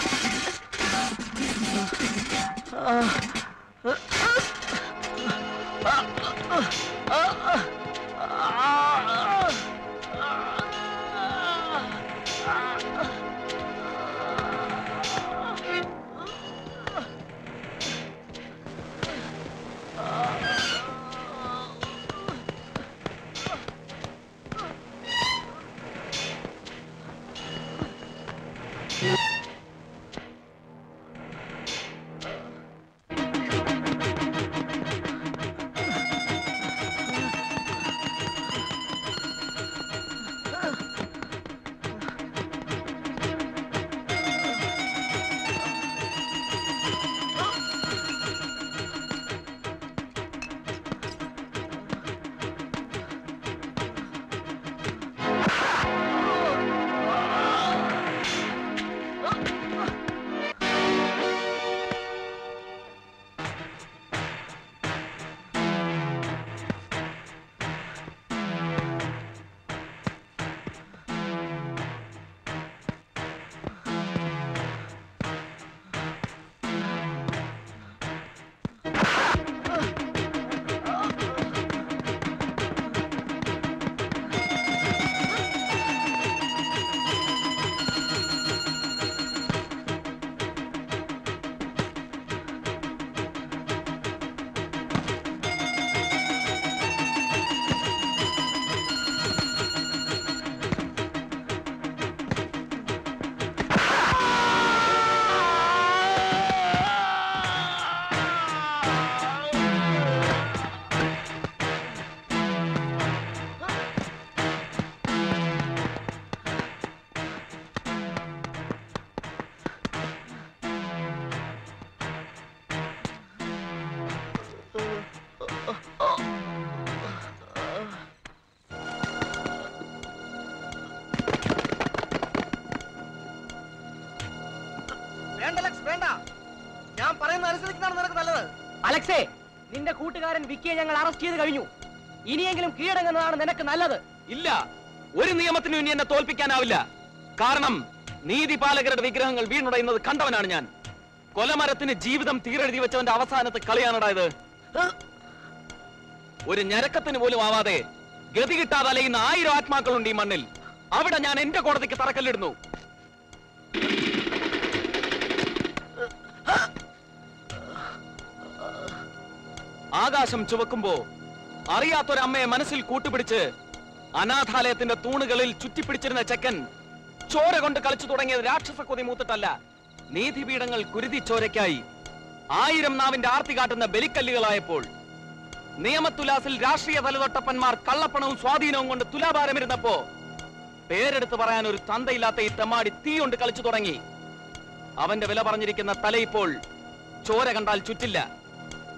അലക്സേ, നിന്റെ കൂട്ടുകാരൻ വിക്കിയെ ഞങ്ങൾ അറസ്റ്റ് ചെയ്ത് കഴിഞ്ഞു. ഇനിയെങ്കിലും കീഴടങ്ങുന്നതാണ് നിനക്ക് നല്ലത്. ഇല്ല, ഒരു നിയമത്തിനും ഇനി എന്നെ തോൽപ്പിക്കാനാവില്ല. കാരണം നീതിപാലകരുടെ വിഗ്രഹങ്ങൾ വീണുടയുന്നത് കണ്ടവനാണ് ഞാൻ. കൊലമരത്തിന് ജീവിതം തീരെഴുതി വെച്ചവന്റെ അവസാനത്തെ കളിയാണടായത്. ഒരു ഞരക്കത്തിന് പോലും ആവാതെ ഗതി കിട്ടാതെ അലയുന്ന 1000 ആത്മാക്കളുണ്ട് ഈ മണ്ണിൽ. അവിടെ ഞാൻ എന്റെ കോടതിക്ക് തറക്കല്ലിടുന്നു. ആകാശം ചുവക്കുമ്പോ അറിയാത്തൊരമ്മയെ മനസ്സിൽ കൂട്ടുപിടിച്ച് അനാഥാലയത്തിന്റെ തൂണുകളിൽ ചുറ്റിപ്പിടിച്ചിരുന്ന ചെക്കൻ ചോര കൊണ്ട് കളിച്ചു തുടങ്ങിയത് രാക്ഷസ കൊതി മൂത്തിട്ടല്ല. നീതിപീഠങ്ങൾ കുരുതി ചോരയ്ക്കായി 1000 നാവിന്റെ ആർത്തി കാട്ടുന്ന ബലിക്കല്ലുകളായപ്പോൾ നിയമത്തുലാസിൽ രാഷ്ട്രീയ തലതൊട്ടപ്പന്മാർ കള്ളപ്പണവും സ്വാധീനവും കൊണ്ട് തുലാഭാരമിരുന്നപ്പോ പേരെടുത്ത് പറയാൻ ഒരു തന്തയില്ലാത്ത ഈ തെമ്മാടി തീ കൊണ്ട് കളിച്ചു തുടങ്ങി. അവന്റെ വില പറഞ്ഞിരിക്കുന്ന തല ഇപ്പോൾ ചോര കണ്ടാൽ ചുറ്റില്ല.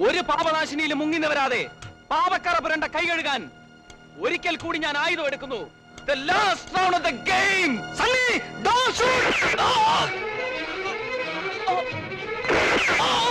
ഒരു പാപനാശിനിയിൽ മുങ്ങിന്നവരാതെ പാപക്കറ പുരണ്ട കൈ കഴുകാൻ ഒരിക്കൽ കൂടി ഞാൻ ആയുധം എടുക്കുന്നു. The last round of the game. Sunny, don't shoot! Oh! Oh!